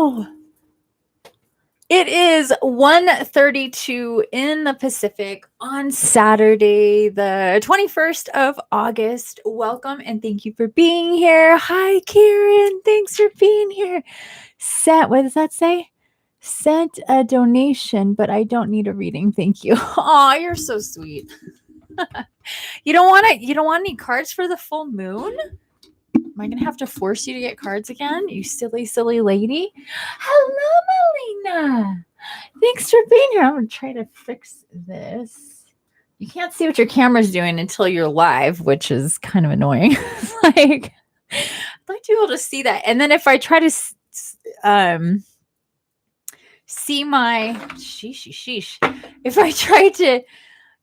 Wow. It is 1:32 in the Pacific on Saturday, the 21st of August. Welcome and thank you for being here. Hi, Karen. Thanks for being here. What does that say? Sent a donation, but I don't need a reading. Thank you. Oh, you're so sweet. You don't want any cards for the full moon? Am I gonna have to force you to get cards again? You silly, silly lady. Hello, Melina. Thanks for being here. I'm gonna try to fix this. You can't see what your camera's doing until you're live, which is kind of annoying. Like, I'd like to be able to see that. And then if I try to see my sheesh. If I try to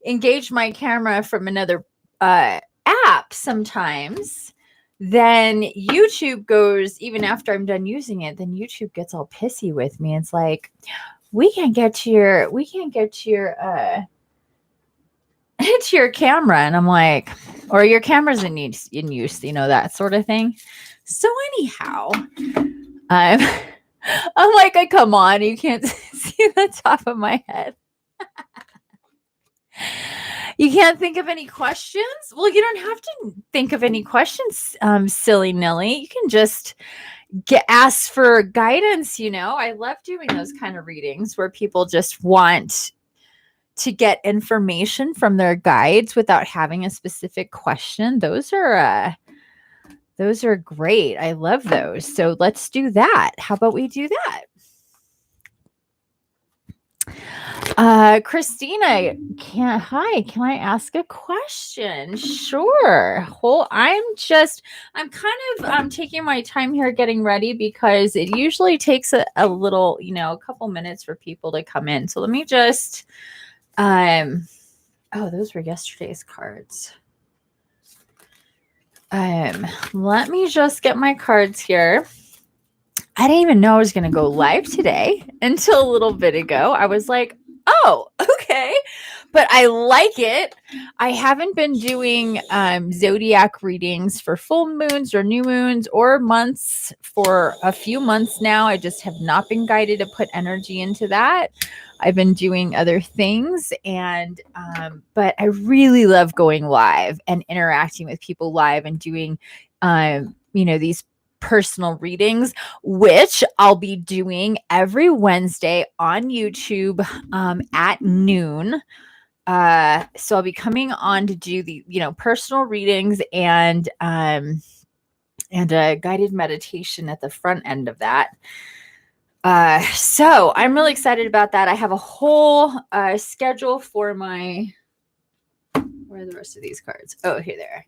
engage my camera from another app sometimes, then YouTube goes, even after I'm done using it, then YouTube gets all pissy with me. It's like, we can't get to your to your camera. And I'm like, or your camera's in use, that sort of thing. So anyhow, I'm like, come on, you can't see the top of my head. You can't think of any questions? Well, you don't have to think of any questions, silly Nilly. You can just ask for guidance. I love doing those kind of readings where people just want to get information from their guides without having a specific question. Those are great. I love those. So let's do that. How about we do that? Christina, can I ask a question? Sure. I'm taking my time here getting ready because it usually takes a little, a couple minutes for people to come in. So let me just, those were yesterday's cards. Let me just get my cards here. I didn't even know I was going to go live today until a little bit ago. I was like, oh, okay. But I like it. I haven't been doing zodiac readings for full moons or new moons or months for a few months now. I just have not been guided to put energy into that. I've been doing other things, and but I really love going live and interacting with people live and doing these personal readings, which I'll be doing every Wednesday on YouTube at noon. So I'll be coming on to do the personal readings and a guided meditation at the front end of that. So I'm really excited about that. I have a whole schedule for my, where are the rest of these cards? Oh, here they are.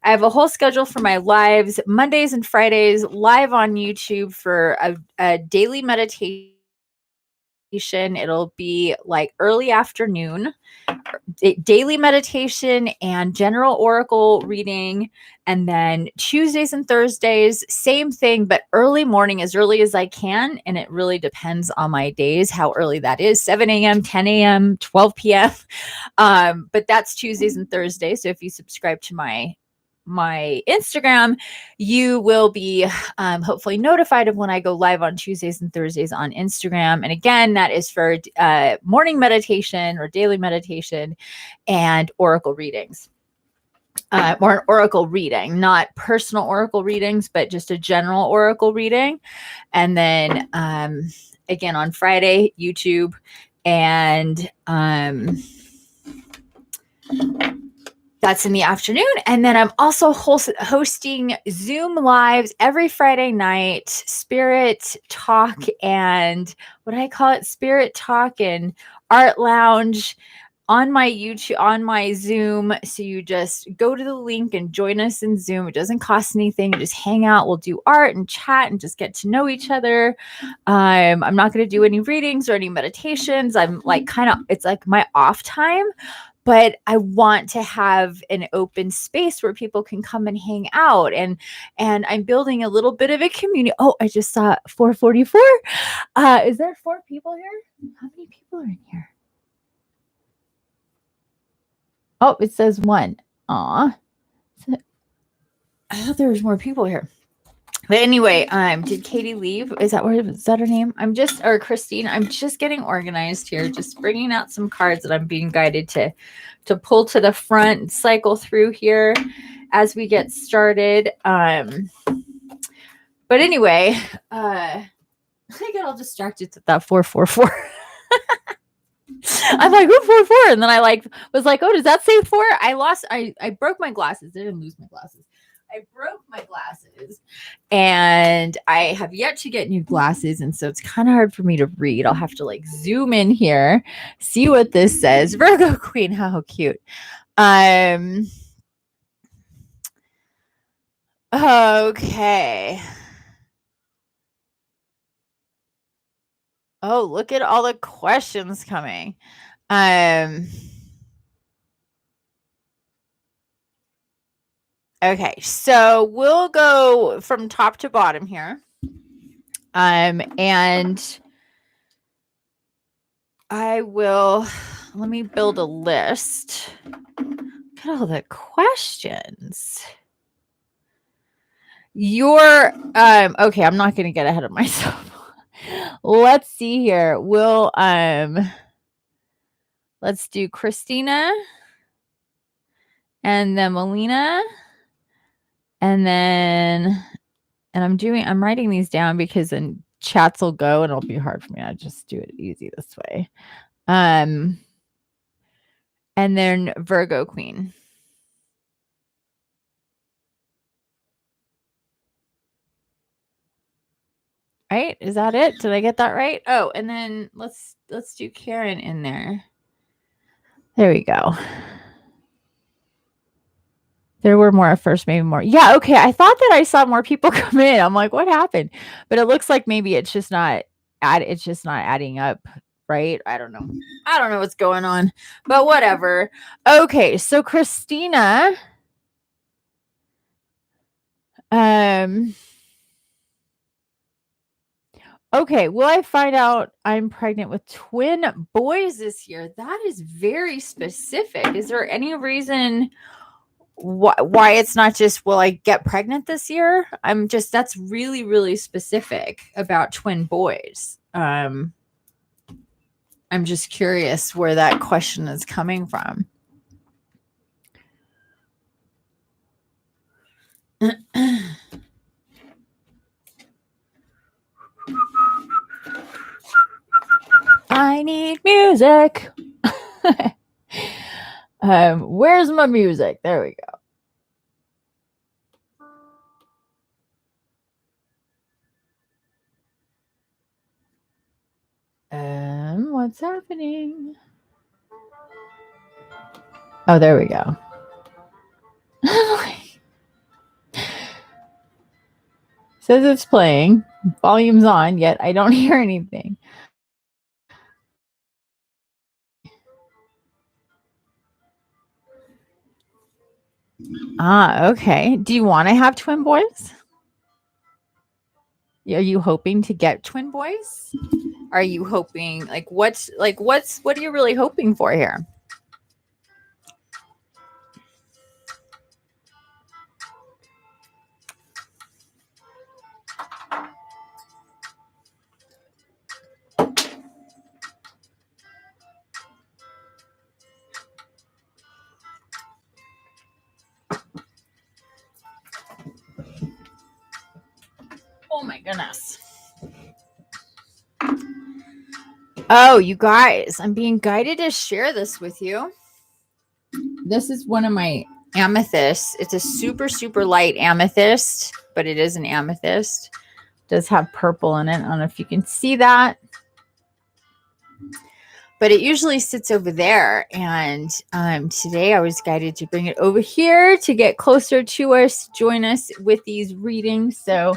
I have a whole schedule for my lives, Mondays and Fridays, live on YouTube for a daily meditation. It'll be like early afternoon, daily meditation and general oracle reading. And then Tuesdays and Thursdays, same thing, but early morning, as early as I can. And it really depends on my days, how early that is, 7 a.m., 10 a.m., 12 p.m. But that's Tuesdays and Thursdays. So if you subscribe to my Instagram, you will be hopefully notified of when I go live on Tuesdays and Thursdays on Instagram. And again, that is for morning meditation or daily meditation and oracle readings. More an oracle reading, not personal oracle readings, but just a general oracle reading. And then again on Friday, YouTube, and that's in the afternoon. And then I'm also hosting Zoom lives every Friday night, Spirit Talk and what do I call it? Spirit Talk and Art Lounge on my YouTube, on my Zoom. So you just go to the link and join us in Zoom. It doesn't cost anything. You just hang out. We'll do art and chat and just get to know each other. I'm not going to do any readings or any meditations. I'm like it's like my off time. But I want to have an open space where people can come and hang out. And I'm building a little bit of a community. Oh, I just saw 444. Is there 4 people here? How many people are in here? Oh, it says 1. Aw. I thought there was more people here. But anyway, did Katie leave? Is that her name? Or Christine, I'm just getting organized here, just bringing out some cards that I'm being guided to pull to the front and cycle through here as we get started. But anyway, I get all distracted with that 444. I'm like, ooh, 4 4. And then I was like, oh, does that say 4? I broke my glasses. I didn't lose my glasses. I broke my glasses and I have yet to get new glasses. And so it's kind of hard for me to read. I'll have to zoom in here, see what this says. Virgo Queen, how cute. Okay. Oh, look at all the questions coming. Okay, so we'll go from top to bottom here. And let me build a list. Look at all the questions. Okay, I'm not going to get ahead of myself. Let's see here. Let's do Christina and then Melina. And I'm writing these down because then chats will go and it'll be hard for me. I just do it easy this way. And then Virgo Queen. Right? Is that it? Did I get that right? Oh, and then let's do Karen in there. There we go. There were more at first, maybe more. Yeah, okay. I thought that I saw more people come in. I'm like, what happened? But it looks like maybe it's just not adding up, right? I don't know. I don't know what's going on, but whatever. Okay, so Christina, okay, will I find out I'm pregnant with twin boys this year? That is very specific. Is there any reason why it's not just, will I get pregnant this year? That's really, really specific about twin boys. I'm just curious where that question is coming from. I need music. Where's my music? There we go. What's happening? Oh, there we go. Says it's playing. Volume's on, yet I don't hear anything. Okay. Do you want to have twin boys? Are you hoping to get twin boys? Are you hoping what are you really hoping for here? Oh my goodness. Oh, you guys, I'm being guided to share this with you. This is one of my amethysts. It's a super, super light amethyst, but it is an amethyst. It does have purple in it. I don't know if you can see that. But it usually sits over there. And today I was guided to bring it over here to get closer to us, join us with these readings. So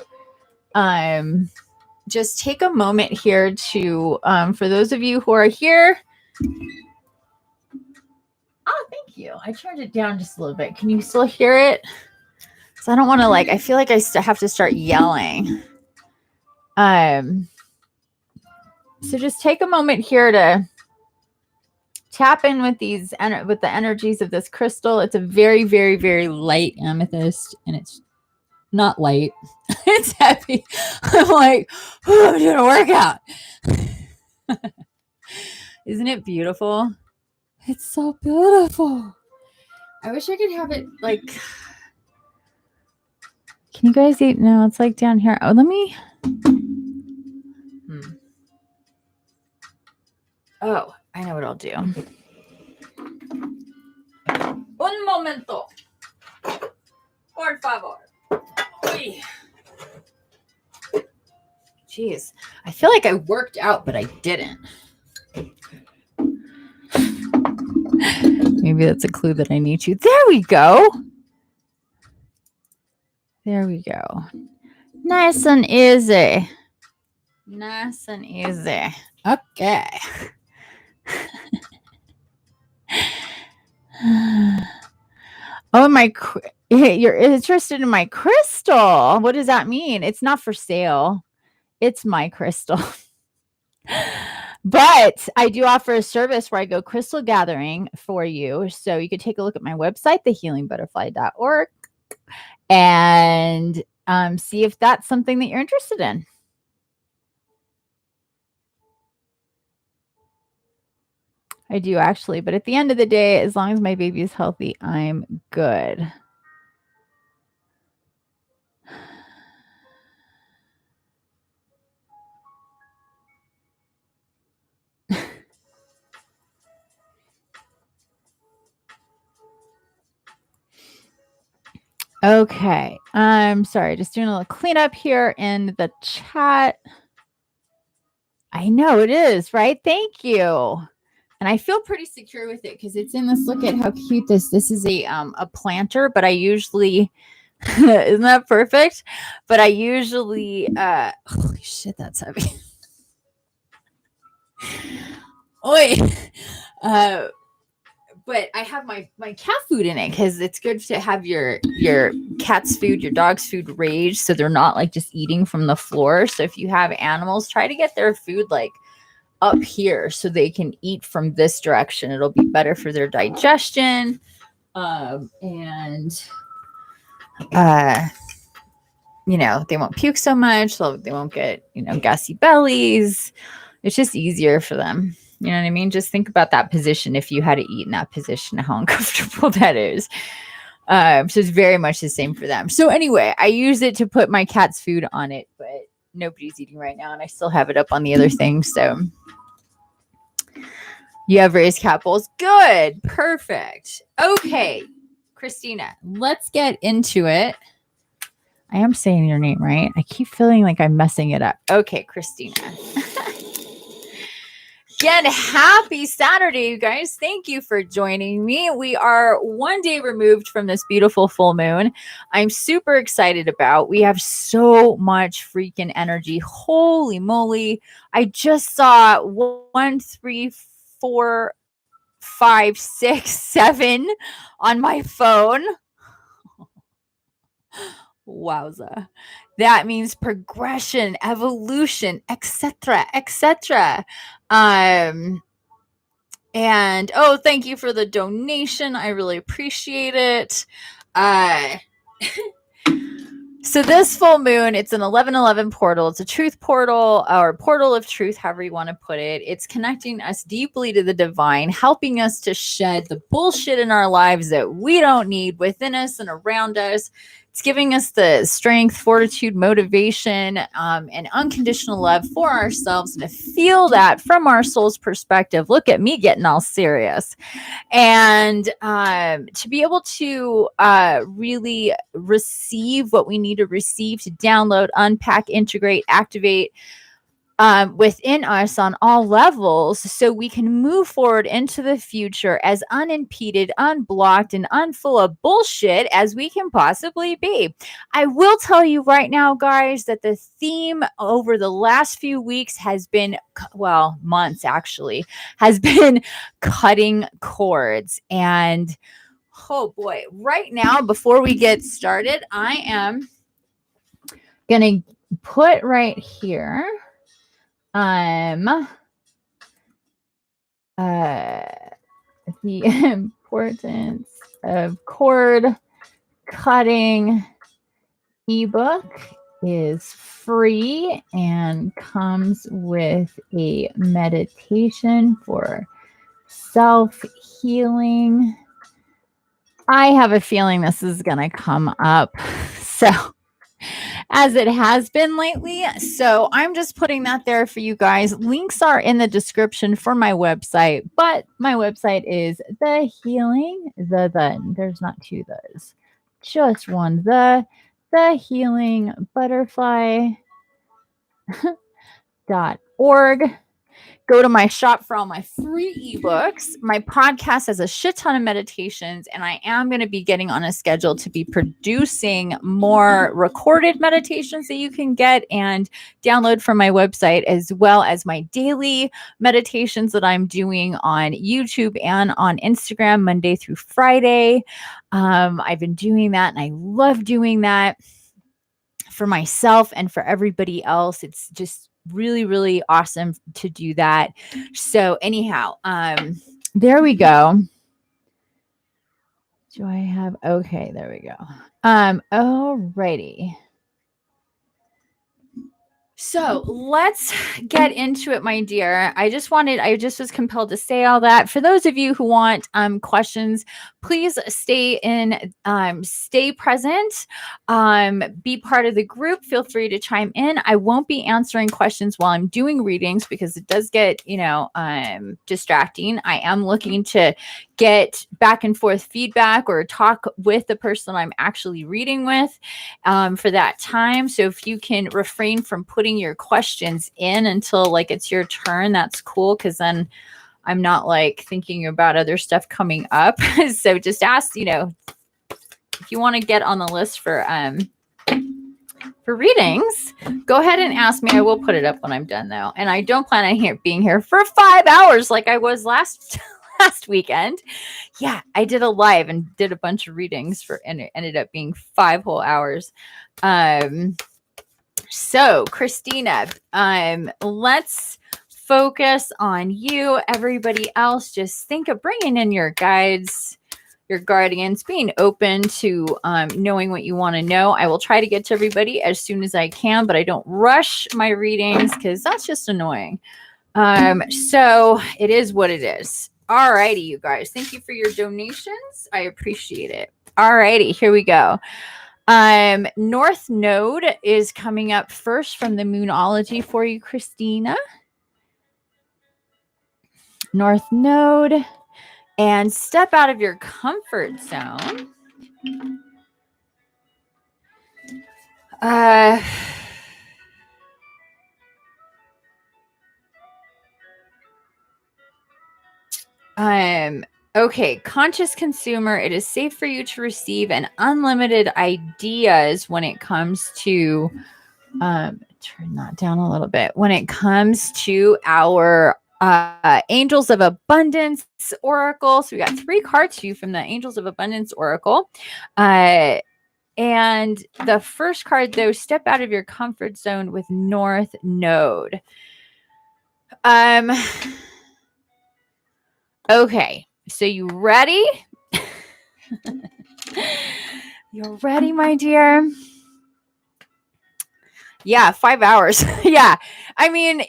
just take a moment here to, for those of you who are here. Oh, thank you. I turned it down just a little bit. Can you still hear it? So I don't want to I feel like I have to start yelling. So just take a moment here to tap in with the energies of this crystal. It's a very, very, very light amethyst, and it's not light. It's heavy. I'm like, oh, I'm doing a workout. Isn't it beautiful? It's so beautiful. I wish I could have it like, can you guys eat? No, it's like down here. Oh, let me. Oh, I know what I'll do. Un momento. Por favor. Uy. Jeez. I feel like I worked out, but I didn't. Maybe that's a clue that I need to. There we go. There we go. Nice and easy. Nice and easy. Okay. Oh, you're interested in my crystal. What does that mean? It's not for sale. It's my crystal. But I do offer a service where I go crystal gathering for you. So you could take a look at my website, thehealingbutterfly.org, and see if that's something that you're interested in. I do actually, but at the end of the day, as long as my baby is healthy, I'm good. Okay. I'm sorry. Just doing a little cleanup here in the chat. I know it is, right? Thank you. And I feel pretty secure with it because it's in this. Look at how cute this is a planter, but I usually isn't that perfect? But I usually holy shit, that's heavy. Oi. But I have my cat food in it because it's good to have your cat's food, your dog's food raised so they're not like just eating from the floor. So if you have animals, try to get their food like up here so they can eat from this direction. It'll be better for their digestion. And they won't puke so much, so they won't get, gassy bellies. It's just easier for them. You know what I mean? Just think about that position. If you had to eat in that position, how uncomfortable that is. So it's very much the same for them. So anyway, I use it to put my cat's food on it, but nobody's eating right now, and I still have it up on the other thing. So you have raised cat bowls. Good. Perfect. Okay, Christina, let's get into it. I am saying your name right. I keep feeling like I'm messing it up. Okay, Christina. Again, happy Saturday, you guys. Thank you for joining me. We are one day removed from this beautiful full moon. I'm super excited about. We have so much freaking energy. Holy moly. I just saw 1, 3, 4, 5, 6, 7 on my phone. Wowza. That means progression, evolution, etc., etc. And thank you for the donation. I really appreciate it. So this full moon, it's an 11/11 portal. It's a truth portal, or portal of truth, however you want to put it. It's connecting us deeply to the divine, helping us to shed the bullshit in our lives that we don't need within us and around us. It's giving us the strength, fortitude, motivation, and unconditional love for ourselves. And to feel that from our soul's perspective, look at me getting all serious. And to be able to really receive what we need to receive, to download, unpack, integrate, activate within us on all levels, so we can move forward into the future as unimpeded, unblocked, and unfull of bullshit as we can possibly be. I will tell you right now, guys, that the theme over the last few weeks has been, well, months actually, has been cutting cords. And oh boy, right now, before we get started, I am going to put right here the importance of cord cutting ebook is free and comes with a meditation for self-healing. I have a feeling this is going to come up. So, as it has been lately. So I'm just putting that there for you guys. Links are in the description for my website, but my website is there's not two the's, just one, the healing butterfly.org. Go to my shop for all my free ebooks. My podcast has a shit ton of meditations, and I am going to be getting on a schedule to be producing more recorded meditations that you can get and download from my website, as well as my daily meditations that I'm doing on YouTube and on Instagram Monday through Friday. I've been doing that, and I love doing that for myself and for everybody else. It's just really, really awesome to do that. So anyhow, there we go. Do I have, okay, there we go. Alrighty. So let's get into it, my dear. I just was compelled to say all that. For those of you who want questions, please stay present, be part of the group. Feel free to chime in. I won't be answering questions while I'm doing readings because it does get, distracting. I am looking to get back and forth feedback or talk with the person I'm actually reading with for that time. So if you can refrain from putting your questions in until like it's your turn, that's cool, because then I'm not like thinking about other stuff coming up. So just ask, if you want to get on the list for readings, go ahead and ask me. I will put it up when I'm done though. And I don't plan on being here for 5 hours like I was last weekend. Yeah, I did a live and did a bunch of readings and it ended up being 5 whole hours. So Christina, let's focus on you. Everybody else, just think of bringing in your guides, your guardians, being open to knowing what you want to know. I will try to get to everybody as soon as I can, but I don't rush my readings because that's just annoying. So it is what it is. All righty, you guys. Thank you for your donations. I appreciate it. All righty, here we go. North Node is coming up first from the Moonology for you, Christina. North Node. And step out of your comfort zone. Okay, conscious consumer, it is safe for you to receive an unlimited ideas when it comes to turn that down a little bit. When it comes to our Angels of Abundance Oracle. So we got 3 cards to you from the Angels of Abundance Oracle. And the first card, though, step out of your comfort zone with North Node. Okay, so you ready? You're ready, my dear? Yeah, 5 hours. Yeah. I mean,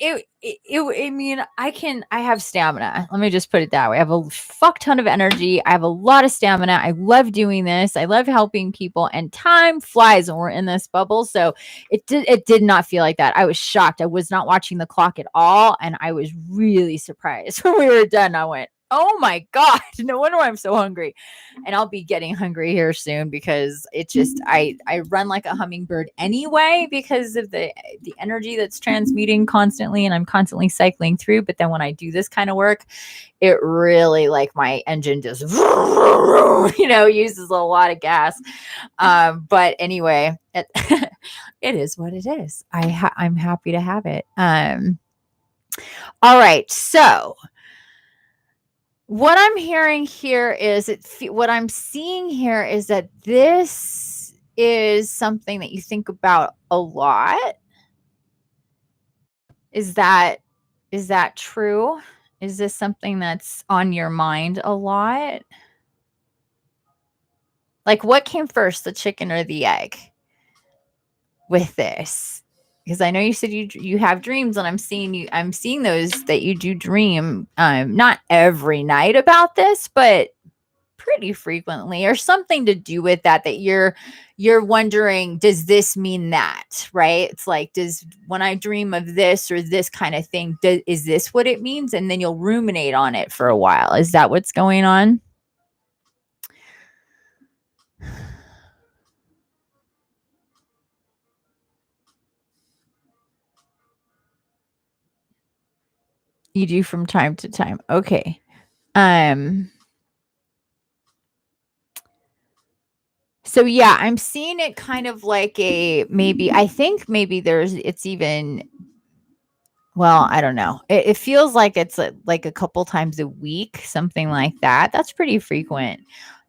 I have stamina. Let me just put it that way. I have a fuck ton of energy. I have a lot of stamina. I love doing this. I love helping people, and time flies when we're in this bubble. So it did not feel like that. I was shocked. I was not watching the clock at all. And I was really surprised when we were done. I went, oh my God, no wonder I'm so hungry. And I'll be getting hungry here soon because it just, I run like a hummingbird anyway because of the energy that's transmuting constantly, and I'm constantly cycling through. But then when I do this kind of work, it really, like, my engine just, uses a lot of gas. But anyway, it is what it is. I'm happy to have it. All right. So what I'm hearing here is what I'm seeing here is that this is something that you think about a lot. Is that true? Is this something that's on your mind a lot? Like, what came first, the chicken or the egg? with this? Because I know you said you have dreams, and I'm seeing those that you do dream, not every night about this, but pretty frequently, or something to do with that you're wondering, does this mean that, right? It's like, when I dream of this or this kind of thing, is this what it means? And then you'll ruminate on it for a while. Is that what's going on? You do from time to time. Okay. So yeah, I'm seeing it kind of like I think maybe it's even, well, I don't know. It feels like it's like a couple times a week, something like that. That's pretty frequent.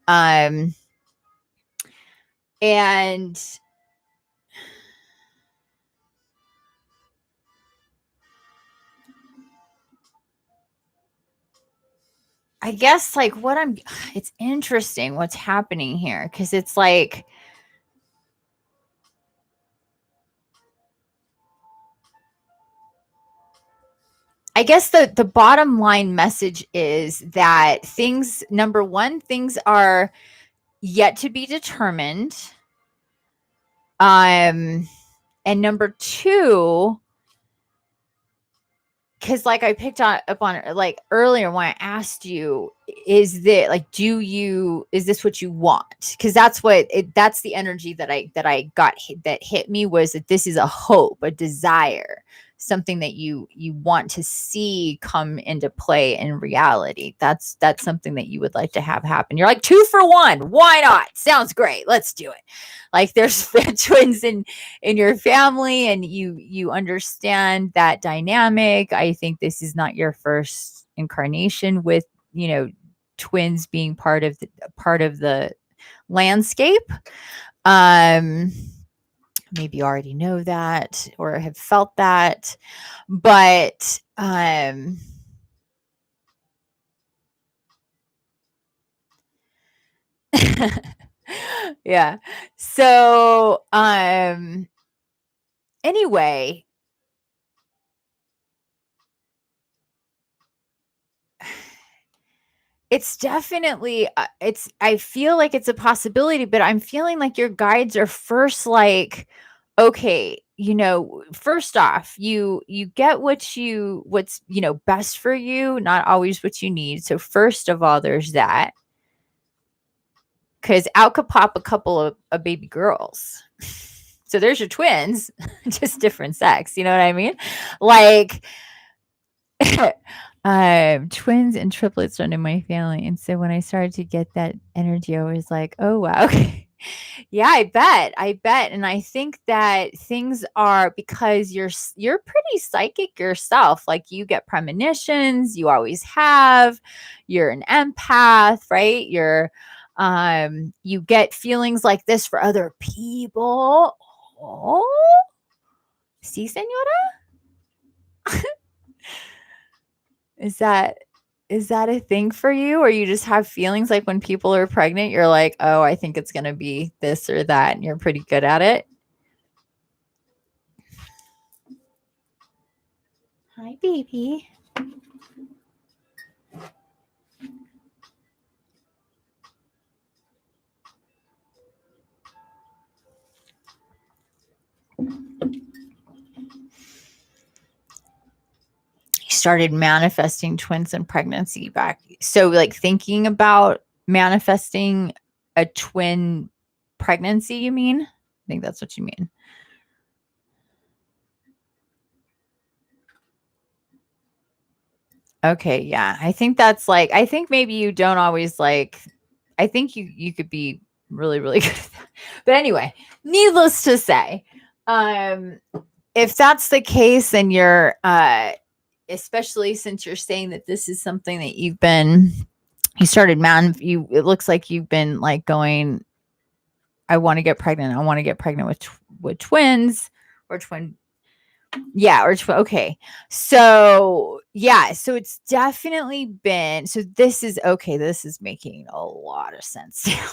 And I guess like it's interesting what's happening here, because it's like, I guess the bottom line message is that number one, things are yet to be determined. And number two, because like I picked up on it like earlier when I asked you, is this what you want? Because that's the energy that I got that hit me, was that this is a hope, a desire, something that you want to see come into play in reality. That's something that you would like to have happen. You're like, 2 for 1. Why not? Sounds great. Let's do it. Like, there's twins in your family, and you understand that dynamic. I think this is not your first incarnation with, twins being part of the landscape. Maybe you already know that or have felt that, but yeah. So anyway, it's definitely I feel like it's a possibility, but I'm feeling like your guides are first like, okay, first off, you get what's best for you, not always what you need. So first of all, there's that, because out could pop a couple of baby girls. So there's your twins, just different sex. You know what I mean? Like, twins and triplets run in my family. And so when I started to get that energy, I was like, oh, wow. Okay. Yeah, I bet. And I think that things are, because you're pretty psychic yourself. Like, you get premonitions, you always have. You're an empath, right? You get feelings like this for other people. Oh, sí, señora? Is that a thing for you, or you just have feelings like when people are pregnant, you're like, oh, I think it's going to be this or that, and you're pretty good at it? Hi, baby. Started manifesting twins and pregnancy back. So like thinking about manifesting a twin pregnancy, you mean? I think that's what you mean. Okay, yeah. I think maybe you don't always like, I think you could be really, really good at that. But anyway, needless to say, if that's the case, then you're especially since you're saying that this is something that it looks like you've been like going, I want to get pregnant with twins or twin. Yeah, okay. So yeah, so it's definitely been, so this is okay. This is making a lot of sense now.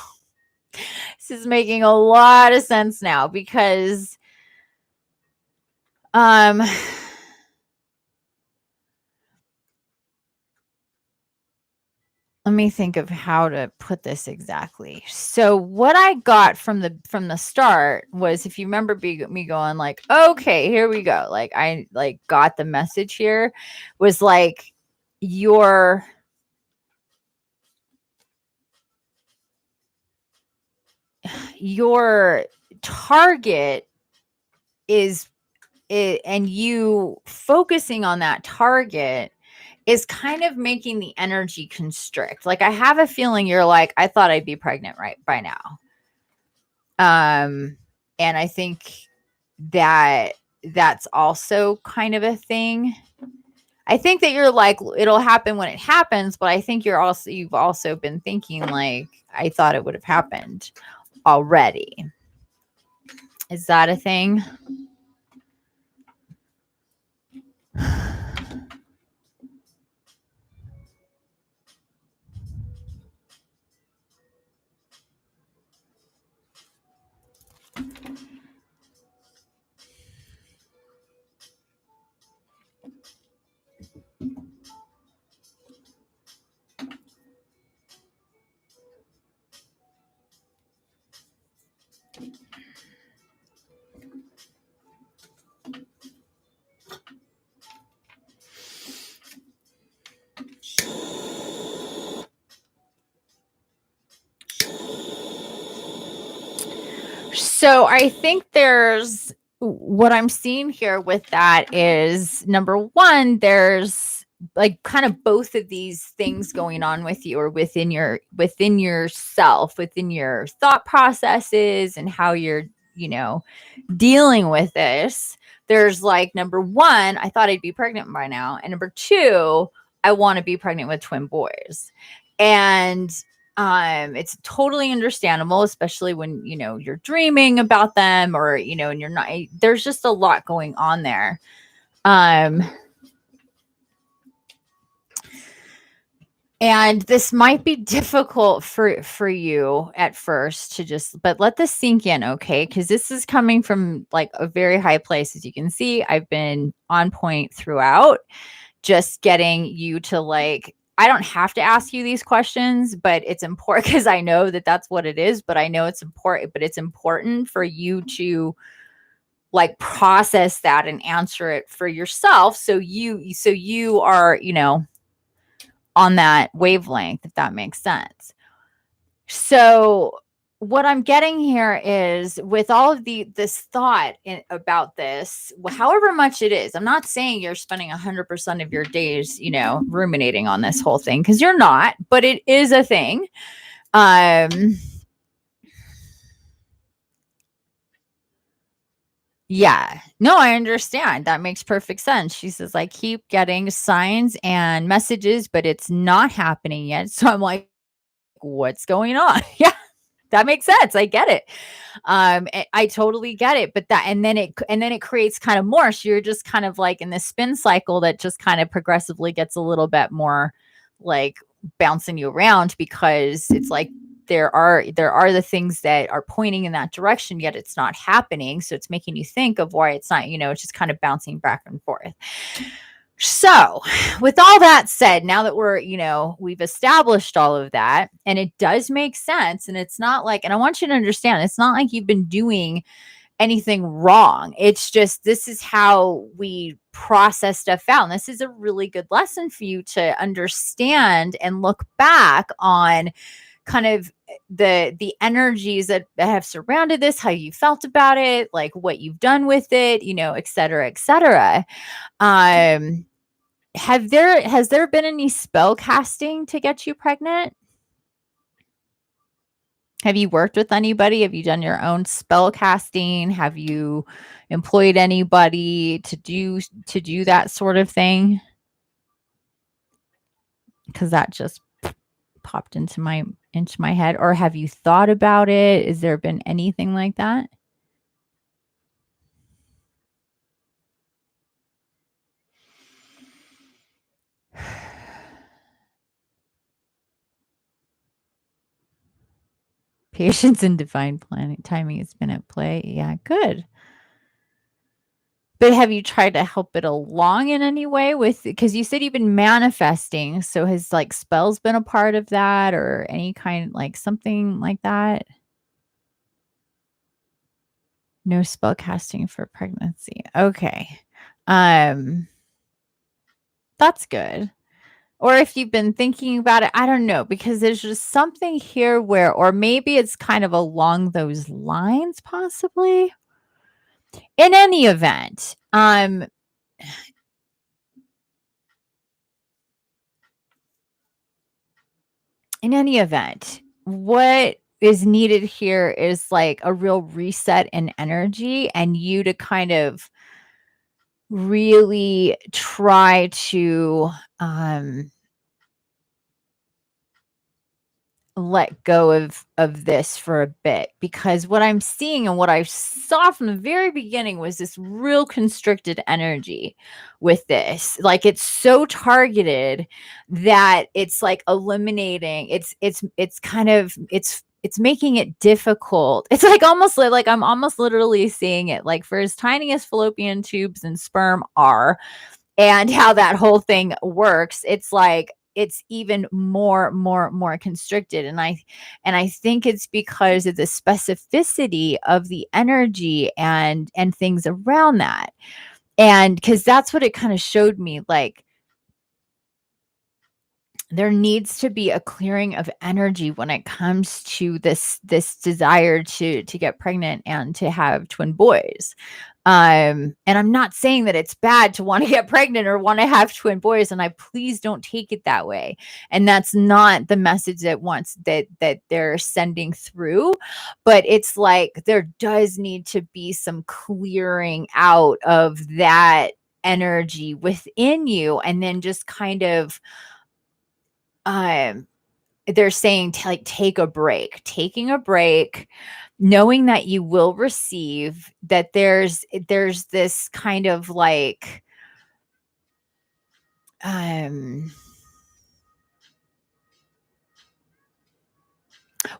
This is making a lot of sense now, because Um, let me think of how to put this exactly. So what I got from the start was, if you remember me going like, okay, here we go. Like I like got the message here, was like your target is it, and you focusing on that target is kind of making the energy constrict. Like I have a feeling you're like, I thought I'd be pregnant right by now. And I think that that's also kind of a thing. I think that you're like, it'll happen when it happens, but I think you've also been thinking like, I thought it would have happened already. Is that a thing? So I think there's what I'm seeing here with that is, number one, there's like kind of both of these things going on with you, or within yourself, within your thought processes and how you're, dealing with this. There's like, number one, I thought I'd be pregnant by now. And number two, I want to be pregnant with twin boys. And it's totally understandable, especially when, you're dreaming about them, or, and you're not, there's just a lot going on there. And this might be difficult for you at first to just, but let this sink in, okay? Because this is coming from like a very high place. As you can see, I've been on point throughout, just getting you to like, I don't have to ask you these questions, but it's important because I know that that's what it is. But I know it's important, but it's important for you to like process that and answer it for yourself. So you are, on that wavelength, if that makes sense. So what I'm getting here is, with all of this thought about this, however much it is, I'm not saying you're spending 100% of your days, ruminating on this whole thing, because you're not, but it is a thing. Yeah, no, I understand. That makes perfect sense. She says, I keep getting signs and messages, but it's not happening yet. So I'm like, what's going on? Yeah, that makes sense. I get it. I totally get it. But and then it creates kind of more. So you're just kind of like in this spin cycle that just kind of progressively gets a little bit more like bouncing you around, because it's like there are the things that are pointing in that direction, yet it's not happening. So it's making you think of why it's not, it's just kind of bouncing back and forth. So, with all that said, now that we've established all of that, and it does make sense, and it's not like, and I want you to understand, it's not like you've been doing anything wrong. It's just, this is how we process stuff out. And this is a really good lesson for you to understand and look back on kind of the energies that have surrounded this, how you felt about it, like what you've done with it, et cetera, et cetera. Has there been any spell casting to get you pregnant? Have you worked with anybody? Have you done your own spell casting? Have you employed anybody to do that sort of thing? Because that just popped into my head. Or have you thought about it? Has there been anything like that? Patience and divine planning timing has been at play. Yeah, good. But have you tried to help it along in any way with, because you said you've been manifesting, so has like spells been a part of that or any kind, like something like that? No spell casting for pregnancy. Okay. Um, that's good. Or if you've been thinking about it, I don't know, because there's just something here where, or maybe it's kind of along those lines, possibly. In any event, what is needed here is like a real reset in energy and you to kind of really try to let go of this for a bit, because what I'm seeing and what I saw from the very beginning was this real constricted energy with this. Like it's so targeted that it's like eliminating, it's kind of it's making it difficult. It's like almost like I'm almost literally seeing it like for as tiny as fallopian tubes and sperm are, and how that whole thing works, it's like it's even more constricted. And I think it's because of the specificity of the energy and things around that. And because that's what it kind of showed me, like there needs to be a clearing of energy when it comes to this desire to get pregnant and to have twin boys. And I'm not saying that it's bad to want to get pregnant or want to have twin boys, and I please don't take it that way. And that's not the message that they're sending through, but it's like there does need to be some clearing out of that energy within you, and then just kind of um they're saying to like take a break, taking a break, knowing that you will receive, that there's this kind of like um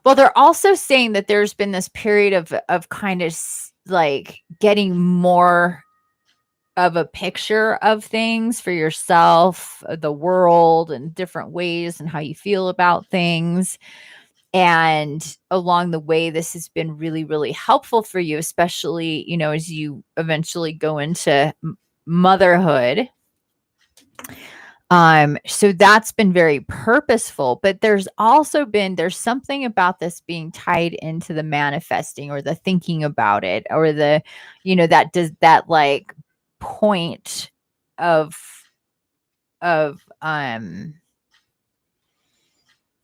well, they're also saying that there's been this period of kind of like getting more of a picture of things for yourself, the world, and different ways and how you feel about things. And along the way, this has been really, really helpful for you, especially, as you eventually go into motherhood. So that's been very purposeful, but there's something about this being tied into the manifesting or the thinking about it, or that does that like point of of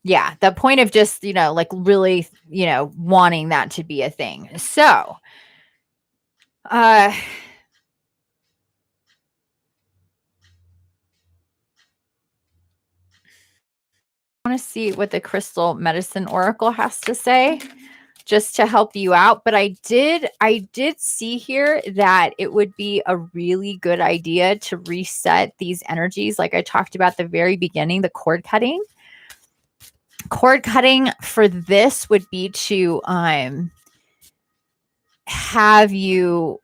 yeah, the point of just, like really, wanting that to be a thing. So, I want to see what the Crystal Medicine Oracle has to say just to help you out. But I did see here that it would be a really good idea to reset these energies. Like I talked about at the very beginning, the cord cutting. Cord cutting for this would be to have you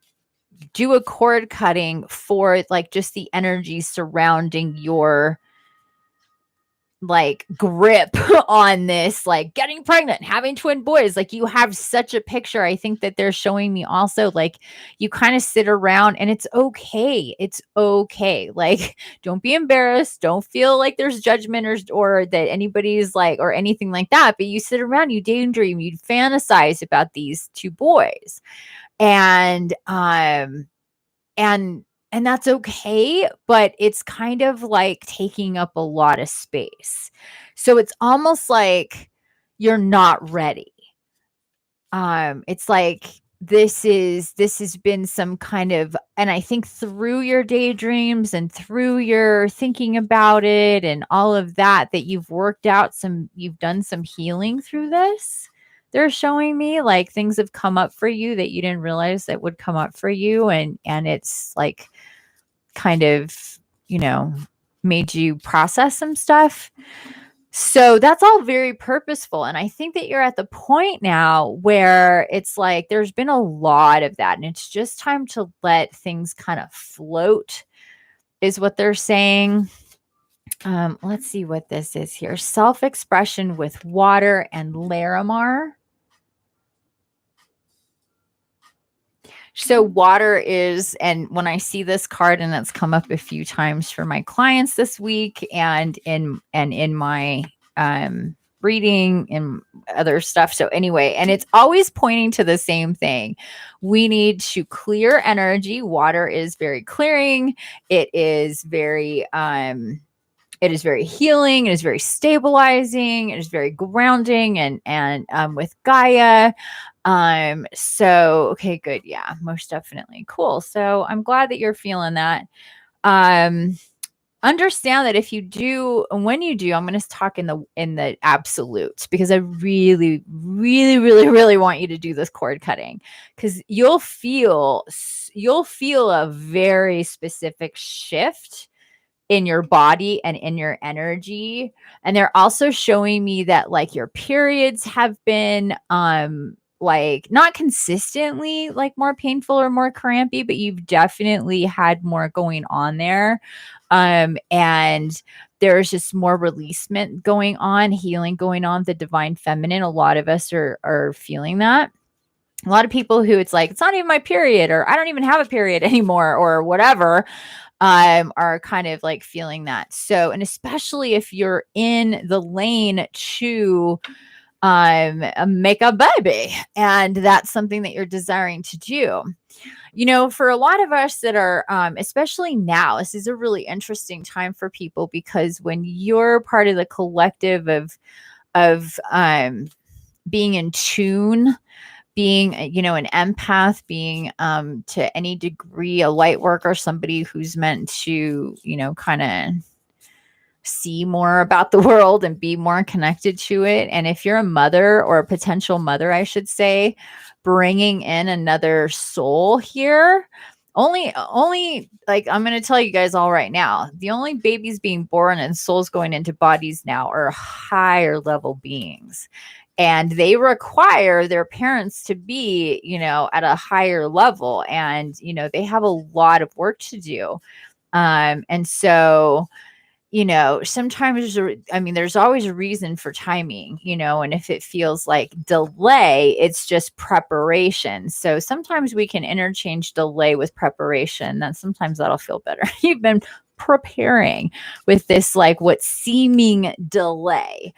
do a cord cutting for like just the energy surrounding your like grip on this, like getting pregnant, having twin boys. Like you have such a picture. I think that they're showing me also like you kind of sit around and it's okay. It's okay. Like don't be embarrassed. Don't feel like there's judgment or that anybody's like or anything like that. But you sit around, you daydream, you fantasize about these two boys. And that's okay, but it's kind of like taking up a lot of space. So it's almost like you're not ready. It's like this has been some kind of, and I think through your daydreams and through your thinking about it and all of that, that you've done some healing through this. They're showing me like things have come up for you that you didn't realize that would come up for you, and it's like kind of, made you process some stuff. So that's all very purposeful. And I think that you're at the point now where it's like there's been a lot of that. And it's just time to let things kind of float, is what they're saying. Let's see what this is here. Self-expression with water and Larimar. So water is, and when I see this card, and it's come up a few times for my clients this week and in my reading and other stuff. So anyway, and it's always pointing to the same thing. We need to clear energy. Water is very clearing. It is very healing. It is very stabilizing. It is very grounding and with Gaia. So, okay, good. Yeah, most definitely. Cool. So I'm glad that you're feeling that. Understand that if you do, and when you do, I'm going to talk in the absolutes, because I really, really, really, really want you to do this cord cutting, because you'll feel a very specific shift in your body and in your energy. And they're also showing me that like your periods have been like not consistently like more painful or more crampy, but you've definitely had more going on there. And there's just more releasement going on, healing going on, the divine feminine. A lot of us are feeling that. A lot of people who it's like, it's not even my period, or I don't even have a period anymore, or whatever, are kind of like feeling that. So, and especially if you're in the lane to make a baby, and that's something that you're desiring to do. You know, for a lot of us that are, especially now, this is a really interesting time for people, because when you're part of the collective of being in tune, being, you know, an empath, being to any degree a light worker, somebody who's meant to, you know, kind of see more about the world and be more connected to it. And if you're a mother, or a potential mother, I should say, bringing in another soul here, only like, I'm going to tell you guys all right now, the only babies being born and souls going into bodies now are higher level beings, and they require their parents to be, you know, at a higher level, and, you know, they have a lot of work to do. And so, you know, sometimes, I mean, there's always a reason for timing, you know, and if it feels like delay, it's just preparation. So sometimes we can interchange delay with preparation. Then sometimes that'll feel better. You've been preparing with this, like, what seeming delay.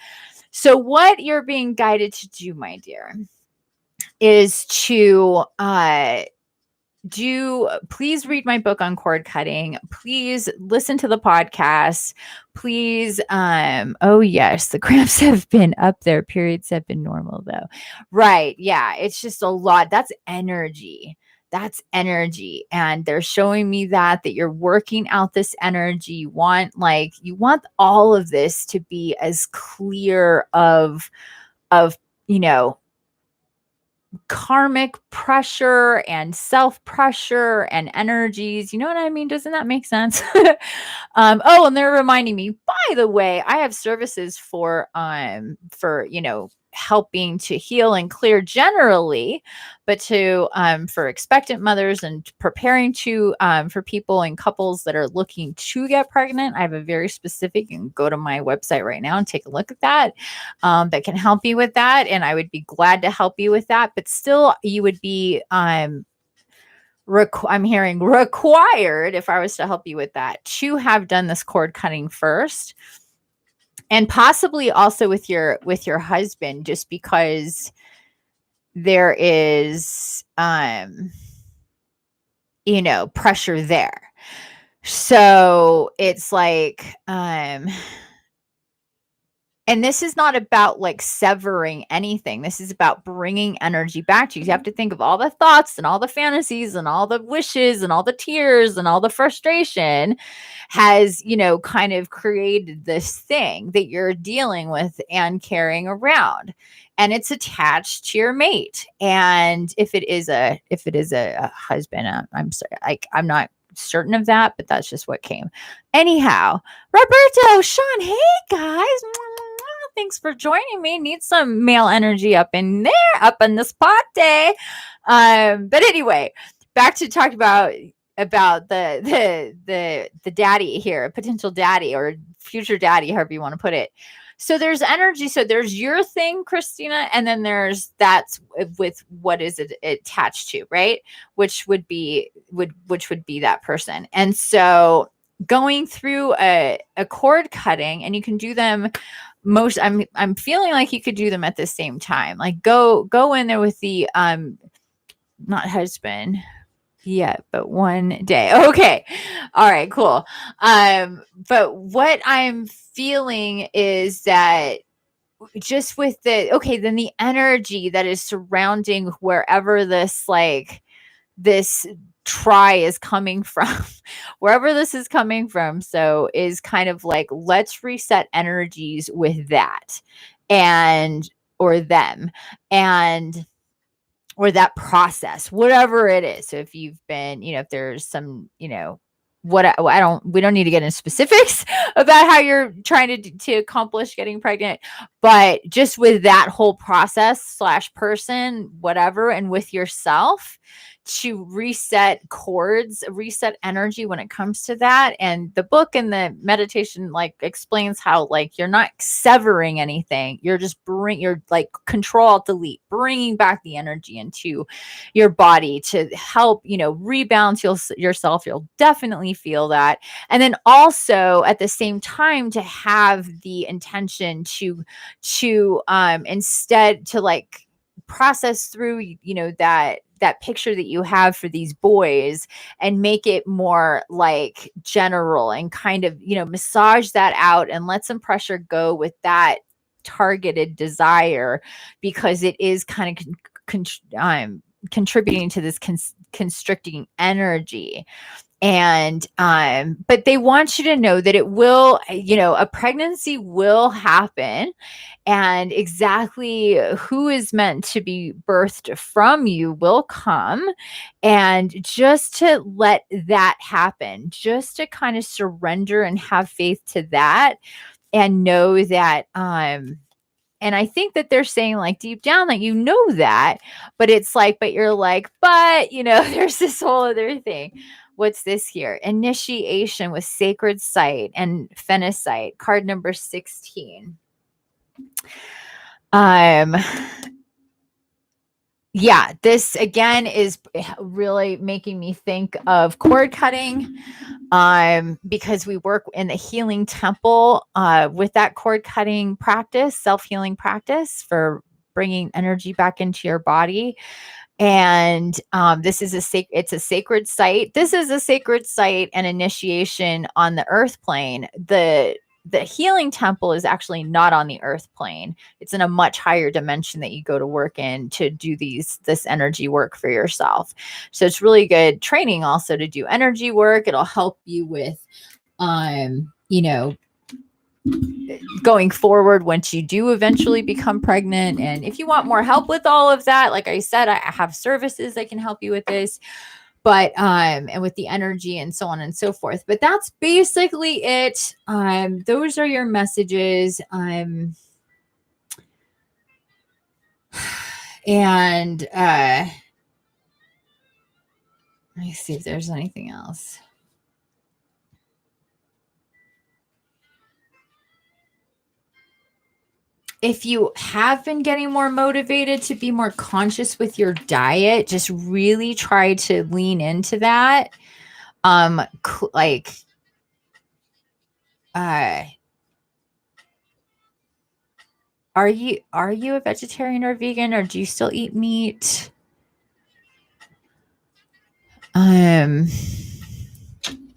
So what you're being guided to do, my dear, is to please read my book on cord cutting. Please listen to the podcast. Please, oh yes, the cramps have been up there. Periods have been normal though. Right. Yeah. It's just a lot. That's energy. That's energy. And they're showing me that you're working out this energy. You want all of this to be as clear of, you know, karmic pressure and self pressure and energies. You know what I mean? Doesn't that make sense? Oh, and they're reminding me, by the way, I have services for, you know, helping to heal and clear generally, but to, for expectant mothers, and preparing to, for people and couples that are looking to get pregnant. I have a very specific, you can go to my website right now and take a look at that, that can help you with that. And I would be glad to help you with that, but still you would be, I'm hearing required, if I was to help you with that, to have done this cord cutting first, and possibly also with your husband, just because there is, you know, pressure there. So it's like, and this is not about like severing anything. This is about bringing energy back to you. You have to think of all the thoughts and all the fantasies and all the wishes and all the tears and all the frustration has, you know, kind of created this thing that you're dealing with and carrying around. And it's attached to your mate. And if it is a husband, I'm sorry, like, I'm not certain of that, but that's just what came. Anyhow, Roberto, Sean, hey guys. Thanks for joining me. Need some male energy up in there, up in this party. But anyway, back to talk about the daddy here, potential daddy or future daddy, however you want to put it. So there's energy. So there's your thing, Christina, and then there's that's with what is it attached to, right? Which would be that person. And so going through a cord cutting, and you can do them most. I'm feeling like you could do them at the same time. Like go in there with the not husband yet, but one day. Okay. All right, cool. But what I'm feeling is that just with then the energy that is surrounding wherever this try is coming from, wherever this is coming from. So is kind of like, let's reset energies with that and, or them. And or that process, whatever it is. So if you've been, if there's some, we don't need to get into specifics about how you're trying to accomplish getting pregnant, but just with that whole process / person, whatever, and with yourself to reset cords, reset energy when it comes to that. And the book and the meditation explains how you're not severing anything. You're just you're control alt delete, bringing back the energy into your body to help, rebalance yourself. You'll definitely feel that. And then also at the same time to have the intention to instead to process through, that picture that you have for these boys and make it more general and kind of, massage that out and let some pressure go with that targeted desire, because it is kind of contributing to this constricting energy. And but they want you to know that it will, a pregnancy will happen, and exactly who is meant to be birthed from you will come. And just to let that happen, just to kind of surrender and have faith to that, and know that and I think that they're saying deep down that that, but it's but you're but there's this whole other thing. What's this here? Initiation with sacred site and phenicite, card number 16. Yeah, this again is really making me think of cord cutting, because we work in the healing temple with that cord cutting practice, self-healing practice for bringing energy back into your body. And this is it's a sacred site. This is a sacred site and initiation on the earth plane. The healing temple is actually not on the earth plane. It's in a much higher dimension that you go to work in to do this energy work for yourself. So it's really good training also to do energy work. It'll help you with, going forward once you do eventually become pregnant. And if you want more help with all of that, like I said, I have services that can help you with this, but and with the energy and so on and so forth. But that's basically it. Those are your messages. And let me see if there's anything else. If you have been getting more motivated to be more conscious with your diet, just really try to lean into that. Are you a vegetarian or vegan, or do you still eat meat?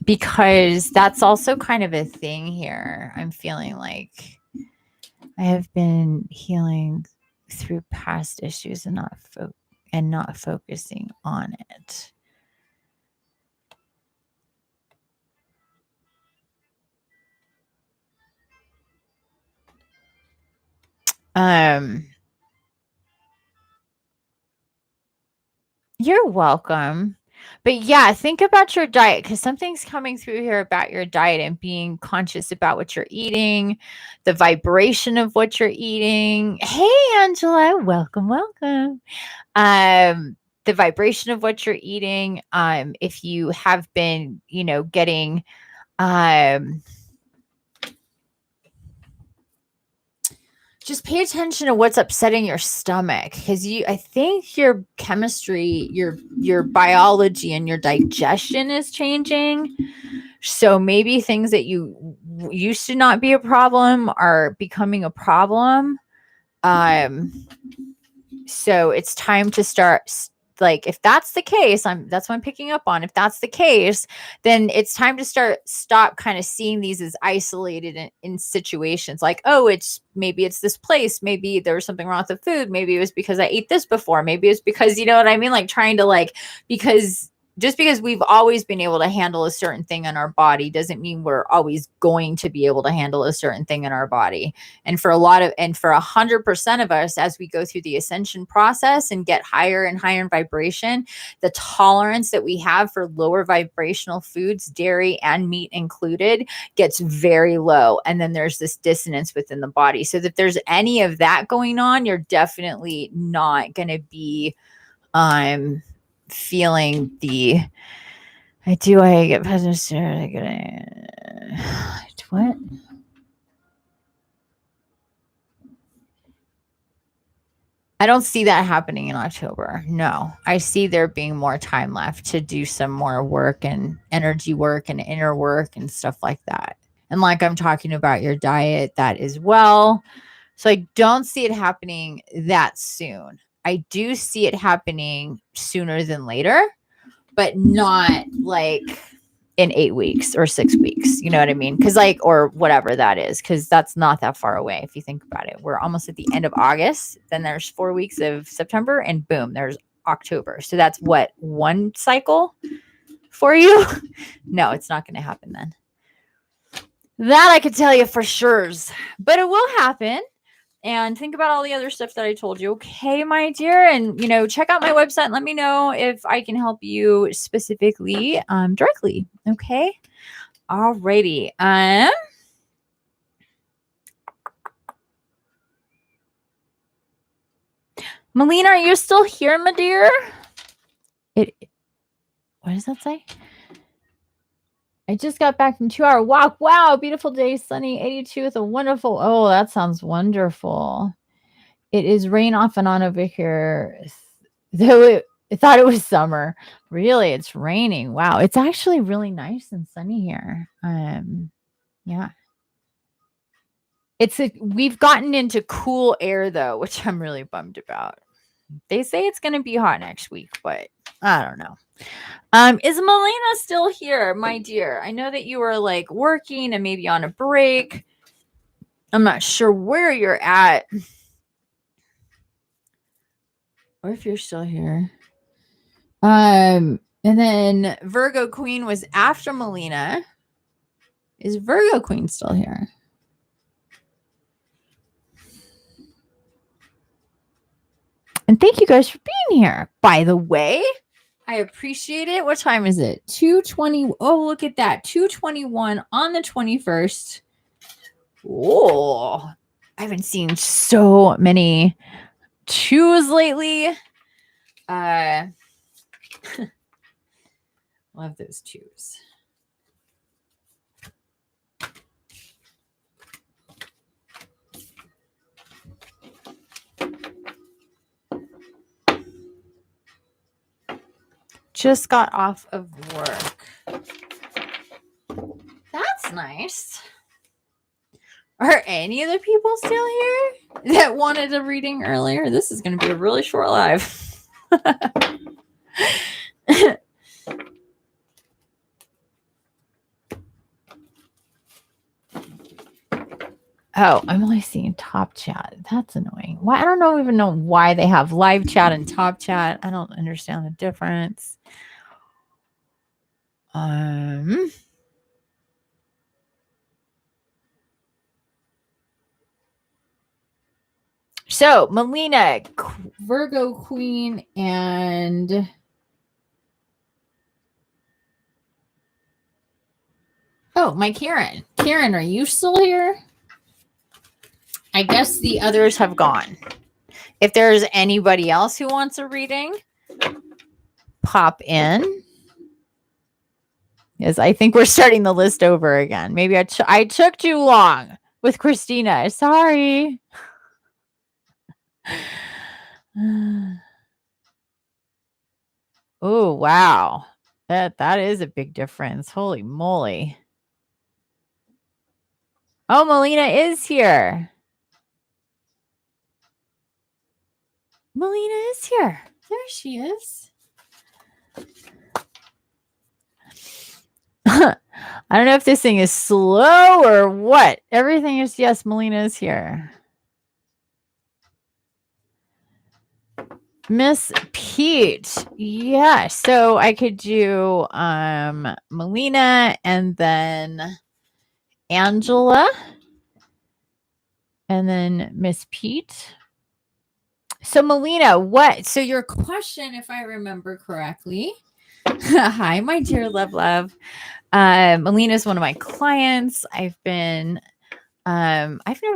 Because that's also kind of a thing here. I'm feeling like I have been healing through past issues and not focusing on it. You're welcome. But yeah, think about your diet because something's coming through here about your diet and being conscious about what you're eating, the vibration of what you're eating. Hey, Angela, welcome, welcome. The vibration of what you're eating. If you have been, getting just pay attention to what's upsetting your stomach because I think your chemistry, your biology and your digestion is changing. So maybe things that you used to not be a problem are becoming a problem. So it's time to start, like, if that's the case, that's what I'm picking up on. If that's the case, then it's time to stop kind of seeing these as isolated in situations like, oh, maybe it's this place, maybe there was something wrong with the food, maybe it was because I ate this before, maybe it's because, you know what I mean, like trying to because just because we've always been able to handle a certain thing in our body doesn't mean we're always going to be able to handle a certain thing in our body. And for 100% of us, as we go through the ascension process and get higher and higher in vibration, the tolerance that we have for lower vibrational foods, dairy and meat included, gets very low. And then there's this dissonance within the body. So if there's any of that going on, you're definitely not going to be feeling I get what? I don't see that happening in October. No, I see there being more time left to do some more work and energy work and inner work and stuff like that. And like I'm talking about your diet, that as well. So I don't see it happening that soon. I do see it happening sooner than later, but not like in 8 weeks or 6 weeks. You know what I mean? Because or whatever that is, because that's not that far away. If you think about it, we're almost at the end of August. Then there's 4 weeks of September and boom, there's October. So that's what, one cycle for you? No, it's not going to happen then. That I could tell you for sure, but it will happen. And think about all the other stuff that I told you. Okay, my dear. And, check out my website and let me know if I can help you specifically, directly. Okay. Alrighty. Melina, are you still here, my dear? What does that say? I just got back from 2-hour walk. Wow, beautiful day, sunny, 82 with a wonderful. Oh, that sounds wonderful. It is rain off and on over here. Though I thought it was summer. Really, it's raining. Wow, it's actually really nice and sunny here. Yeah. We've gotten into cool air though, which I'm really bummed about. They say it's going to be hot next week, but I don't know. Is Melina still here, my dear? I know that you were working and maybe on a break. I'm not sure where you're at. Or if you're still here. And then Virgo Queen was after Melina. Is Virgo Queen still here? And thank you guys for being here. By the way, I appreciate it. What time is it? 2:20. Oh, look at that. 2:21 on the 21st. Oh, I haven't seen so many twos lately. Love those twos. Just got off of work. That's nice. Are any of the people still here that wanted a reading earlier? This is going to be a really short live. Oh, I'm only seeing top chat. That's annoying. Why? I don't even know why they have live chat and top chat. I don't understand the difference. So Melina, Virgo Queen, and Oh, my Karen. Karen, are you still here? I guess the others have gone. If there's anybody else who wants a reading, pop in. Yes, I think we're starting the list over again. Maybe I took too long with Christina. Sorry. Oh, wow. That is a big difference. Holy moly. Oh, Melina is here. Melina is here. There she is. I don't know if this thing is slow or what. Everything is, yes, Melina is here. Miss Pete. Yeah. So I could do Melina and then Angela and then Miss Pete. So Melina, what? So your question, if I remember correctly. Hi, my dear love. Melina is one of my clients. I've never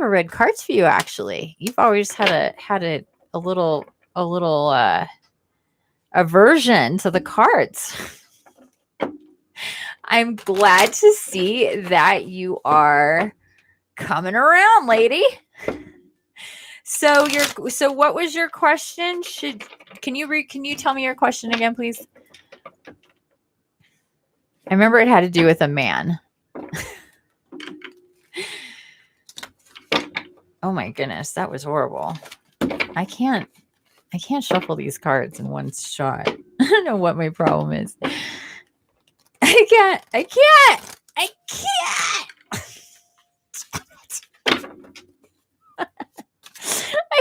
read cards for you actually. You've always had a little aversion to the cards. I'm glad to see that you are coming around, lady. So what was your question? Can you tell me your question again, please? I remember it had to do with a man. Oh my goodness, that was horrible. I can't shuffle these cards in one shot. I don't know what my problem is. I can't.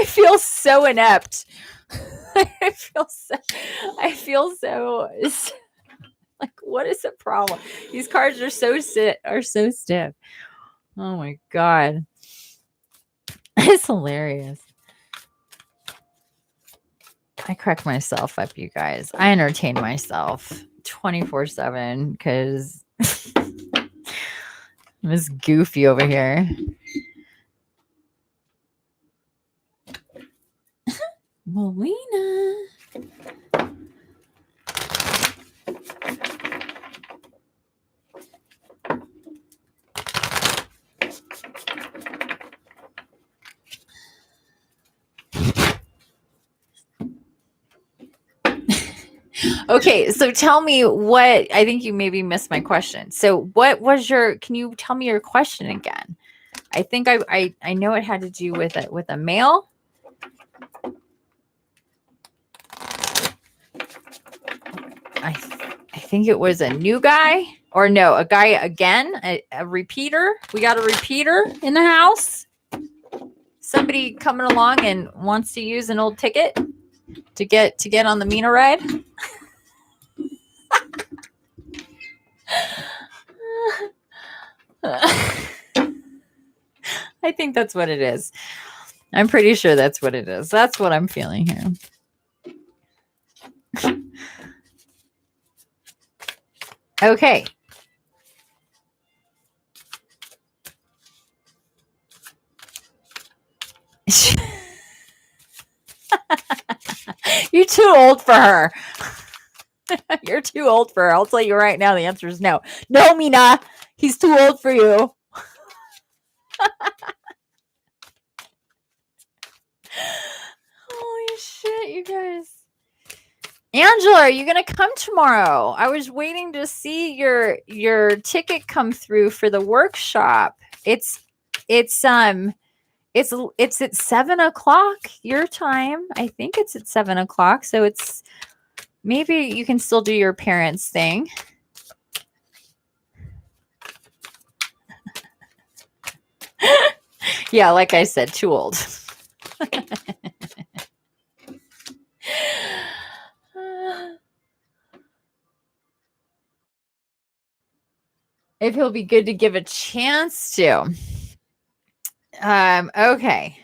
I feel so inept. I feel so like, what is the problem? These cards are so stiff. Oh my god. It's hilarious. I crack myself up, you guys. I entertain myself 24/7 because I'm this goofy over here. Melina. Okay, so tell me what, I think you maybe missed my question. So what was can you tell me your question again? I think I know it had to do with a male. I think it was a new guy, or no, a guy again, a repeater. We got a repeater in the house. Somebody coming along and wants to use an old ticket to get on the Mina ride. I think that's what it is. I'm pretty sure that's what it is. That's what I'm feeling here. Okay. You're too old for her. You're too old for her. I'll tell you right now, the answer is no. No, Mina. He's too old for you. Holy shit, you guys. Angela, are you gonna come tomorrow? I was waiting to see your ticket come through for the workshop. It's at 7:00 your time. I think it's at 7:00. So it's, maybe you can still do your parents' thing. Yeah, like I said, too old. If he'll be good to give a chance to. Okay.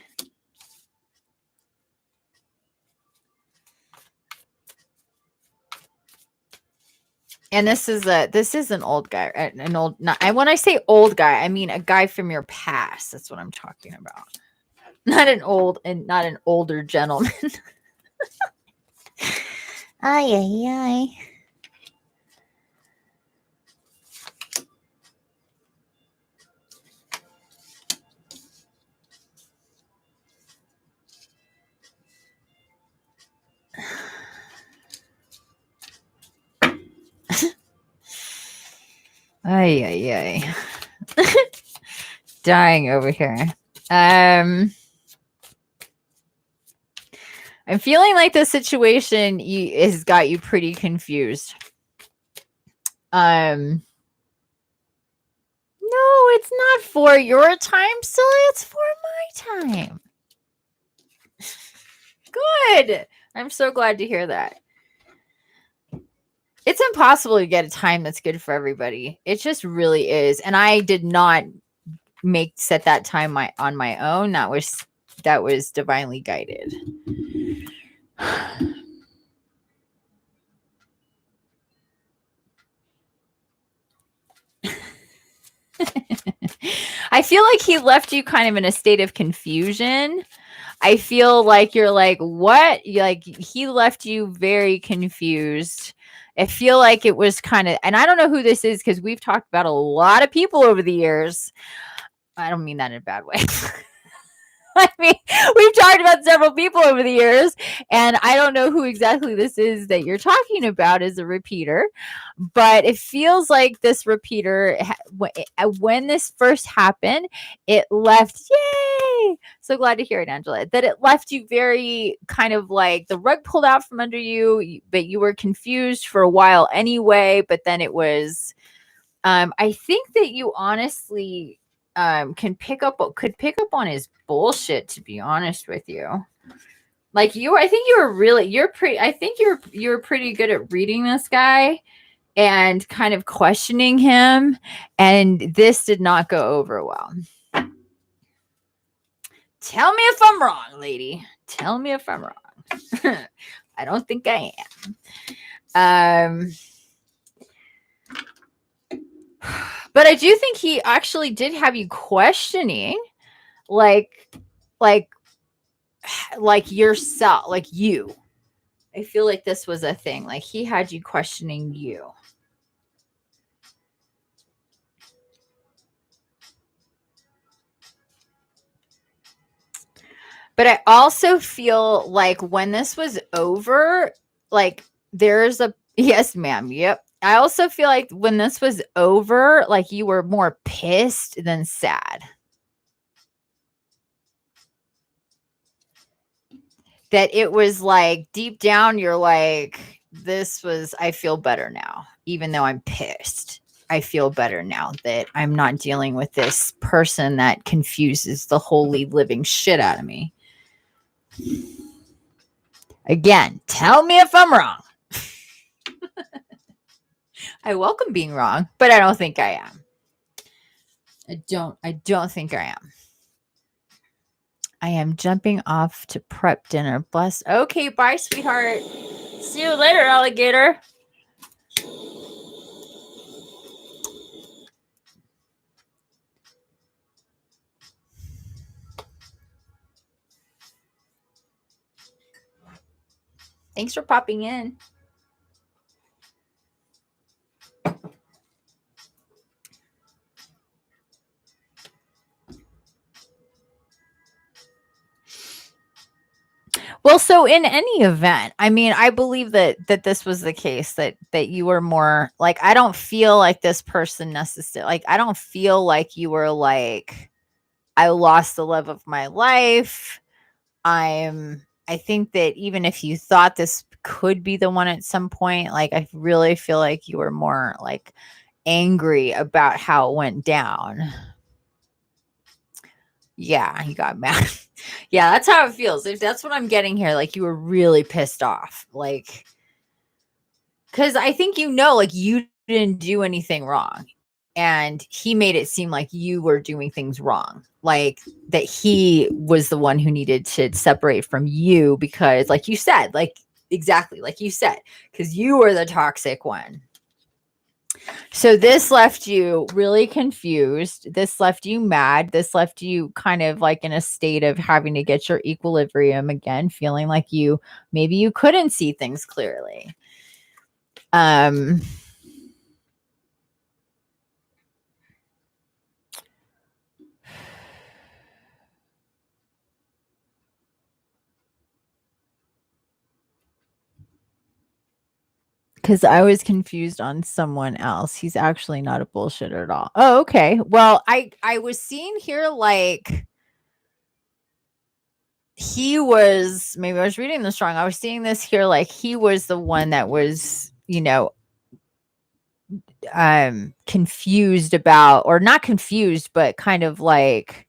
And this is an old guy, an old, not, and when I say old guy, I mean a guy from your past. That's what I'm talking about. Not an older gentleman. Ay, ay, ay. Ay, ay, ay. Dying over here. I'm feeling like the situation has got you pretty confused. No, it's not for your time, silly. It's for my time. Good. I'm so glad to hear that. It's impossible to get a time that's good for everybody. It just really is. And I did not set that time on my own. That was divinely guided. I feel like he left you kind of in a state of confusion. I feel like you're like, what? Like he left you very confused. I feel like it was kind of, and I don't know who this is because we've talked about a lot of people over the years. I don't mean that in a bad way. I mean, we've talked about several people over the years, and I don't know who exactly this is that you're talking about as a repeater, but it feels like this repeater, when this first happened, it left, yay! So glad to hear it, Angela, that it left you very kind of like the rug pulled out from under you, but you were confused for a while anyway, but then it was, I think that you honestly could pick up on his bullshit, to be honest with you. Like I think you're pretty good at reading this guy and kind of questioning him, and this did not go over well. Tell me if I'm wrong, lady. Tell me if I'm wrong. I don't think I am. But I do think he actually did have you questioning, like yourself, like you. I feel like this was a thing. Like he had you questioning you. But I also feel like when this was over, like there's a, yes, ma'am. Yep. I also feel like when this was over, like you were more pissed than sad. That it was like deep down, you're like, I feel better now, even though I'm pissed. I feel better now that I'm not dealing with this person that confuses the holy living shit out of me. Again, tell me if I'm wrong. I welcome being wrong, but I don't think I am. I don't think I am. I am jumping off to prep dinner. Bless. Okay, bye, sweetheart. See you later, alligator. Thanks for popping in. Well, so in any event, I mean, I believe that this was the case, that you were more like, I don't feel like this person necessarily, like, I don't feel like you were like, I lost the love of my life. I think that even if you thought this could be the one at some point, like, I really feel like you were more like angry about how it went down. Yeah, he got mad. Yeah, that's how it feels. If that's what I'm getting here, like you were really pissed off. Like, because I think like you didn't do anything wrong. And he made it seem like you were doing things wrong. Like that he was the one who needed to separate from you because, like you said, like exactly like you said, because you were the toxic one. So this left you really confused. This left you mad. This left you kind of like in a state of having to get your equilibrium again, feeling like maybe you couldn't see things clearly. Because I was confused on someone else. He's actually not a bullshitter at all. Oh, okay. Well, I was seeing here like he was, maybe I was reading this wrong. I was seeing this here like he was the one that was, confused about, or not confused, but kind of like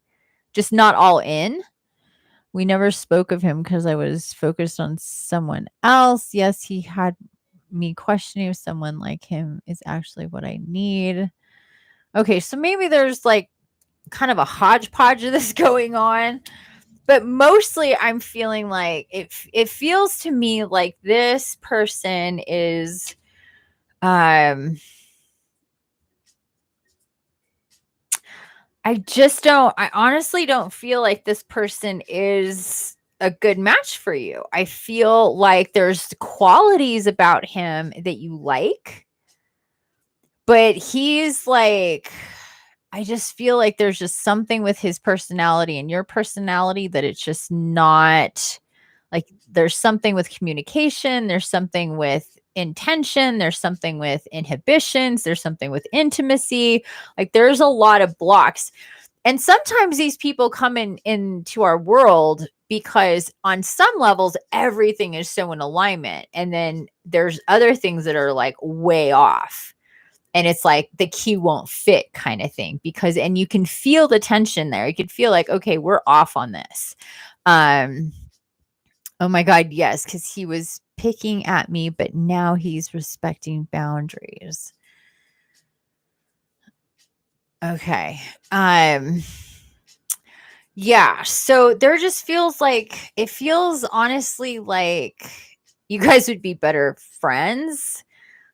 just not all in. We never spoke of him because I was focused on someone else. Yes, he had me questioning if someone like him is actually what I need. Okay, so maybe there's like kind of a hodgepodge of this going on, but mostly I'm feeling like it feels to me like this person is I honestly don't feel like this person is a good match for you. I feel like there's qualities about him that you like, but he's like, I just feel like there's just something with his personality and your personality that it's just not like, there's something with communication, there's something with intention, there's something with inhibitions, there's something with intimacy. Like there's a lot of blocks. And sometimes these people come into our world because on some levels everything is so in alignment, and then there's other things that are like way off, and it's like the key won't fit kind of thing, because and you can feel the tension there. You could feel like, okay, we're off on this. Oh my god, yes, because he was picking at me, but now he's respecting boundaries. Okay. Yeah, so there just feels like, it feels honestly like you guys would be better friends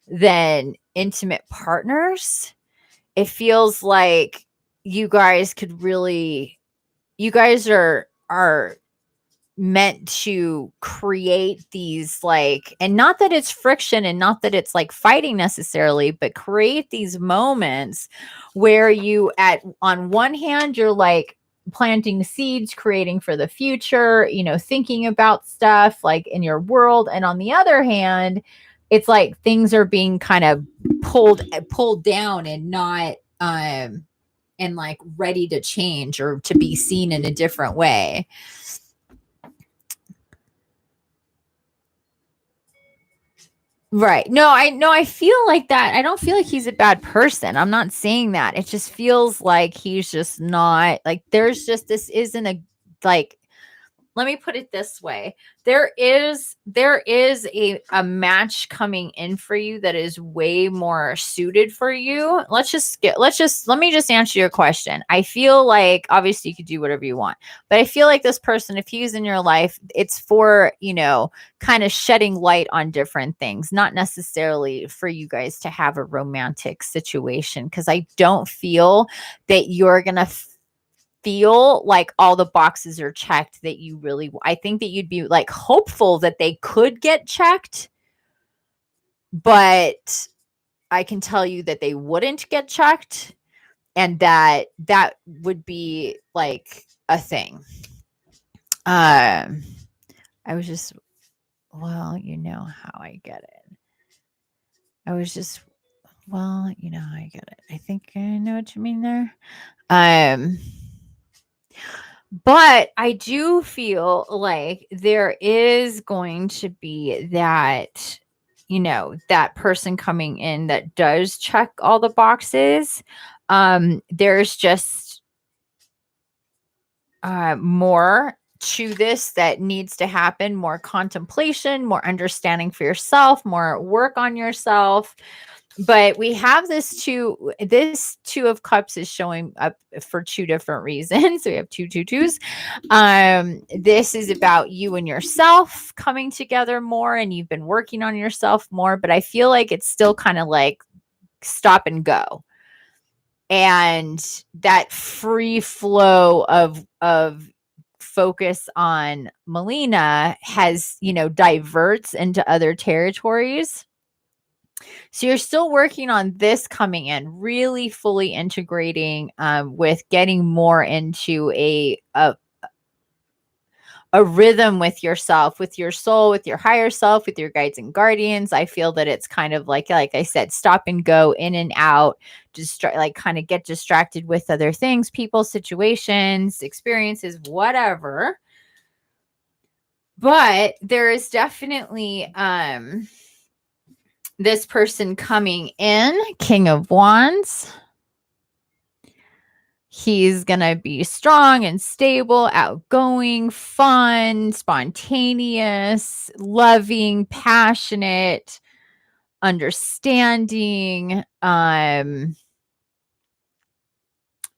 than intimate partners. It feels like you guys are meant to create these, like, and not that it's friction and not that it's like fighting necessarily, but create these moments where you on one hand you're like planting seeds, creating for the future, thinking about stuff like in your world, and on the other hand it's like things are being kind of pulled down and not and like ready to change or to be seen in a different way. Right. No, I feel like that. I don't feel like he's a bad person. I'm not saying that. It just feels like he's just not like, this isn't a, like, let me put it this way. There is a match coming in for you that is way more suited for you. Let me just answer your question. I feel like obviously you could do whatever you want, but I feel like this person, if he's in your life, it's for, kind of shedding light on different things, not necessarily for you guys to have a romantic situation, because I don't feel that you're going to feel like all the boxes are checked that you really, I think that you'd be like hopeful that they could get checked, but I can tell you that they wouldn't get checked, and that would be like a thing. I was just, well, you know how I get it. I was just, well, you know how I get it. I think I know what you mean there. But I do feel like there is going to be that, that person coming in that does check all the boxes. There's just more to this that needs to happen, more contemplation, more understanding for yourself, more work on yourself. But we have this two of cups is showing up for two different reasons. So we have two twos. This is about you and yourself coming together more, and you've been working on yourself more, but I feel like it's still kind of like stop and go. And that free flow of focus on Melina has, diverts into other territories. So you're still working on this coming in, really fully integrating with getting more into a rhythm with yourself, with your soul, with your higher self, with your guides and guardians. I feel that it's kind of like I said, stop and go, in and out, just like kind of get distracted with other things, people, situations, experiences, whatever. But there is definitely this person coming in, King of Wands. He's going to be strong and stable, outgoing, fun, spontaneous, loving, passionate, understanding. And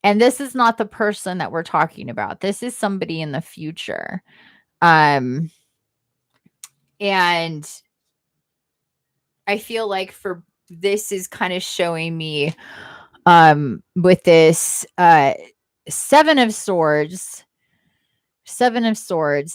this is not the person that we're talking about. This is somebody in the future. And I feel like this is kind of showing me with this Seven of Swords,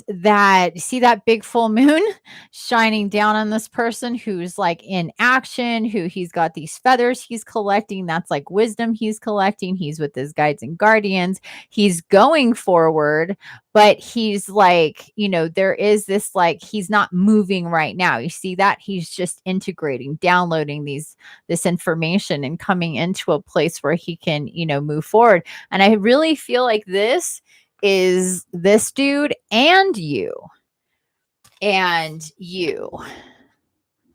that see that big full moon shining down on this person who's like in action, who he's got these feathers he's collecting. That's like wisdom he's collecting. He's with his guides and guardians. He's going forward, but he's like, there is this, like, he's not moving right now. You see that? He's just integrating, downloading this information and coming into a place where he can, move forward. And I really feel like this is this dude and you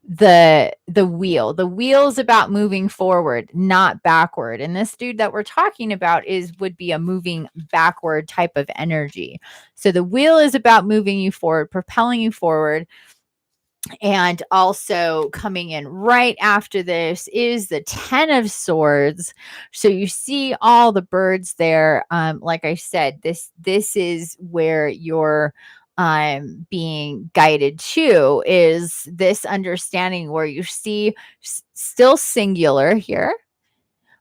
the wheel's about moving forward, not backward. And this dude that we're talking about would be a moving backward type of energy. So the wheel is about moving you forward, propelling you forward. And also coming in right after this is the 10 of Swords. So you see all the birds there. Like I said, this is where you're being guided to, is this understanding where you see still singular here,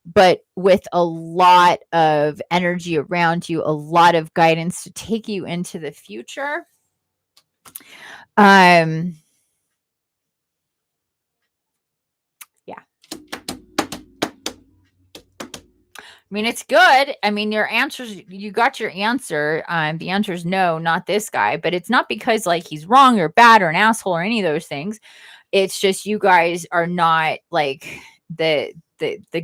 but with a lot of energy around you, a lot of guidance to take you into the future. I mean, it's good. I mean, your answers, you got your answer. The answer is no, not this guy. But it's not because like he's wrong or bad or an asshole or any of those things. It's just you guys are not like the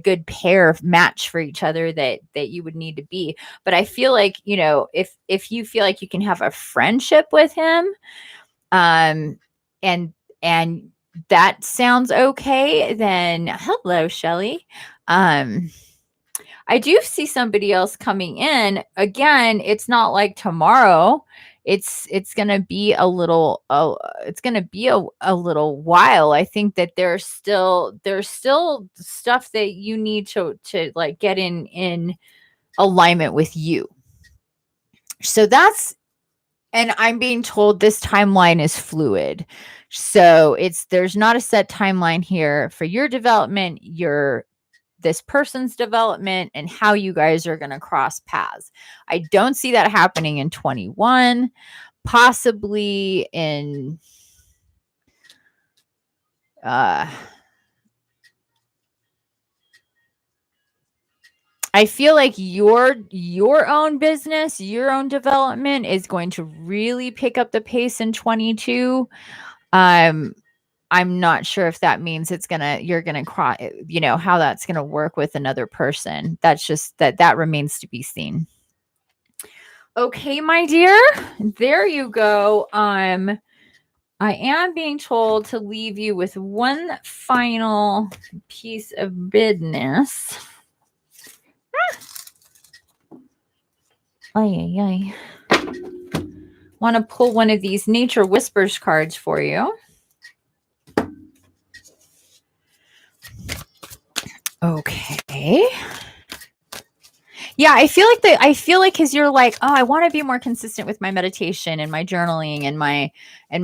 good pair match for each other that you would need to be. But I feel like, if you feel like you can have a friendship with him, and that sounds okay, then hello, Shelly. I do see somebody else coming in. Again, it's not like tomorrow. It's going to be a little a little while. I think that there's still stuff that you need to like get in alignment with you. So and I'm being told this timeline is fluid. So there's not a set timeline here for your development, this person's development, and how you guys are going to cross paths. I don't see that happening in 21, possibly in I feel like your own business, your own development is going to really pick up the pace in 22. I'm not sure if that means you're gonna cross, how that's gonna work with another person. That's just that remains to be seen. Okay, my dear, there you go. I am being told to leave you with one final piece of business. I want to pull one of these Nature Whispers cards for you. Okay. Yeah, I feel like because you're like, oh, I want to be more consistent with my meditation and my journaling and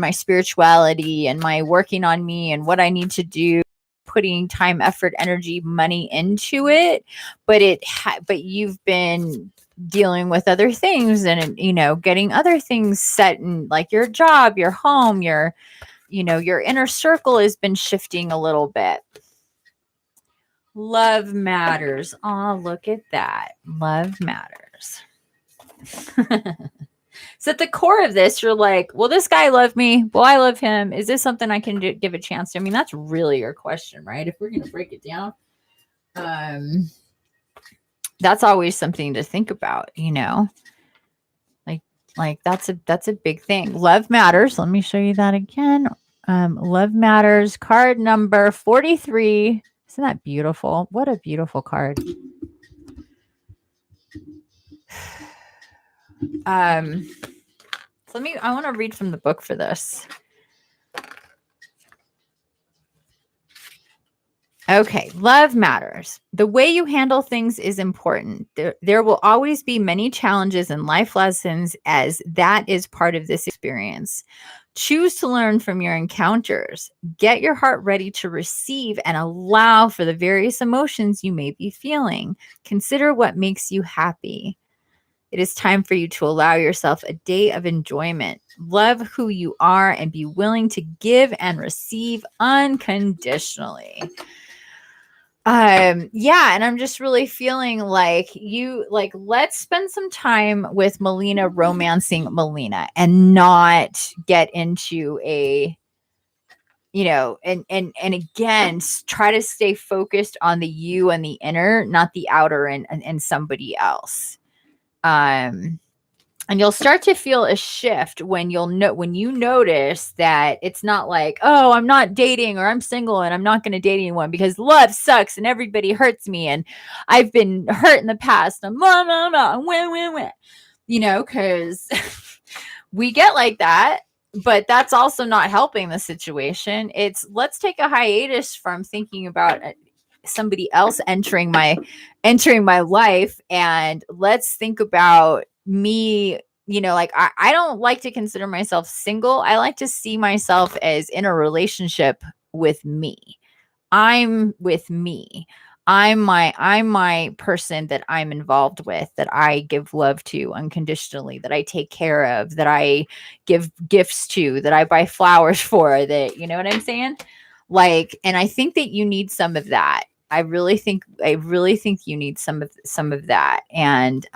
my spirituality and my working on me and what I need to do, putting time, effort, energy, money into it, but you've been dealing with other things and, getting other things set in, like your job, your home, your inner circle has been shifting a little bit. Love matters. Oh, look at that. Love matters. So at the core of this, you're like, will this guy love me? Will I love him? Is this something I can give a chance to? I mean, that's really your question, right? If we're going to break it down, that's always something to think about, like that's a big thing. Love matters. Let me show you that again. Love matters. Card number 43. Isn't that beautiful? What a beautiful card. I want to read from the book for this. Okay, love matters. The way you handle things is important. There will always be many challenges and life lessons, as that is part of this experience. Choose to learn from your encounters. Get your heart ready to receive and allow for the various emotions you may be feeling. Consider what makes you happy. It is time for you to allow yourself a day of enjoyment. Love who you are and be willing to give and receive unconditionally. Yeah, and I'm just really feeling like let's spend some time with Melina romancing Melina and not get into a and again, try to stay focused on the you and the inner, not the outer and somebody else. And you'll start to feel a shift when you notice that it's not like, oh, I'm not dating or I'm single and I'm not going to date anyone because love sucks and everybody hurts me and I've been hurt in the past. And because we get like that, but that's also not helping the situation. It's let's take a hiatus from thinking about somebody else entering my life, and let's think about me. I don't like to consider myself single. I like to see myself as in a relationship with me. I'm with me. I'm my person that I'm involved with, that I give love to unconditionally, that I take care of, that I give gifts to, that I buy flowers for, that, you know what I'm saying? And I think that you need some of that. I really think you need some of that. And,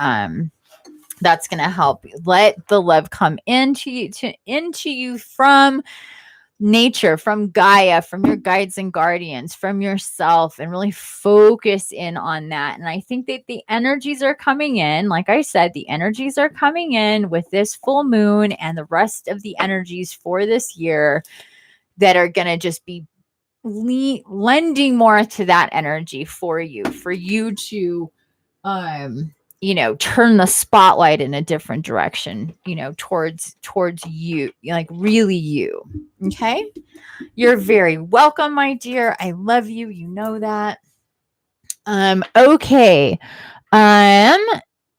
that's going to help. Let the love come into you from nature, from Gaia, from your guides and guardians, from yourself, and really focus in on that. And I think that the energies are coming in. Like I said, the energies are coming in with this full moon and the rest of the energies for this year that are going to just be lending more to that energy for you to turn the spotlight in a different direction, towards you, like really you. Okay. You're very welcome, my dear. I love you. You know that. Okay.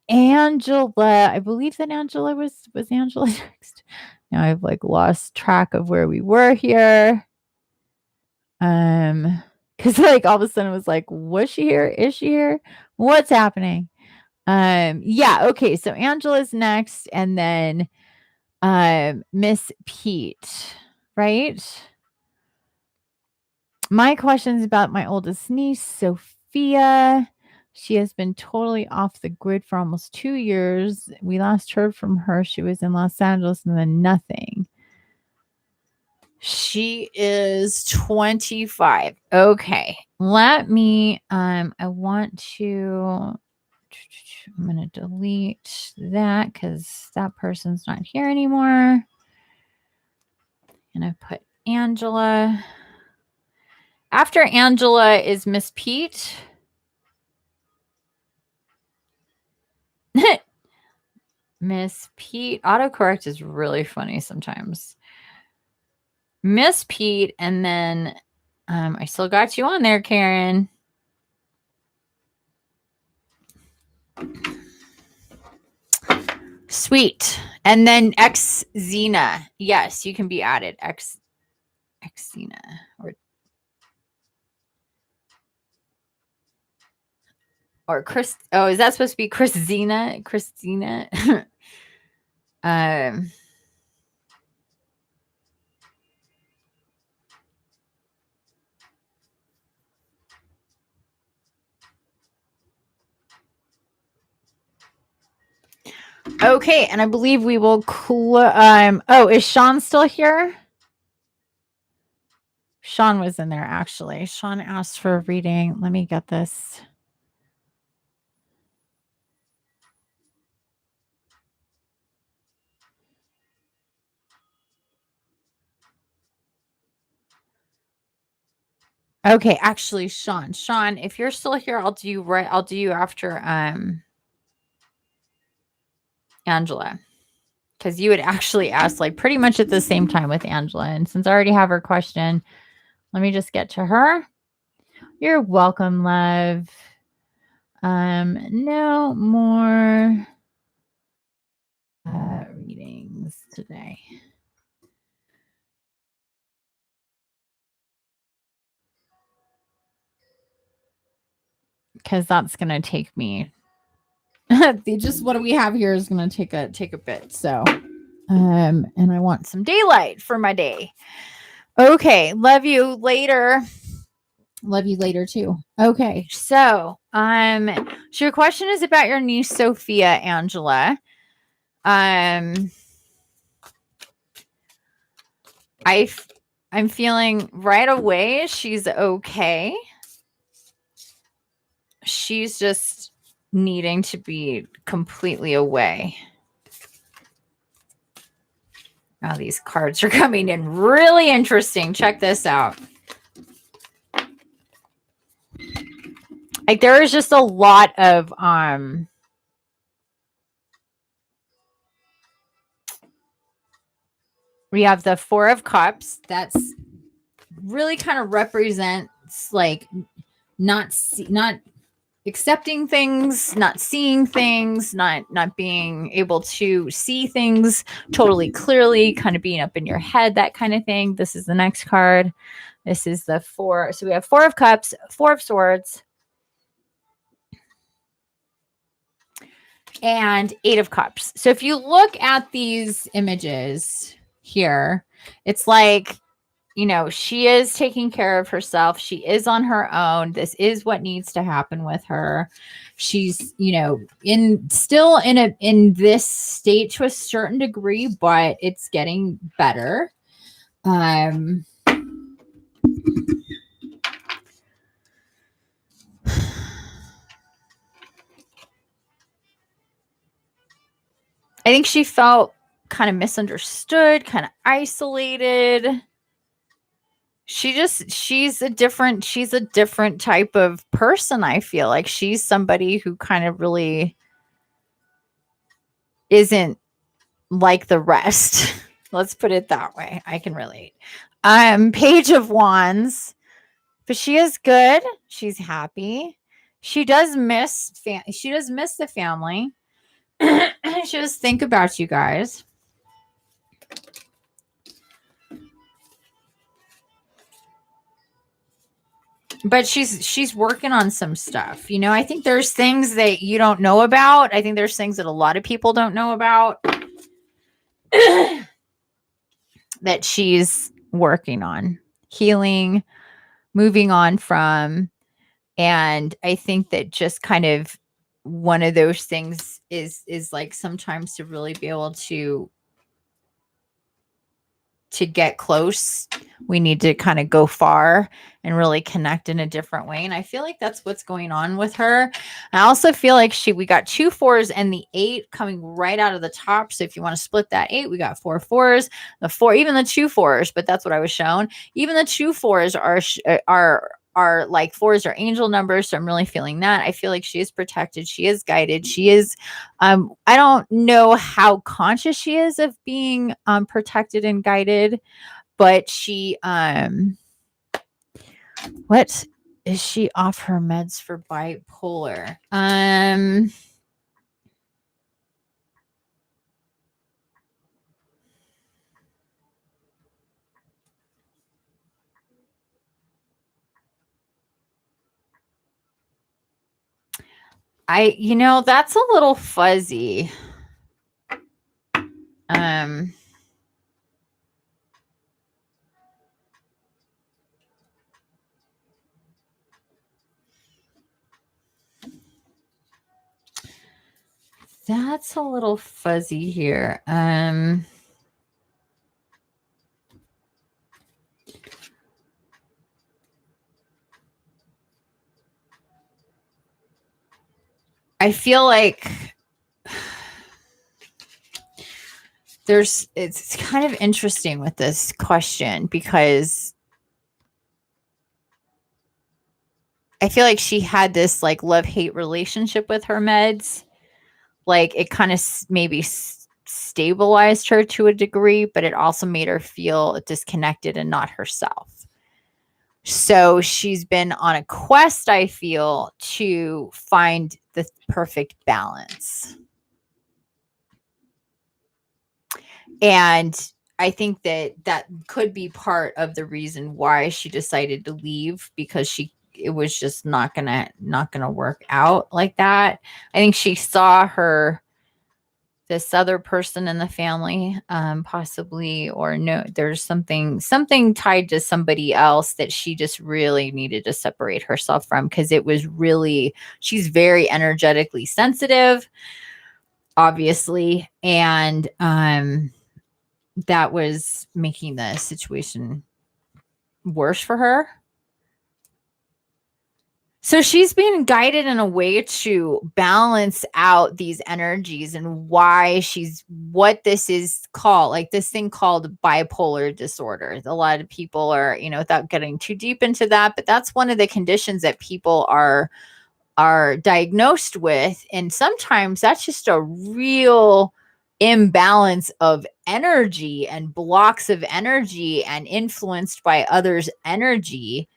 Angela, I believe that Angela was Angela next. Now I've lost track of where we were here. Because all of a sudden it was like, was she here? Is she here? What's happening? Yeah, okay. So Angela's next, and then Miss Pete, right? My question's about my oldest niece, Sophia. She has been totally off the grid for almost 2 years. We last heard from her. She was in Los Angeles and then nothing. She is 25. Okay. Let me, I want to, I'm going to delete that because that person's not here anymore. And I put Angela. After Angela is Miss Pete. Miss Pete. Autocorrect is really funny sometimes. Miss Pete, and then I still got you on there, Karen. Sweet. And then X Xena. Yes, you can be added. X Xena. Or or Chris. Oh, is that supposed to be Christina? Christina. um. Okay, and I believe we will. Oh, is Sean still here? Sean was in there actually. Sean asked for a reading. Let me get this. Okay, actually, Sean, if you're still here, I'll do you after Angela, because you had actually asked like pretty much at the same time with Angela, and since I already have her question, let me just get to her. You're welcome, love. No more readings today. Because that's gonna take me. Just what we have here is gonna take a bit. So, and I want some daylight for my day. Okay, love you later. Love you later too. Okay, so your question is about your niece Sophia, Angela. I'm feeling right away she's okay. She's just needing to be completely away. Now these cards are coming in really interesting. Check this out. Like there is just a lot of we have the Four of Cups. That's really kind of represents like not accepting things, not seeing things, not being able to see things totally clearly, kind of being up in your head, that kind of thing. This is the next card. This is the four. So we have Four of Cups, Four of Swords, and Eight of Cups. So if you look at these images here, it's like, you know, she is taking care of herself. She is on her own. This is what needs to happen with her. She's, you know, in this state to a certain degree, but it's getting better. I think she felt kind of misunderstood, kind of isolated. She's a different type of person. I feel like she's somebody who kind of really isn't like the rest. Let's put it that way. I can relate. Page of Wands, but she is good. She's happy. She does miss the family. She does think about you guys. But she's working on some stuff. You know, I think there's things that you don't know about. I think there's things that a lot of people don't know about that she's working on, healing, moving on from. And I think that just kind of one of those things is like sometimes to really be able to get close, we need to kind of go far and really connect in a different way. And I feel like that's what's going on with her. I also feel like we got 2 4s and the 8 coming right out of the top. So if you want to split that 8, we got 4 4s, even the 2 4s, but that's what I was shown. Even the 2 4s are like 4s are angel numbers. So I'm really feeling that. I feel like she is protected. She is guided. She is, I don't know how conscious she is of being protected and guided, but she, what is she off her meds for bipolar? That's a little fuzzy. That's a little fuzzy here. I feel like it's kind of interesting with this question because I feel like she had this like love-hate relationship with her meds. Like it kind of maybe stabilized her to a degree, but it also made her feel disconnected and not herself. So she's been on a quest, I feel, to find the perfect balance. And I think that could be part of the reason why she decided to leave, because it was just not gonna work out like that. I think she saw this other person in the family, possibly, or no, there's something tied to somebody else that she just really needed to separate herself from, because she's very energetically sensitive, obviously, and that was making the situation worse for her. So she's being guided in a way to balance out these energies, and what this is called, like this thing called bipolar disorder. A lot of people are, without getting too deep into that, but that's one of the conditions that people are diagnosed with. And sometimes that's just a real imbalance of energy and blocks of energy and influenced by others' energy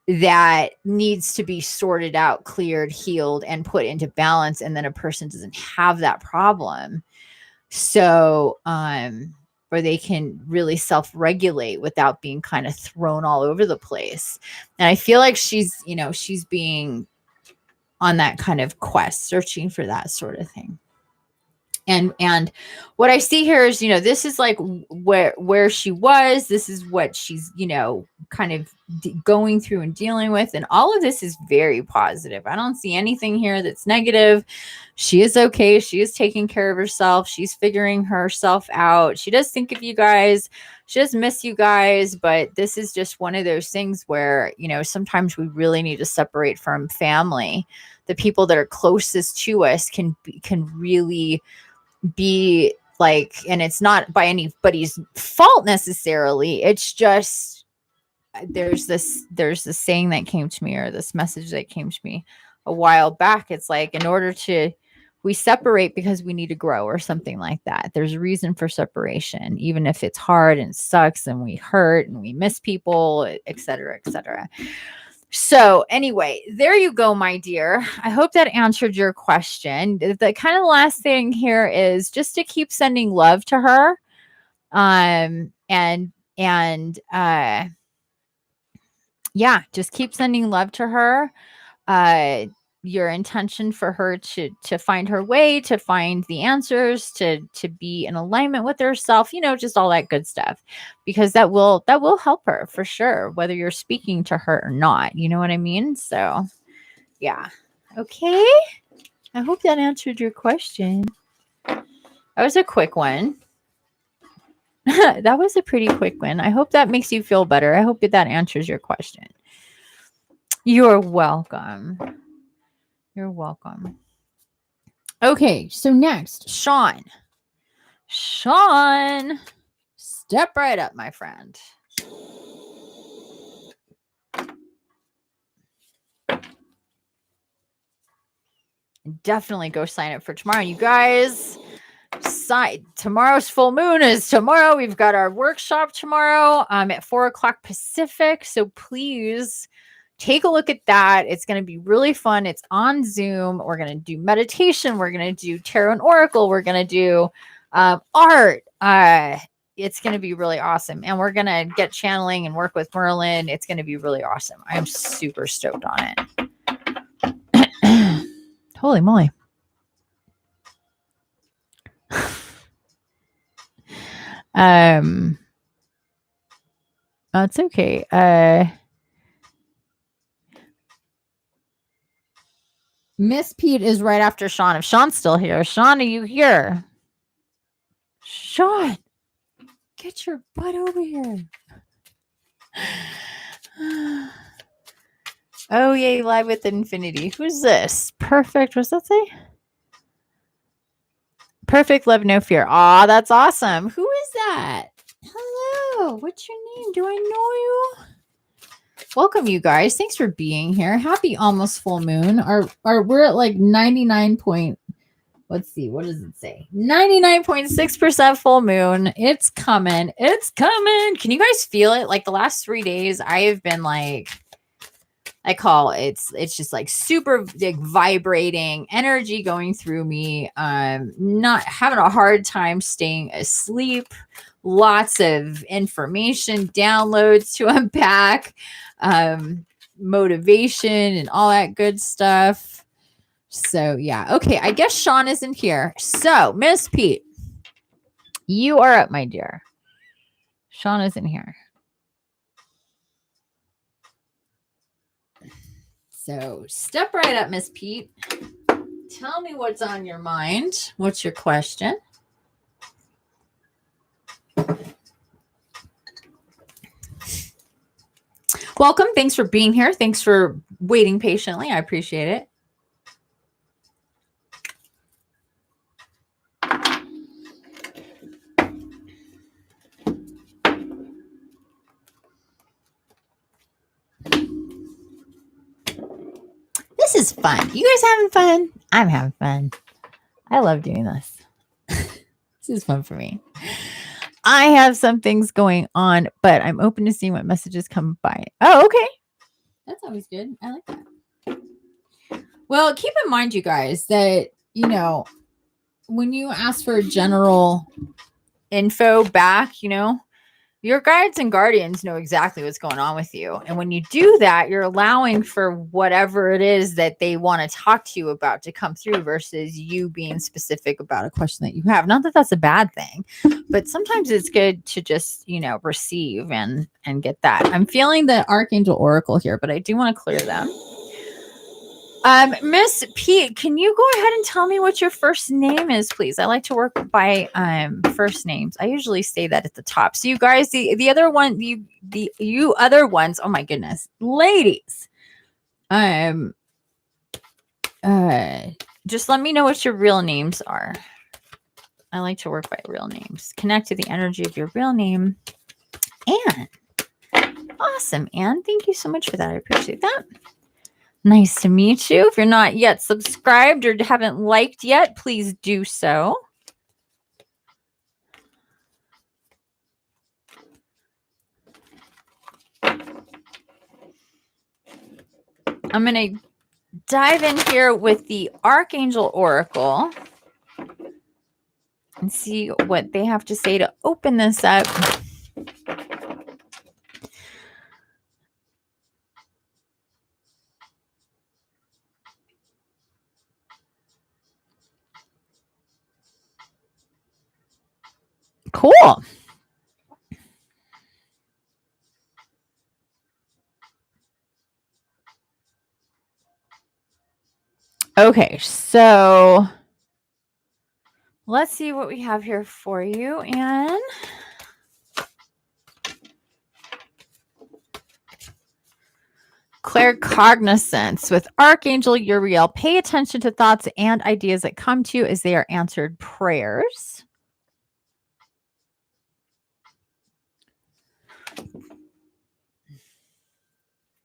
that needs to be sorted out, cleared, healed, and put into balance. And then a person doesn't have that problem. So, or they can really self-regulate without being kind of thrown all over the place. And I feel like she's being on that kind of quest, searching for that sort of thing. And what I see here is, this is like where she was. This is what she's, kind of going through and dealing with. And all of this is very positive. I don't see anything here that's negative. She is okay. She is taking care of herself. She's figuring herself out. She does think of you guys. She does miss you guys. But this is just one of those things where, sometimes we really need to separate from family. The people that are closest to us can really be like, and it's not by anybody's fault necessarily. It's just there's this saying that came to me, or this message that came to me a while back. It's like, we separate because we need to grow, or something like that. There's a reason for separation, even if it's hard and sucks and we hurt and we miss people, etc., etc. So anyway, there you go, my dear. I hope that answered your question. The kind of last thing here is just to keep sending love to her. Yeah, just keep sending love to her. Your intention for her to find her way, to find the answers, to be in alignment with herself, just all that good stuff, because that will help her for sure, whether you're speaking to her or not. You know what I mean? So yeah. Okay. I hope that answered your question. That was a quick one. That was a pretty quick one. I hope that makes you feel better. I hope that answers your question. You're welcome. You're welcome. Okay, so next, Sean. Sean, step right up, my friend. Definitely go sign up for tomorrow, you guys. Tomorrow's full moon is tomorrow. We've got our workshop tomorrow at 4:00 Pacific. So please take a look at that. It's going to be really fun. It's on Zoom. We're going to do meditation. We're going to do tarot and oracle. We're going to do art. It's going to be really awesome. And we're going to get channeling and work with Merlin. It's going to be really awesome. I'm super stoked on it. Holy moly. That's okay. Miss Pete is right after Sean. If Sean's still here, Sean, are you here? Sean, get your butt over here. Oh, yay, live with Infiniti. Who's this? Perfect. What's that say? Perfect love, no fear. Aw, that's awesome. Who is that? Hello. What's your name? Do I know you? Welcome, you guys. Thanks for being here. Happy almost full moon. We're at like 99 point. Let's see. What does it say? 99.6% full moon. It's coming. It's coming. Can you guys feel it? Like the last 3 days, I have been like, I call it's just like super like vibrating energy going through me. Not having a hard time staying asleep. Lots of information, downloads to unpack, motivation and all that good stuff. So yeah. Okay. I guess Sean isn't here. So Miss Pete, you are up, my dear. Sean isn't here. So step right up, Miss Pete. Tell me what's on your mind. What's your question? Welcome. Thanks for being here. Thanks for waiting patiently. I appreciate it. This is fun. You guys having fun? I'm having fun. I love doing this. This is fun for me. I have some things going on, but I'm open to seeing what messages come by. Oh, okay. That's always good. I like that. Well, keep in mind, you guys, that, you know, when you ask for general info back, you know, your guides and guardians know exactly what's going on with you. And when you do that, you're allowing for whatever it is that they want to talk to you about to come through versus you being specific about a question that you have. Not that that's a bad thing, but sometimes it's good to just, you know, receive and get that. I'm feeling the Archangel Oracle here, but I do want to clear them. Miss Pete, can you go ahead and tell me what your first name is, please? I like to work by first names. I usually say that at the top. So you guys, the other one, you other ones, oh my goodness, ladies. Just let me know what your real names are. I like to work by real names. Connect to the energy of your real name. Anne. Awesome, Anne. Thank you so much for that. I appreciate that. Nice to meet you. If you're not yet subscribed or haven't liked yet, please do so. I'm going to dive in here with the Archangel Oracle and see what they have to say to open this up. Cool. Okay, so let's see what we have here for you, Anne. Claircognizance with Archangel Uriel. Pay attention to thoughts and ideas that come to you as they are answered prayers.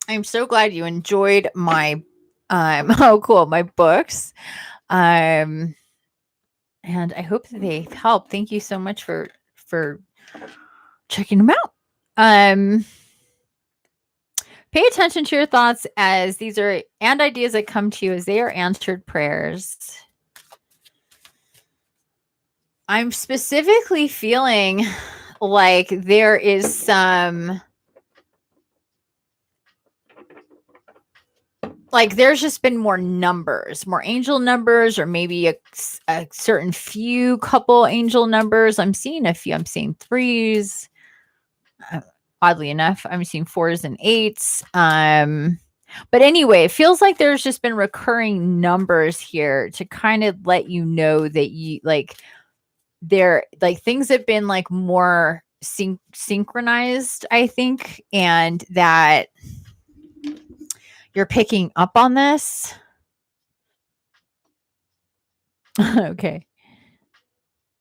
I'm so glad you enjoyed my oh cool, my books. And I hope that they've helped. Thank you so much for checking them out. Pay attention to your thoughts as these are and ideas that come to you as they are answered prayers. I'm specifically feeling like there is some like there's just been more numbers, more angel numbers, or maybe a certain few couple angel numbers. I'm seeing a few. I'm seeing threes. Oddly enough, I'm seeing fours and eights. But anyway, it feels like there's just been recurring numbers here to kind of let you know that you like there like things have been like more synchronized, I think, and that you're picking up on this. Okay.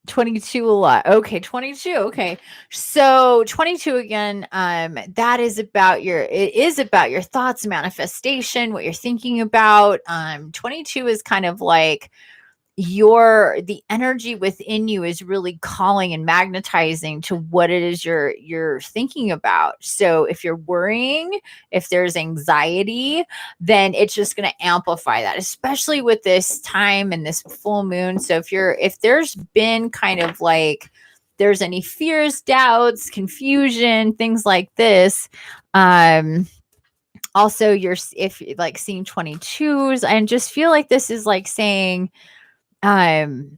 22 a lot. Okay, 22. Okay. So 22 again, that is about it is about your thoughts, manifestation, what you're thinking about. 22 is kind of like the energy within you is really calling and magnetizing to what it is you're thinking about. So if you're worrying, if there's anxiety, then it's just going to amplify that, especially with this time and this full moon. So if there's been kind of like there's any fears, doubts, confusion, things like this, also if like seeing 22s, and just feel like this is like saying um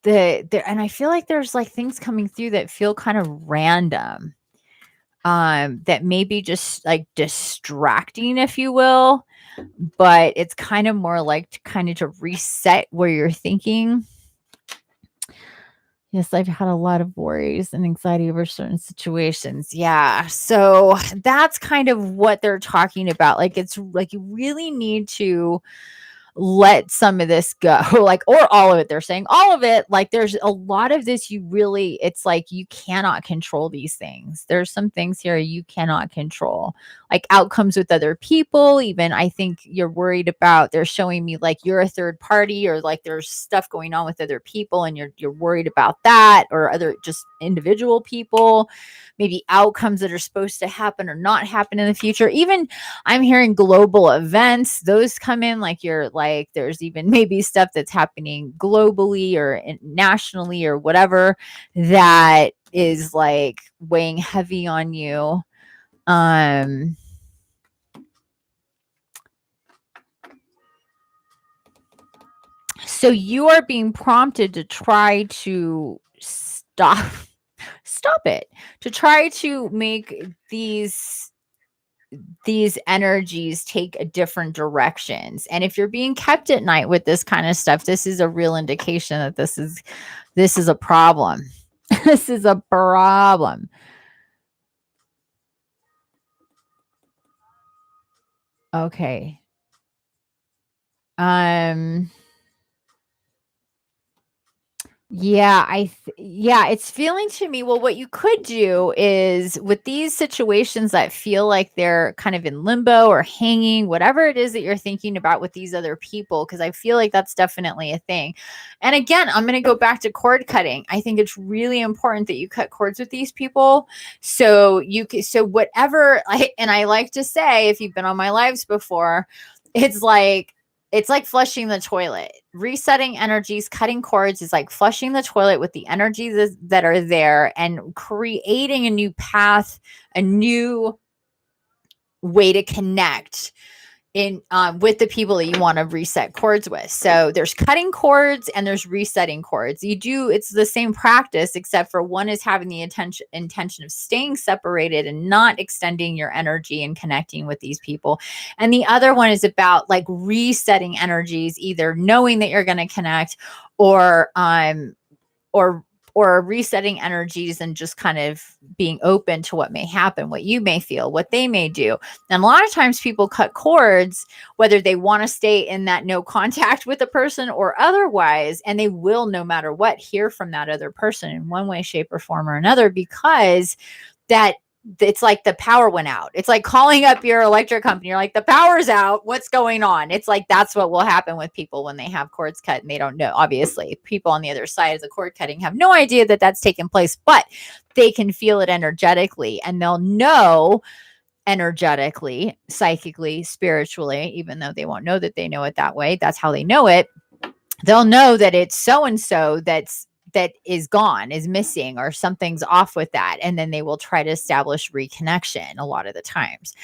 and I feel like there's like things coming through that feel kind of random, that may be just like distracting, if you will, but it's kind of more like to reset where you're thinking. Yes, I've had a lot of worries and anxiety over certain situations. Yeah. So that's kind of what they're talking about. Like, it's like you really need to let some of this go, like, or all of it. They're saying all of it. Like, there's a lot of this it's like you cannot control these things. There's some things here you cannot control, like outcomes with other people. Even I think you're worried about, they're showing me like you're a third party, or like there's stuff going on with other people and you're worried about that, or other just individual people, maybe outcomes that are supposed to happen or not happen in the future. Even I'm hearing global events, those come in, like you're like, there's even maybe stuff that's happening globally or nationally or whatever that is like weighing heavy on you. So you are being prompted to try to stop it, to try to make these energies take a different directions. And if you're being kept at night with this kind of stuff, this is a real indication that this is a problem. This is a problem. Okay. Um Yeah, yeah, it's feeling to me. Well, what you could do is with these situations that feel like they're kind of in limbo or hanging, whatever it is that you're thinking about with these other people, because I feel like that's definitely a thing. And again, I'm going to go back to cord cutting. I think it's really important that you cut cords with these people. So so whatever, and I like to say, if you've been on my lives before, it's like, it's like flushing the toilet. Resetting energies, cutting cords is like flushing the toilet with the energies that are there and creating a new path, a new way to connect in with the people that you want to reset cords with. So there's cutting cords and there's resetting cords. It's the same practice, except for one is having the intention of staying separated and not extending your energy and connecting with these people, and the other one is about like resetting energies, either knowing that you're going to connect, or or resetting energies and just kind of being open to what may happen, what you may feel, what they may do. And a lot of times people cut cords, whether they want to stay in that no contact with the person or otherwise, and they will, no matter what, hear from that other person in one way, shape, or form or another, because that it's like the power went out. It's like calling up your electric company. You're like, the power's out. What's going on? It's like, that's what will happen with people when they have cords cut and they don't know. Obviously, people on the other side of the cord cutting have no idea that that's taken place, but they can feel it energetically, and they'll know energetically, psychically, spiritually, even though they won't know that they know it that way. That's how they know it. They'll know that it's so and so that's that is gone, is missing, or something's off with that. And then they will try to establish reconnection a lot of the times.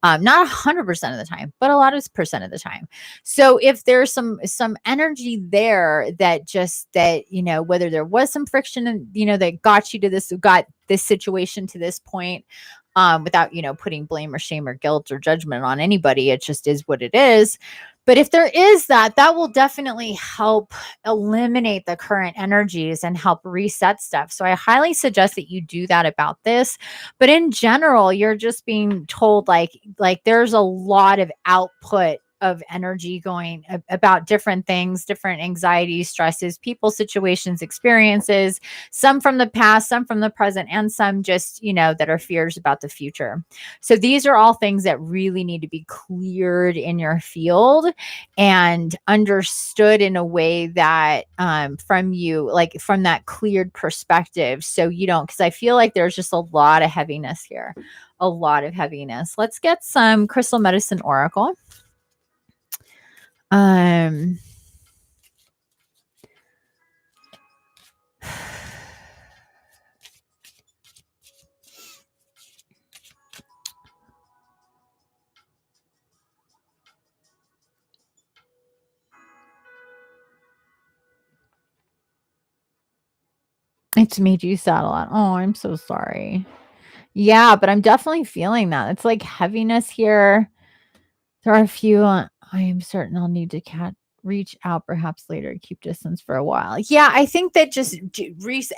Not 100% of the time, but a lot of percent of the time. So if there's some energy there that just that, whether there was some friction and, that got you to this, got this situation to this point, without, putting blame or shame or guilt or judgment on anybody, it just is what it is. But if there is that will definitely help eliminate the current energies and help reset stuff. So I highly suggest that you do that about this. But in general, you're just being told like there's a lot of output of energy going about different things, different anxieties, stresses, people, situations, experiences, some from the past, some from the present, and some just, that are fears about the future. So these are all things that really need to be cleared in your field and understood in a way that from you, like from that cleared perspective. So you don't, because I feel like there's just a lot of heaviness here, a lot of heaviness. Let's get some Crystal Medicine Oracle. It's made you sad a lot. Oh, I'm so sorry. Yeah, but I'm definitely feeling that. It's like heaviness here. There are a few. I am certain I'll need to reach out perhaps later, keep distance for a while. Yeah, I think that just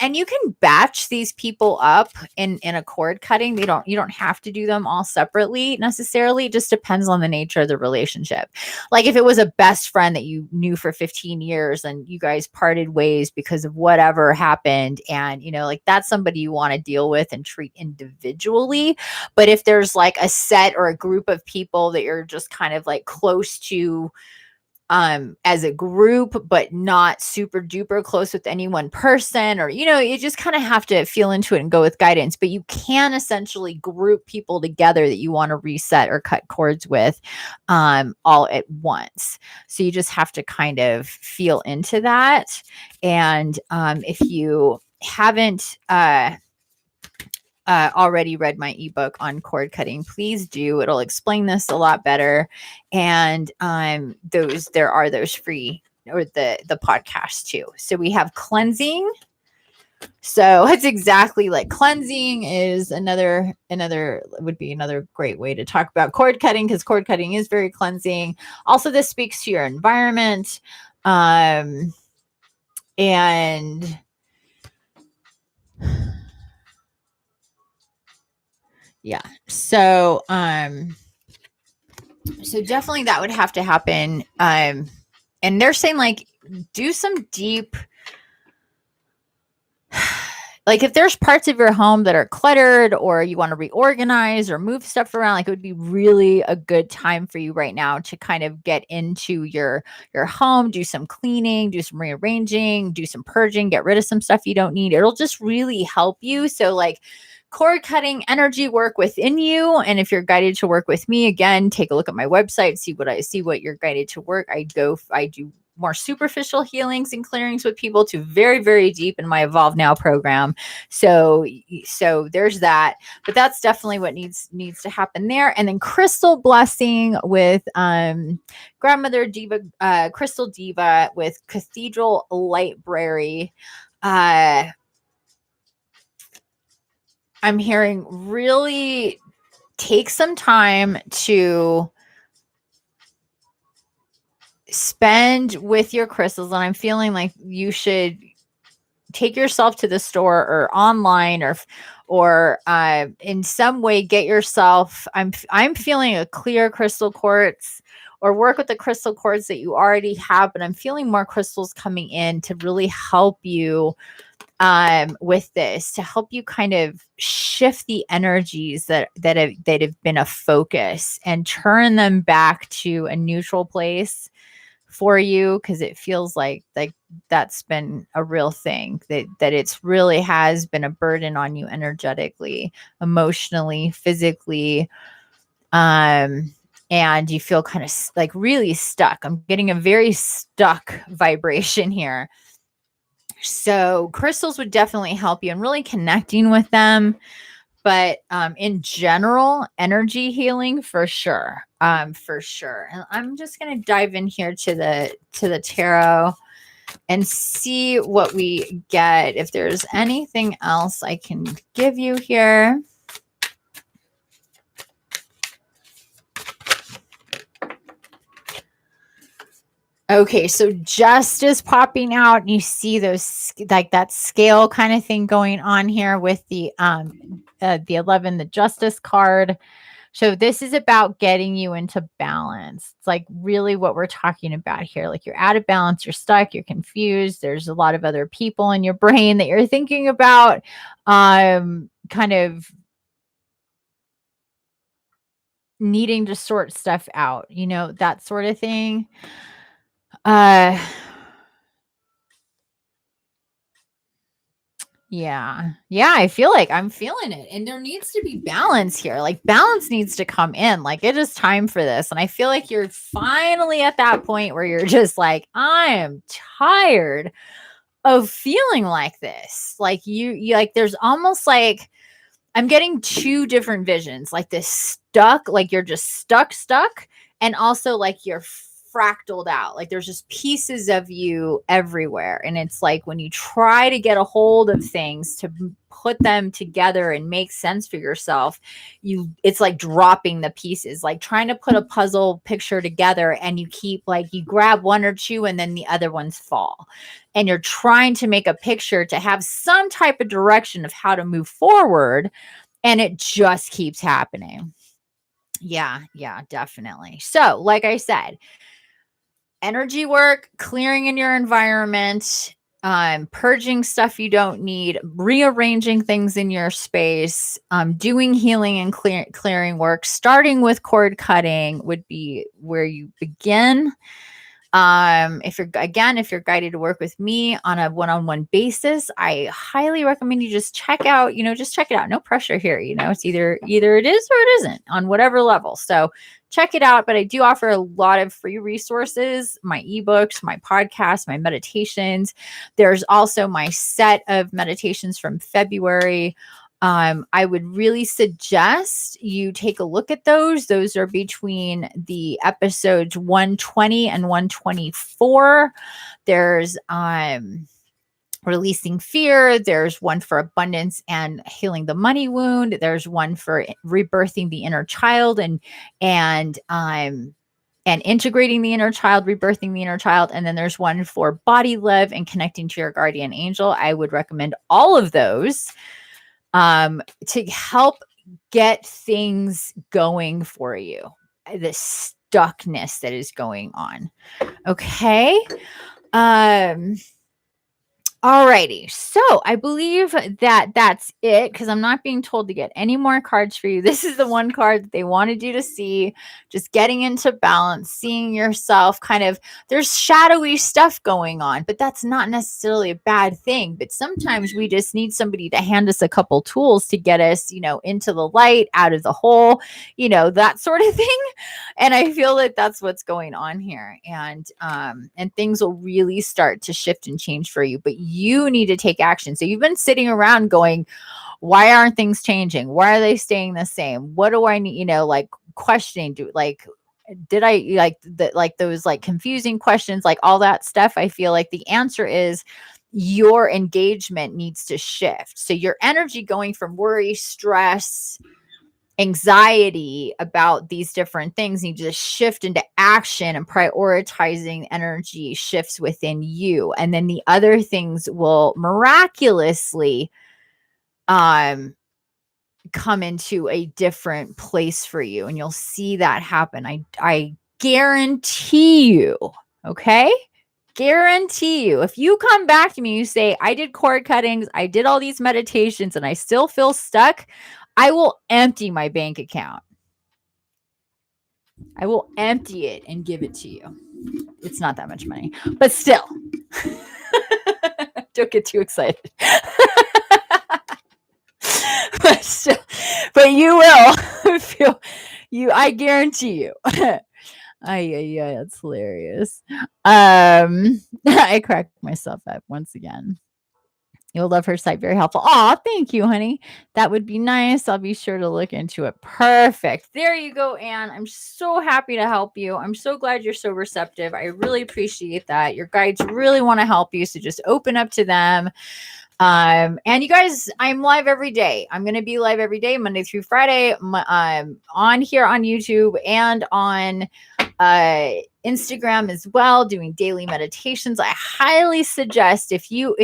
and you can batch these people up in a cord cutting. You don't have to do them all separately necessarily. It just depends on the nature of the relationship. Like if it was a best friend that you knew for 15 years and you guys parted ways because of whatever happened, and like that's somebody you want to deal with and treat individually. But if there's like a set or a group of people that you're just kind of like close to as a group, but not super duper close with any one person, or, you just kind of have to feel into it and go with guidance. But you can essentially group people together that you want to reset or cut cords with all at once. So you just have to kind of feel into that. And if you haven't already read my ebook on cord cutting, please do. It'll explain this a lot better. And there are those free, or the podcast too. So we have cleansing. So it's exactly like cleansing is another would be another great way to talk about cord cutting, because cord cutting is very cleansing. Also, this speaks to your environment. And yeah. So definitely that would have to happen. And they're saying like do some deep, like if there's parts of your home that are cluttered, or you want to reorganize or move stuff around, like it would be really a good time for you right now to kind of get into your home, do some cleaning, do some rearranging, do some purging, get rid of some stuff you don't need. It'll just really help you. So like cord cutting energy work within you. And if you're guided to work with me, again, take a look at my website, see what you're guided to work. I do more superficial healings and clearings with people to very, very deep in my Evolve Now program. So there's that, but that's definitely what needs to happen there. And then crystal blessing with Grandmother Diva, Crystal Diva with Cathedral Library. I'm hearing really take some time to spend with your crystals. And I'm feeling like you should take yourself to the store or online, or in some way get yourself, I'm feeling a clear crystal quartz, or work with the crystal quartz that you already have. But I'm feeling more crystals coming in to really help you with this, to help you kind of shift the energies that have been a focus and turn them back to a neutral place for you, because it feels like that's been a real thing, that it's really has been a burden on you energetically, emotionally, physically, and you feel kind of like really stuck. I'm getting a very stuck vibration here. So crystals would definitely help you in really connecting with them. But in general, energy healing for sure. For sure. And I'm just gonna dive in here to the tarot and see what we get. If there's anything else I can give you here. Okay, so justice popping out, and you see those like that scale kind of thing going on here with the 11, the justice card. So this is about getting you into balance. It's like really what we're talking about here. Like you're out of balance, you're stuck, you're confused. There's a lot of other people in your brain that you're thinking about, kind of needing to sort stuff out, that sort of thing. Yeah. Yeah, I feel like I'm feeling it. And there needs to be balance here. Like balance needs to come in. Like it is time for this. And I feel like you're finally at that point where you're just like, I am tired of feeling like this. Like you like there's almost like I'm getting two different visions, like this stuck, like you're just stuck, and also like you're fractaled out. Like there's just pieces of you everywhere. And it's like when you try to get a hold of things to put them together and make sense for yourself, it's like dropping the pieces, like trying to put a puzzle picture together, and you keep like you grab one or two and then the other ones fall. And you're trying to make a picture to have some type of direction of how to move forward, and it just keeps happening. Yeah, definitely. So, like I said, energy work, clearing in your environment, purging stuff you don't need, rearranging things in your space, doing healing and clearing work, starting with cord cutting would be where you begin. If you're guided to work with me on a one-on-one basis, I highly recommend you just check it out. No pressure here. It's either it is or it isn't on whatever level. So check it out. But I do offer a lot of free resources, my ebooks, my podcasts, my meditations. There's also my set of meditations from February. I would really suggest you take a look at those. Those are between the episodes 120 and 124. There's releasing fear. There's one for abundance and healing the money wound. There's one for rebirthing the inner child and integrating the inner child, rebirthing the inner child. And then there's one for body love and connecting to your guardian angel. I would recommend all of those to help get things going for you, the stuckness that is going on. Okay. Alrighty. So I believe that that's it, because I'm not being told to get any more cards for you. This is the one card that they wanted you to see. Just getting into balance, seeing yourself kind of, there's shadowy stuff going on, but that's not necessarily a bad thing. But sometimes we just need somebody to hand us a couple tools to get us, into the light, out of the hole, that sort of thing. And I feel that that's what's going on here. And things will really start to shift and change for you. But you need to take action. So you've been sitting around going, why aren't things changing? Why are they staying the same? What do I need? Like questioning, did I those like confusing questions, like all that stuff? I feel like the answer is your engagement needs to shift. So your energy going from worry, stress, anxiety about these different things need to shift into action, and prioritizing energy shifts within you. And then the other things will miraculously come into a different place for you. And you'll see that happen. I guarantee you. Okay. Guarantee you, if you come back to me, you say, I did cord cuttings, I did all these meditations, and I still feel stuck, I will empty my bank account. I will empty it and give it to you. It's not that much money, but still. Don't get too excited. But still, but you will feel I guarantee you. Yeah, that's hilarious. I cracked myself up once again. You'll love her site. Very helpful. Oh, thank you, honey. That would be nice. I'll be sure to look into it. Perfect. There you go, Anne. I'm so happy to help you. I'm so glad you're so receptive. I really appreciate that. Your guides really want to help you. So just open up to them. And you guys, I'm live every day. I'm going to be live every day, Monday through Friday, on here on YouTube and on Instagram as well, doing daily meditations. I highly suggest if you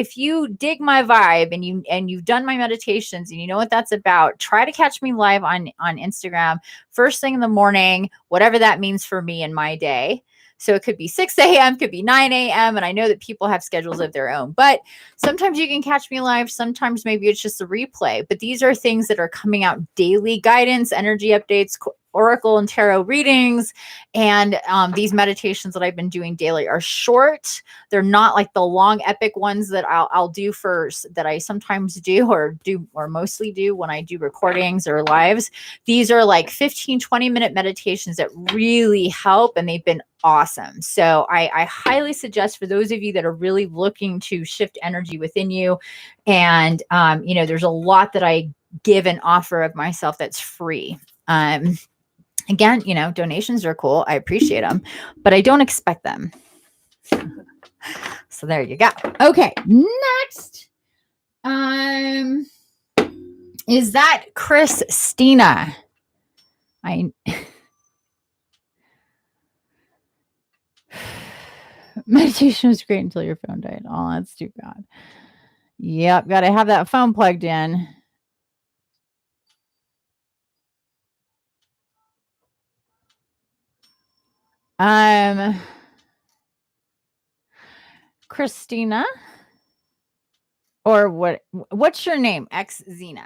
dig my vibe and you've done my meditations and you know what that's about, try to catch me live on Instagram first thing in the morning, whatever that means for me in my day. So it could be 6 a.m., could be 9 a.m. And I know that people have schedules of their own, but sometimes you can catch me live. Sometimes maybe it's just a replay, but these are things that are coming out daily: guidance, energy updates, oracle and tarot readings. And these meditations that I've been doing daily are short. They're not like the long epic ones that I'll do first, that I sometimes do or mostly do when I do recordings or lives. These are like 15-20 minute meditations that really help, and they've been awesome. So I highly suggest for those of you that are really looking to shift energy within you. And, there's a lot that I give and offer of myself that's free. Again, donations are cool. I appreciate them, but I don't expect them. So there you go. Okay. Next, is that Christina? Meditation was great until your phone died. Oh, that's too bad. Yep. Got to have that phone plugged in. Christina, or what's your name? X Xena.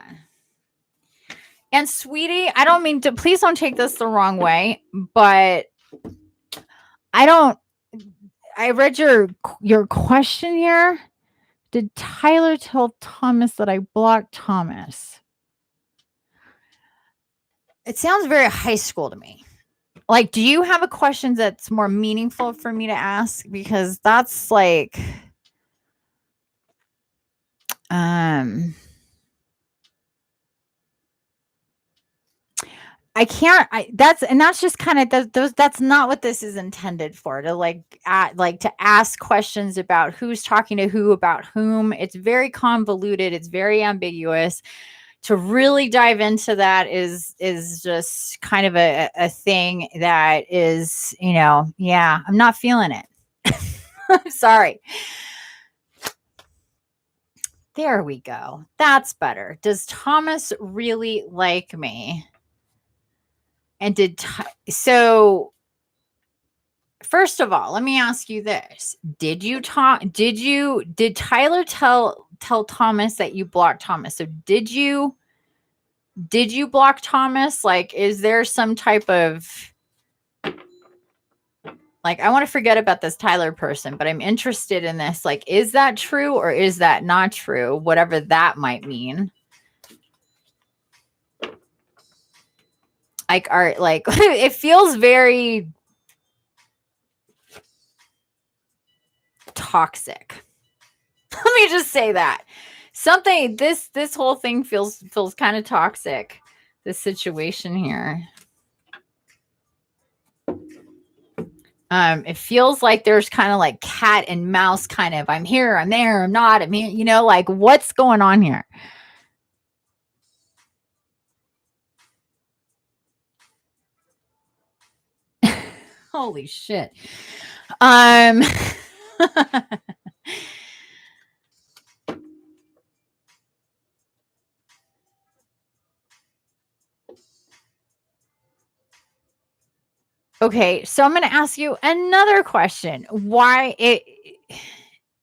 And sweetie, I don't mean to, please don't take this the wrong way, but I read your question here. Did Tyler tell Thomas that I blocked Thomas? It sounds very high school to me. Like, do you have a question that's more meaningful for me to ask? Because that's like, I can't. That's just kind of that's not what this is intended for. To to ask questions about who's talking to who about whom. It's very convoluted. It's very ambiguous. To really dive into that is just kind of a thing that is, yeah, I'm not feeling it. I'm sorry. There we go. That's better. Does Thomas really like me? And so first of all, let me ask you this. Did Tyler tell Thomas that you blocked Thomas? So did you block Thomas? Like, is there some type of, like, I want to forget about this Tyler person, but I'm interested in this. Like, is that true or is that not true? Whatever that might mean. Like, it feels very toxic. Let me just say that. This whole thing feels kind of toxic. This situation here. It feels like there's kind of like cat and mouse kind of, I'm here, I'm there, I'm not, I mean, like, what's going on here? Holy shit. Okay, so I'm going to ask you another question.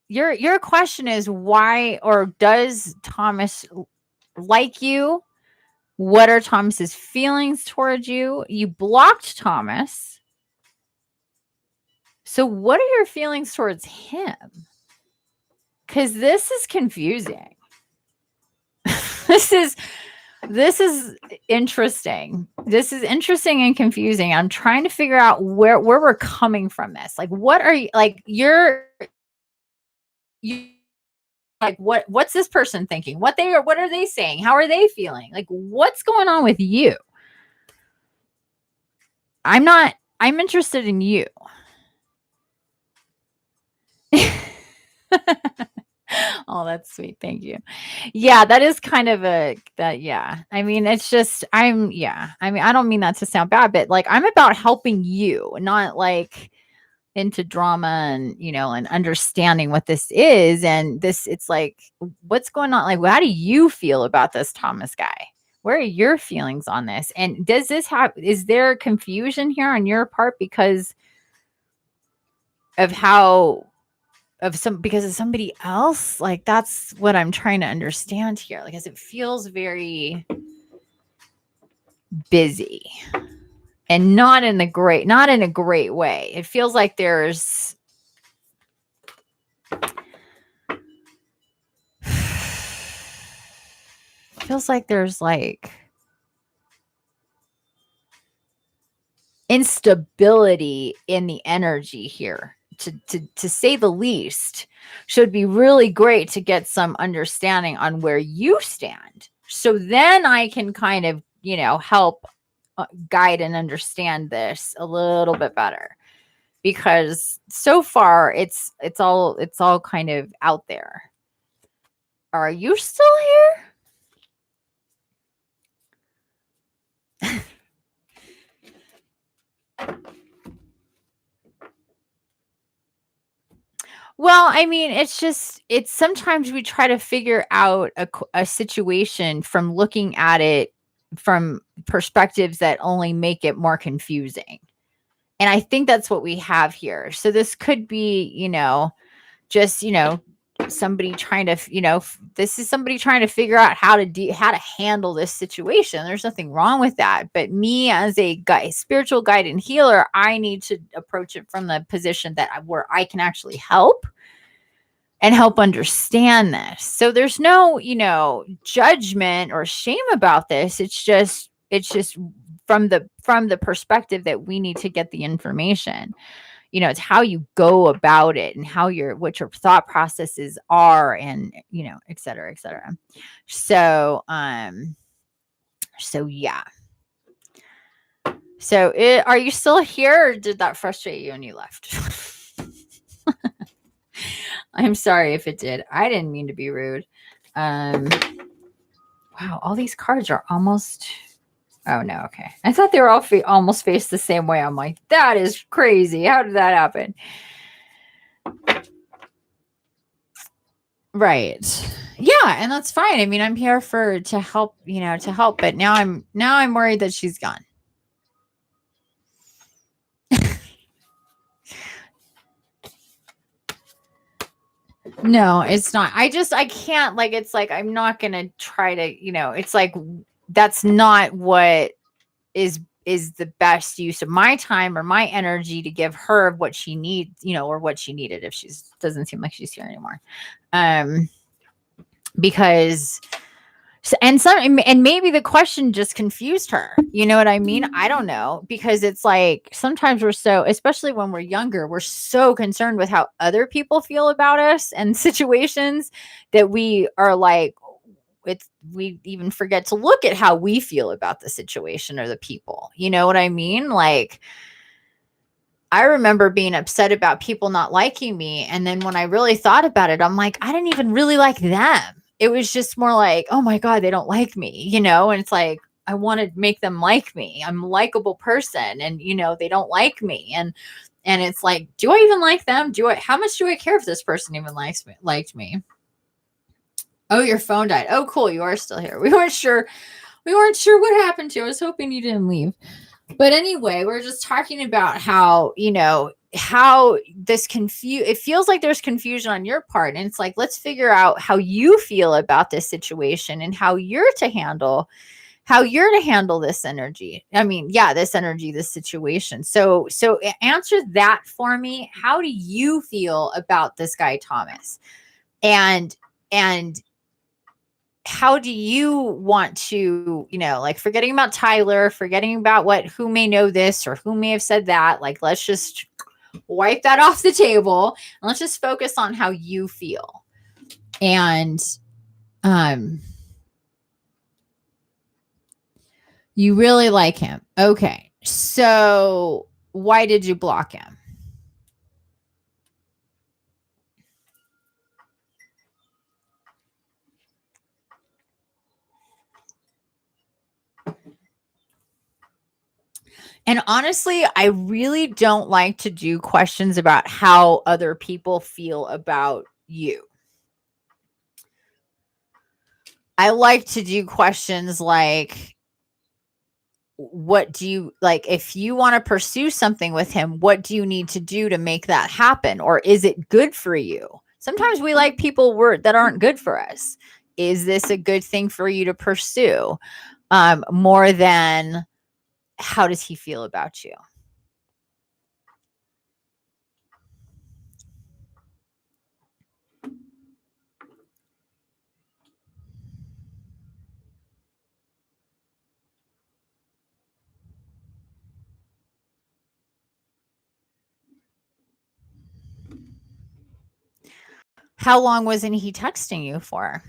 Your question is why, or does Thomas like you? What are Thomas's feelings towards you? You blocked Thomas. So what are your feelings towards him? Because this is confusing. This is interesting. This is interesting and confusing. I'm trying to figure out where we're coming from this. Like, what are you, like, you like, what's this person thinking? What are they saying? How are they feeling? Like, what's going on with you? I'm interested in you. Oh, that's sweet. Thank you. Yeah, that is kind of yeah. I mean, it's just, I mean, I don't mean that to sound bad, but like, I'm about helping you, not like into drama and, and understanding what this is. And it's like, what's going on? Like, how do you feel about this Thomas guy? Where are your feelings on this? And is there confusion here on your part because of because of somebody else? Like, that's what I'm trying to understand here. Like, because it feels very busy and not in a great way. It feels like there's like instability in the energy here, to say the least. Should be really great to get some understanding on where you stand, so then I can kind of help guide and understand this a little bit better, because so far it's all kind of out there. Are you still here? Well, I mean, it's sometimes we try to figure out a situation from looking at it from perspectives that only make it more confusing. And I think that's what we have here. So this could be, just, somebody trying to, this is somebody trying to figure out how to handle this situation. There's nothing wrong with that. But me as a spiritual guide and healer, I need to approach it from the position where I can actually help and help understand this. So there's no, judgment or shame about this. It's just from the perspective that we need to get the information. It's how you go about it and what your thought processes are, and, et cetera, et cetera. So, yeah. So are you still here, or did that frustrate you and you left? I'm sorry if it did. I didn't mean to be rude. Wow, all these cards are almost... Oh, no, okay. I thought they were all almost faced the same way. I'm like, that is crazy. How did that happen? Right. Yeah, and that's fine. I mean, I'm here to help, but now I'm worried that she's gone. No, it's not. I can't, like, it's like, I'm not going to try to, it's like, that's not what is the best use of my time or my energy to give her what she needs, or what she needed, if doesn't seem like she's here anymore. Because and maybe the question just confused her. You know what I mean? I don't know, because it's like, sometimes especially when we're younger, we're so concerned with how other people feel about us and situations that we are like, we even forget to look at how we feel about the situation or the people. You know what I mean? Like, I remember being upset about people not liking me. And then when I really thought about it, I'm like, I didn't even really like them. It was just more like, oh my God, they don't like me, and it's like, I want to make them like me. I'm a likable person, and, they don't like me. And it's like, do I even like them? How much do I care if this person even liked me? Oh, your phone died. Oh, cool. You are still here. We weren't sure what happened to you. I was hoping you didn't leave. But anyway, we're just talking about how, how this it feels like there's confusion on your part. And it's like, let's figure out how you feel about this situation and how you're to handle this energy. I mean, this situation. So answer that for me. How do you feel about this guy, Thomas? And how do you want to, like, forgetting about Tyler, forgetting about who may know this or who may have said that, like, let's just wipe that off the table and let's just focus on how you feel. And you really like him. Okay. So why did you block him? And honestly, I really don't like to do questions about how other people feel about you. I like to do questions like, what do you like? If you want to pursue something with him, what do you need to do to make that happen? Or is it good for you? Sometimes we like people that aren't good for us. Is this a good thing for you to pursue? More than how does he feel about you? How long wasn't he texting you for?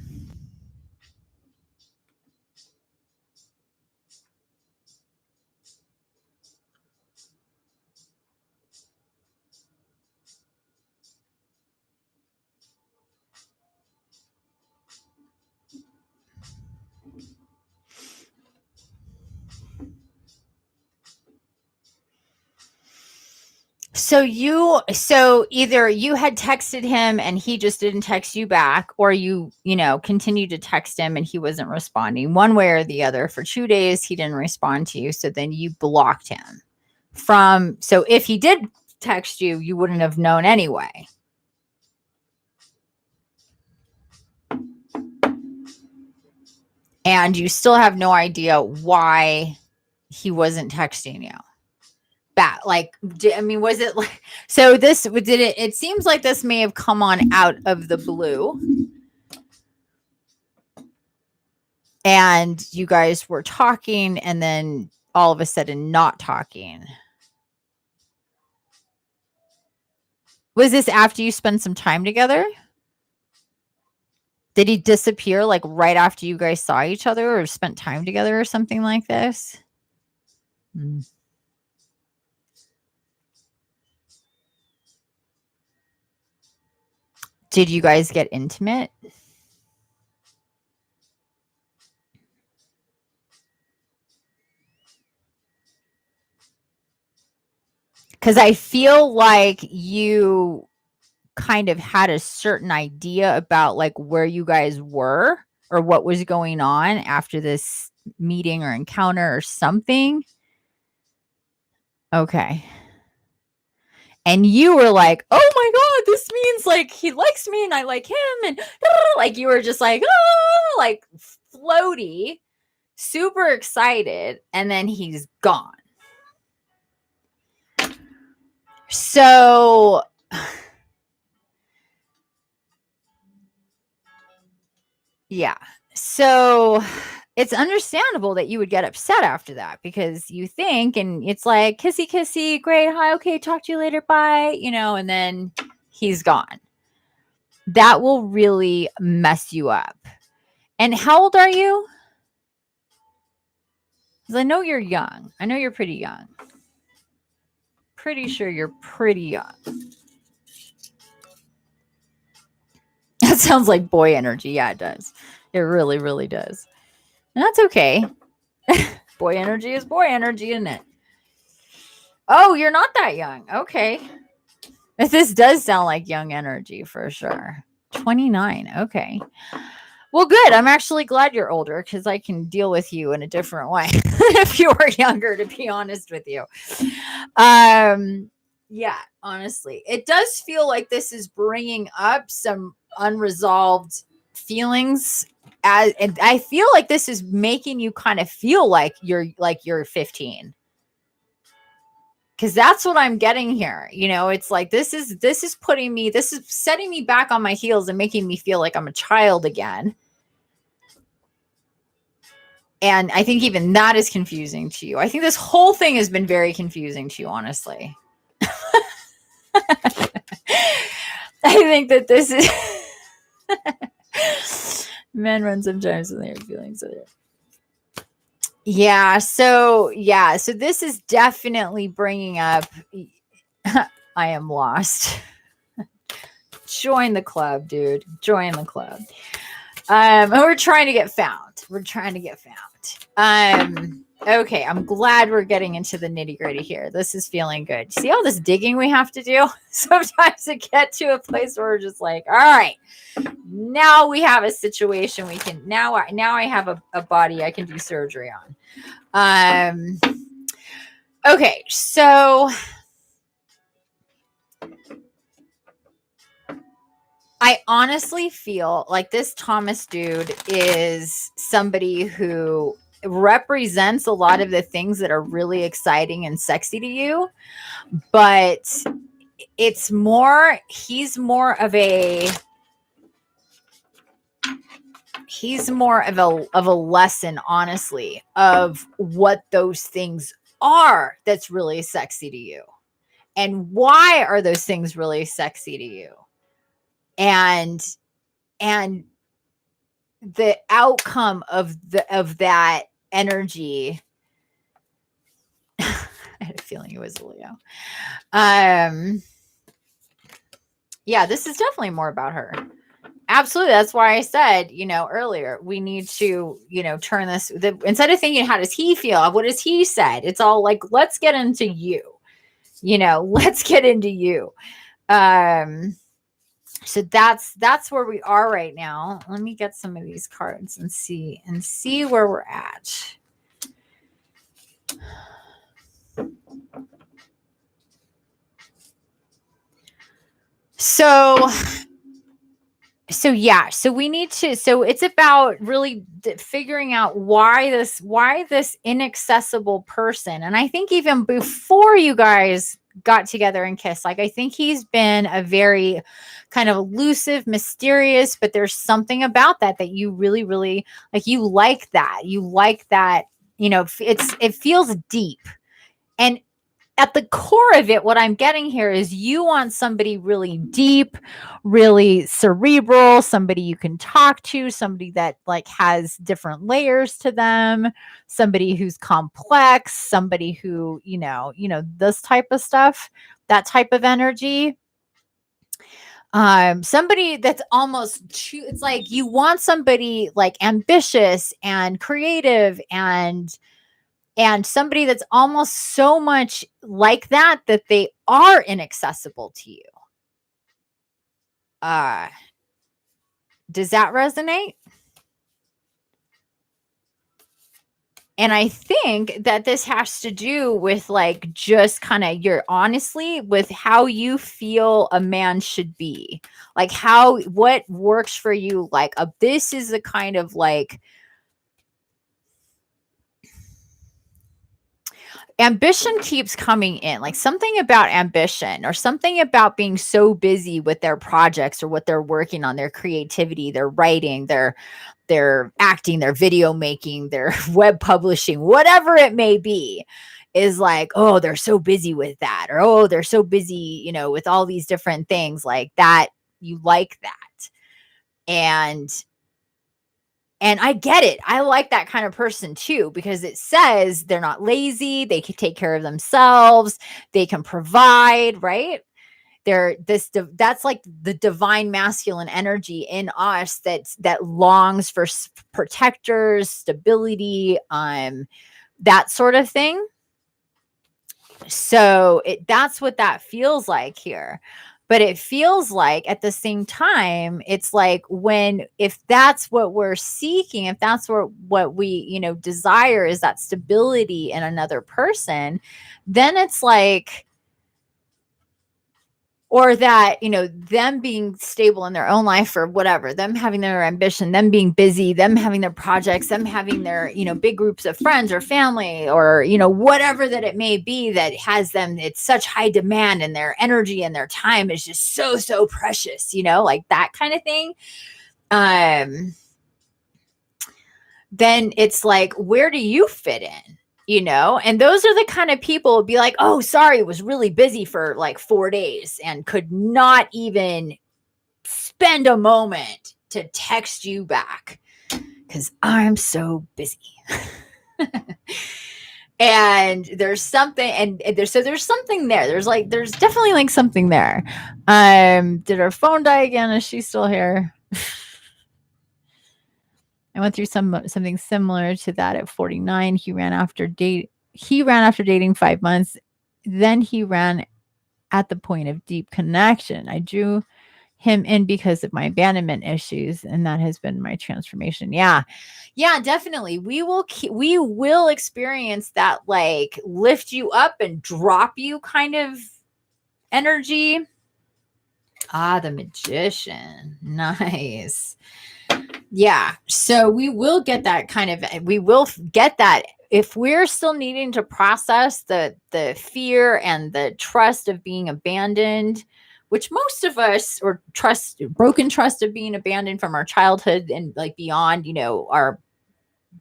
So either you had texted him and he just didn't text you back, or you continued to text him and he wasn't responding. One way or the other, for 2 days he didn't respond to you, so then you blocked him so if he did text you, you wouldn't have known anyway. And you still have no idea why he wasn't texting you back. Was it like, so this did it seems like this may have come on out of the blue, and you guys were talking and then all of a sudden not talking. Was this after you spent some time together? Did he disappear like right after you guys saw each other or spent time together or something like this? Did you guys get intimate? Because I feel like you kind of had a certain idea about like where you guys were or what was going on after this meeting or encounter or something. Okay. And you were like, oh my God, this means like he likes me and I like him. And like you were just like, oh, like floaty, super excited. And then he's gone. So yeah. So it's understandable that you would get upset after that, because you think, and it's like kissy kissy, great, hi, okay, talk to you later, bye, and then he's gone. That will really mess you up. And how old are you? Because I know you're young. I know you're pretty young. Pretty sure you're pretty young. That sounds like boy energy. Yeah, it does. It really, really does. And that's okay. Boy energy is boy energy, isn't it? Oh, you're not that young. Okay. This does sound like young energy for sure. 29. Okay. Well, good. I'm actually glad you're older, because I can deal with you in a different way if you were younger, to be honest with you. Yeah, honestly, it does feel like this is bringing up some unresolved feelings, and I feel like this is making you kind of feel like you're 15. Because that's what I'm getting here. It's like this is setting me back on my heels and making me feel like I'm a child again. And I think even that is confusing to you. I think this whole thing has been very confusing to you, honestly. I think that this is men run sometimes when they're feeling so. Yeah. So this is definitely bringing up. I am lost. Join the club, dude. Join the club. We're trying to get found. Okay, I'm glad we're getting into the nitty gritty here. This is feeling good. See all this digging we have to do sometimes to get to a place where we're just like, all right, now we have a situation we can, now I have a body I can do surgery on. Okay, so I honestly feel like this Thomas dude is somebody who represents a lot of the things that are really exciting and sexy to you, but he's more of a lesson, honestly, of what those things are that's really sexy to you, and why are those things really sexy to you, and the outcome of that energy. I had a feeling it was a Leo. Yeah, this is definitely more about her. Absolutely. That's why I said, earlier, we need to, turn this, instead of thinking, how does he feel? What has he said? It's all like, let's get into you, let's get into you. So that's where we are right now. Let me get some of these cards and see where we're at. So we need to, so it's about really figuring out why this inaccessible person. And I think even before you guys got together and kissed, like, I think he's been a very kind of elusive, mysterious, but there's something about that you really, really like. You like that, it feels deep. And at the core of it, what I'm getting here is you want somebody really deep, really cerebral, somebody you can talk to, somebody that like has different layers to them, somebody who's complex, somebody who, this type of stuff, that type of energy. Somebody that's almost too, it's like you want somebody like ambitious and creative and somebody that's almost so much like that they are inaccessible to you. Does that resonate? And I think that this has to do with like just kind of honestly with how you feel a man should be, like what works for you. Like this is a kind of like ambition keeps coming in, like something about ambition or something about being so busy with their projects or what they're working on, their creativity, their writing, their acting, their video making, their web publishing, whatever it may be, is like, oh, they're so busy with that, or oh, they're so busy, with all these different things like that. You like that. And I get it. I like that kind of person too, because it says they're not lazy. They can take care of themselves. They can provide, right? That's like the divine masculine energy in us that longs for protectors, stability, that sort of thing. So that's what that feels like here. But it feels like at the same time, it's like if that's what we're seeking, if that's what we, desire is that stability in another person, then it's like, or that, them being stable in their own life or whatever, them having their ambition, them being busy, them having their projects, them having their, big groups of friends or family or, whatever that it may be that has them, it's such high demand and their energy and their time is just so, so precious, like that kind of thing. Then it's like, where do you fit in? And those are the kind of people would be like, oh, sorry, was really busy for like 4 days and could not even spend a moment to text you back. because I'm so busy. And there's something, and there's something there. There's definitely like something there. Did her phone die again? Is she still here? I went through something similar to that at 49. He ran after dating 5 months. Then he ran at the point of deep connection. I drew him in because of my abandonment issues, and that has been my transformation. Yeah, definitely. We will experience that, like, lift you up and drop you kind of energy. The Magician. Nice. Yeah. So we will get that if we're still needing to process the fear and the trust of being abandoned, which most of us, or broken trust of being abandoned from our childhood and like beyond, our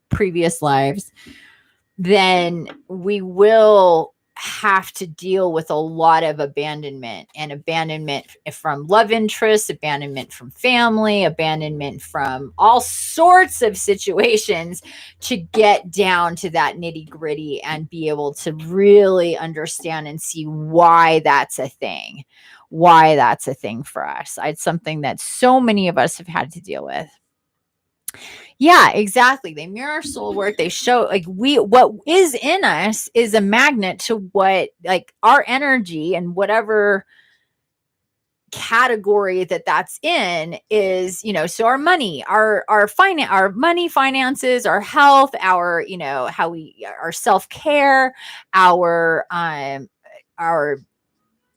previous lives, then we will have to deal with a lot of abandonment from love interests, abandonment from family, abandonment from all sorts of situations, to get down to that nitty gritty and be able to really understand and see why that's a thing for us. It's something that so many of us have had to deal with. Yeah, exactly. They mirror soul work. They show, like, what is in us is a magnet to what, like, our energy and whatever category that's in is, so our money, our money, finances, our health, our, our self-care, our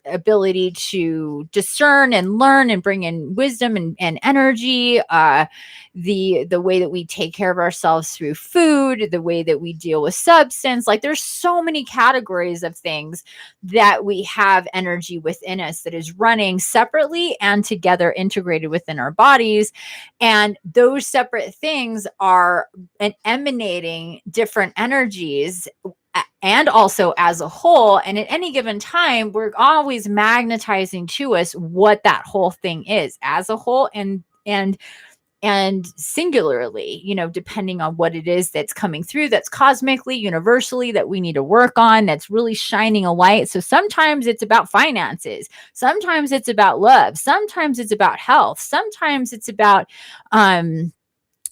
ability to discern and learn and bring in wisdom and energy, the way that we take care of ourselves through food, the way that we deal with substance. Like, there's so many categories of things that we have energy within us that is running separately and together, integrated within our bodies. And those separate things are emanating different energies, and also as a whole. And at any given time, we're always magnetizing to us what that whole thing is as a whole, and singularly, depending on what it is that's coming through, that's cosmically, universally, that we need to work on, that's really shining a light. So sometimes it's about finances, sometimes it's about love, sometimes it's about health, sometimes it's about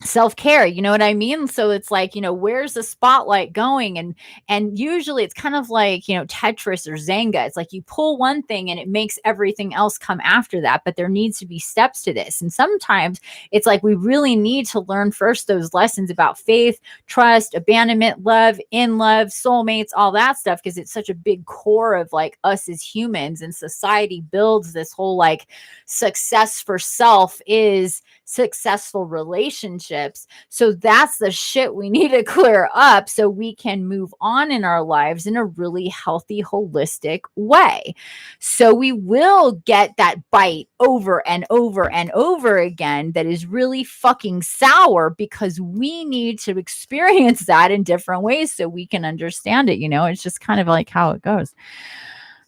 self-care, you know what I mean? So it's like, where's the spotlight going? And usually it's kind of like, Tetris or Zanga. It's like you pull one thing and it makes everything else come after that, but there needs to be steps to this. And sometimes it's like we really need to learn first those lessons about faith, trust, abandonment, love, in love, soulmates, all that stuff, because it's such a big core of like us as humans, and society builds this whole like success for self is successful relationships. So that's the shit we need to clear up so we can move on in our lives in a really healthy, holistic way. So we will get that bite over and over and over again that is really fucking sour, because we need to experience that in different ways so we can understand it. It's just kind of like how it goes.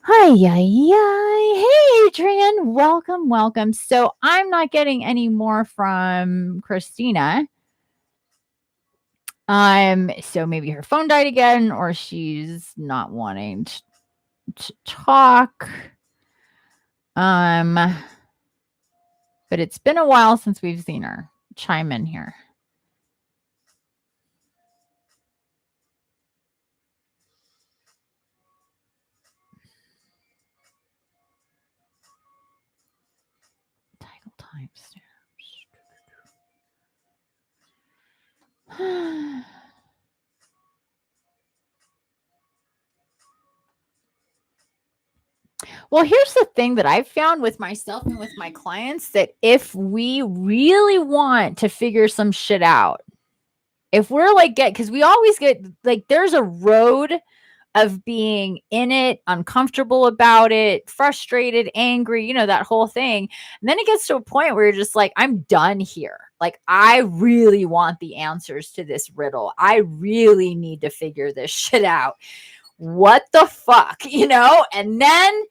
Hi, hey, Adrian, welcome. So I'm not getting any more from Christina. So maybe her phone died again, or she's not wanting to talk. But it's been a while since we've seen her. Chime in here. Title timestamps. Well, here's the thing that I've found with myself and with my clients, that if we really want to figure some shit out, if we're like, because we always get like, there's a road of being in it, uncomfortable about it, frustrated, angry, that whole thing. And then it gets to a point where you're just like, I'm done here. Like, I really want the answers to this riddle. I really need to figure this shit out. What the fuck, And then,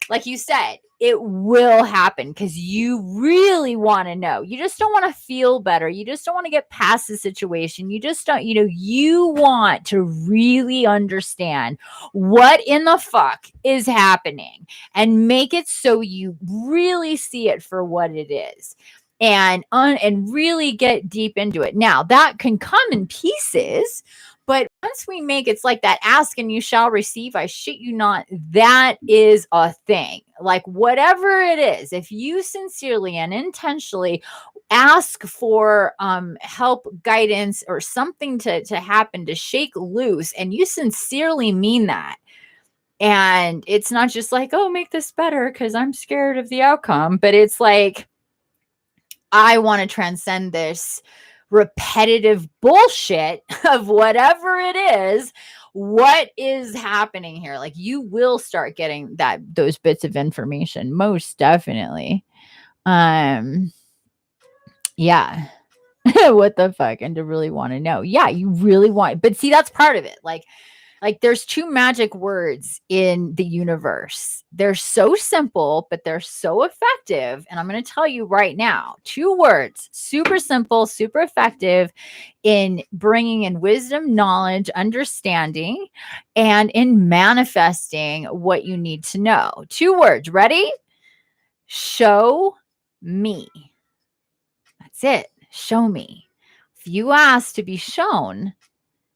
like you said, it will happen because you really want to know. You just don't want to feel better. You just don't want to get past the situation. You just don't, you want to really understand what in the fuck is happening and make it so you really see it for what it is. And really get deep into it. Now, that can come in pieces, but once we make it's like that ask and you shall receive, I shit you not, that is a thing. Like whatever it is, if you sincerely and intentionally ask for help, guidance, or something to happen, to shake loose, and you sincerely mean that, and it's not just like, oh, make this better because I'm scared of the outcome, but it's like, I want to transcend this repetitive bullshit of whatever it is. What is happening here? Like, you will start getting those bits of information, most definitely. Yeah. What the fuck? And to really want to know. Yeah, you really want, but see, that's part of it. Like there's two magic words in the universe. They're so simple, but they're so effective. And I'm going to tell you right now, two words, super simple, super effective in bringing in wisdom, knowledge, understanding, and in manifesting what you need to know. Two words. Ready? Show me. That's it. Show me. If you ask to be shown,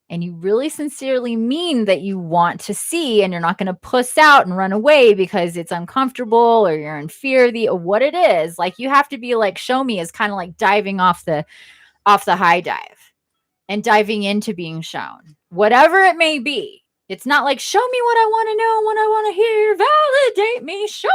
and you really sincerely mean that you want to see, and you're not going to puss out and run away because it's uncomfortable or you're in fear of what it is, like, you have to be like, show me is kind of like diving off the high dive and diving into being shown, whatever it may be. It's not like, show me what I want to know, what I want to hear, validate me, show me,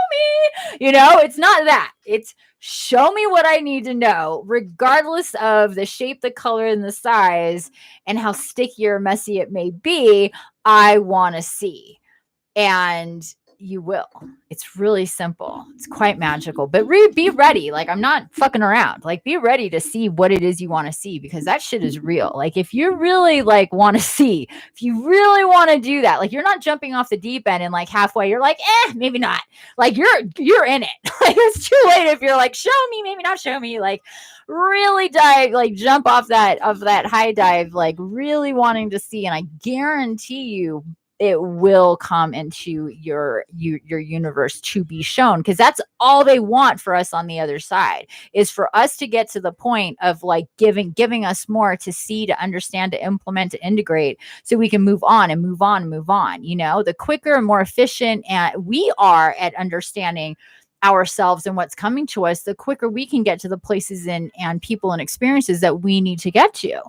it's not that. It's show me what I need to know, regardless of the shape, the color, and the size, and how sticky or messy it may be. I want to see. And you will. It's really simple. It's quite magical, but be ready. Like, I'm not fucking around. Like, be ready to see what it is you want to see, because that shit is real. Like, if you really like want to see, if you really want to do that, like, you're not jumping off the deep end and like halfway you're like, maybe not. Like, you're in it. Like, it's too late if you're like, show me, maybe not show me. Like, really dive, like, jump off that high dive, like, really wanting to see. And I guarantee you, it will come into your universe to be shown, because that's all they want for us on the other side, is for us to get to the point of like giving us more to see, to understand, to implement, to integrate, so we can move on and move on and move on. The quicker and more efficient we are at understanding ourselves and what's coming to us, the quicker we can get to the places and people and experiences that we need to get to.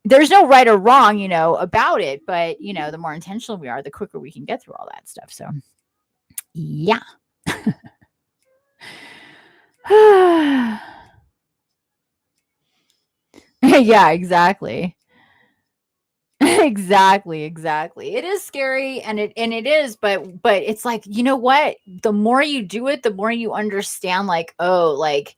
There's no right or wrong, about it, but the more intentional we are, the quicker we can get through all that stuff. So yeah. Yeah, exactly. Exactly. It is scary, and it is, but it's like, you know what? The more you do it, the more you understand, like, oh, like,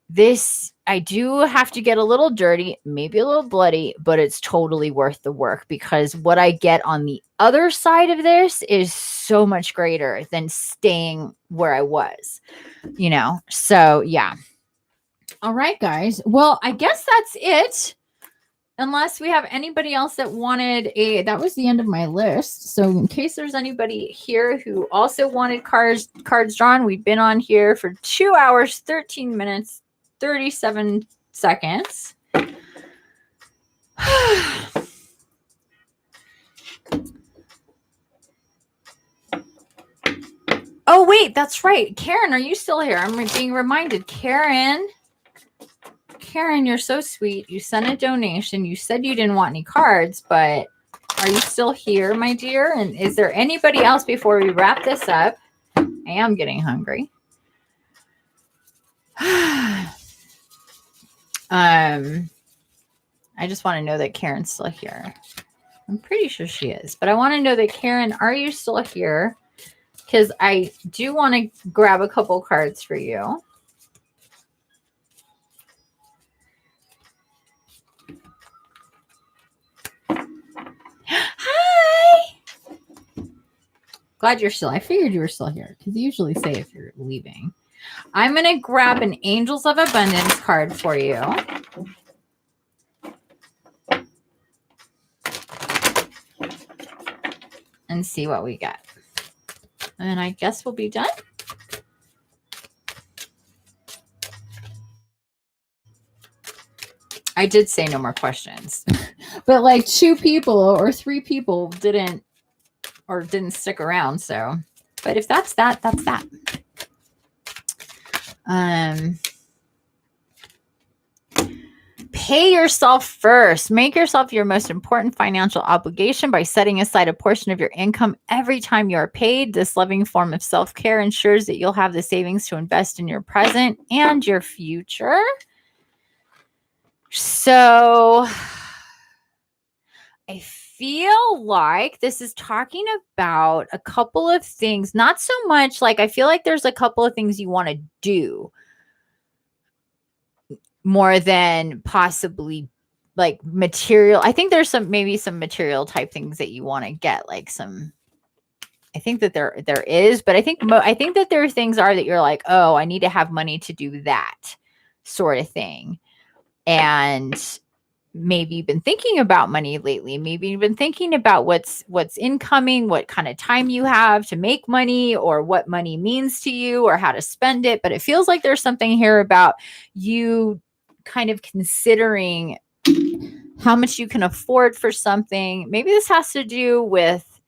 this, I do have to get a little dirty, maybe a little bloody, but it's totally worth the work, because what I get on the other side of this is so much greater than staying where I was, So yeah. All right, guys. Well, I guess that's it. Unless we have anybody else that wanted that was the end of my list. So in case there's anybody here who also wanted cards drawn, we've been on here for 2 hours, 13 minutes, 37 seconds. Oh, wait, that's right. Karen, are you still here? I'm being reminded. Karen, you're so sweet. You sent a donation. You said you didn't want any cards, but are you still here, my dear? And is there anybody else before we wrap this up? I am getting hungry. I just want to know that Karen's still here. I'm pretty sure she is, but I want to know that, Karen, are you still here? Because I do want to grab a couple cards for you. Hi. Glad you're still. I figured you were still here because you usually say if you're leaving. I'm going to grab an Angels of Abundance card for you. And see what we get. And I guess we'll be done. I did say no more questions. But like 2 people or 3 people didn't stick around. So, but if that's that, that's that. Pay yourself first. Make yourself your most important financial obligation by setting aside a portion of your income every time you are paid. This loving form of self-care ensures that you'll have the savings to invest in your present and your future. So I feel like this is talking about a couple of things, not so much like I feel like there's a couple of things you want to do more than possibly like material. I think there's maybe some material type things that you want to get, like some. I think that there is, but I think that there are things that you're like, oh, I need to have money to do that sort of thing, and maybe you've been thinking about money lately. Maybe you've been thinking about what's incoming, what kind of time you have to make money, or what money means to you, or how to spend it. But it feels like there's something here about you kind of considering how much you can afford for something. Maybe this has to do with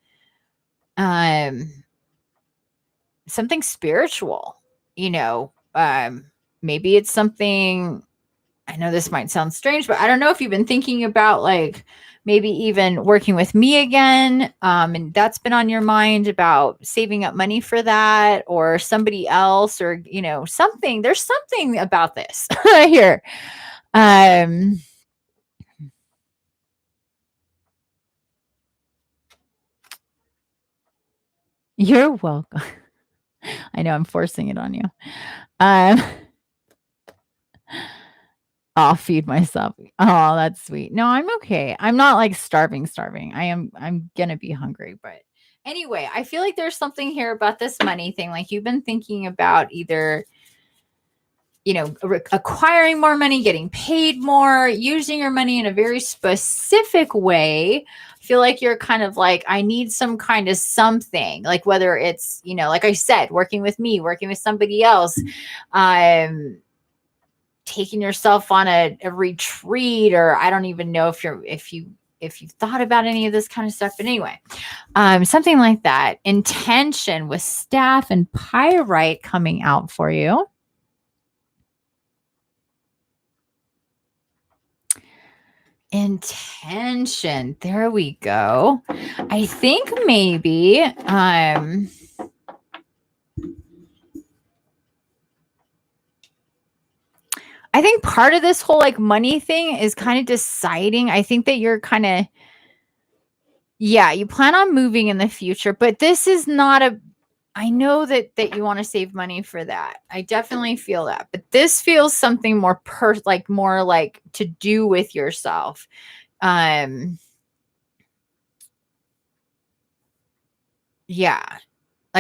something spiritual, maybe it's something. I know this might sound strange, but I don't know if you've been thinking about like maybe even working with me again. And that's been on your mind about saving up money for that, or somebody else, or, something. There's something about this right here. You're welcome. I know I'm forcing it on you. I'll feed myself. Oh, that's sweet. No, I'm okay. I'm not like starving. I'm going to be hungry, but anyway, I feel like there's something here about this money thing. Like you've been thinking about either, acquiring more money, getting paid more, using your money in a very specific way. I feel like you're kind of like, I need some kind of something, like whether it's, like I said, working with me, working with somebody else, taking yourself on a retreat, or I don't even know if you've thought about any of this kind of stuff. But anyway, something like that. Intention with staff and pyrite coming out for you. Intention. There we go. I think maybe I think part of this whole like money thing is kind of deciding. I think that you're kind of, you plan on moving in the future, but this is not I know that you want to save money for that. I definitely feel that, but this feels something more more like to do with yourself. Like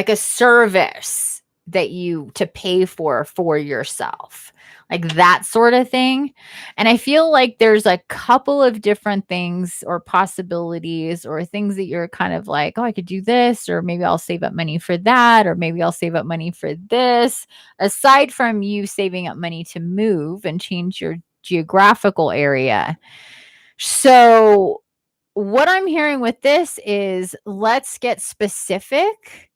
a service that to pay for yourself, like that sort of thing. And I feel like there's a couple of different things or possibilities or things that you're kind of like, oh, I could do this, or maybe I'll save up money for that, or maybe I'll save up money for this, aside from you saving up money to move and change your geographical area. So what I'm hearing with this is, let's get specific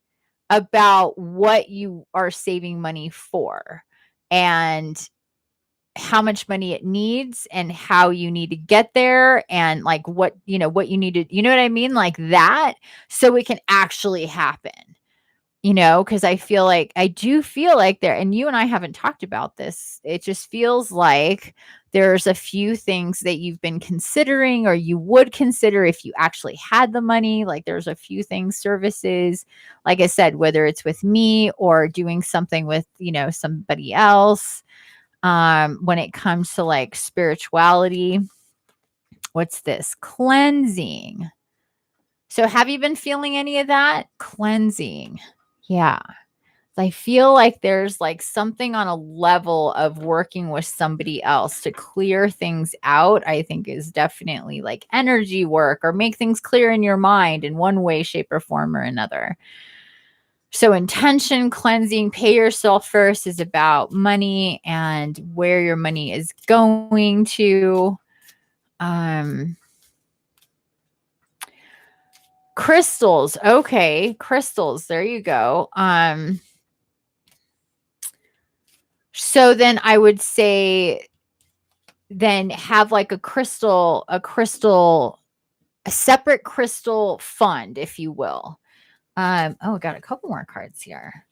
about what you are saving money for and how much money it needs and how you need to get there, and like what you need to, what I mean? Like that, so it can actually happen. Because I do feel like there, and you and I haven't talked about this. It just feels like there's a few things that you've been considering, or you would consider if you actually had the money. Like there's a few things, services, like I said, whether it's with me or doing something with, somebody else. When it comes to like spirituality, what's this? Cleansing. So have you been feeling any of that? Cleansing. Yeah. I feel like there's like something on a level of working with somebody else to clear things out. I think is definitely like energy work or make things clear in your mind in one way, shape, or form or another. So intention, cleansing, pay yourself first is about money and where your money is going to. Crystals. Okay. Crystals. There you go. So then I would say then have like a separate crystal fund, if you will. I got a couple more cards here.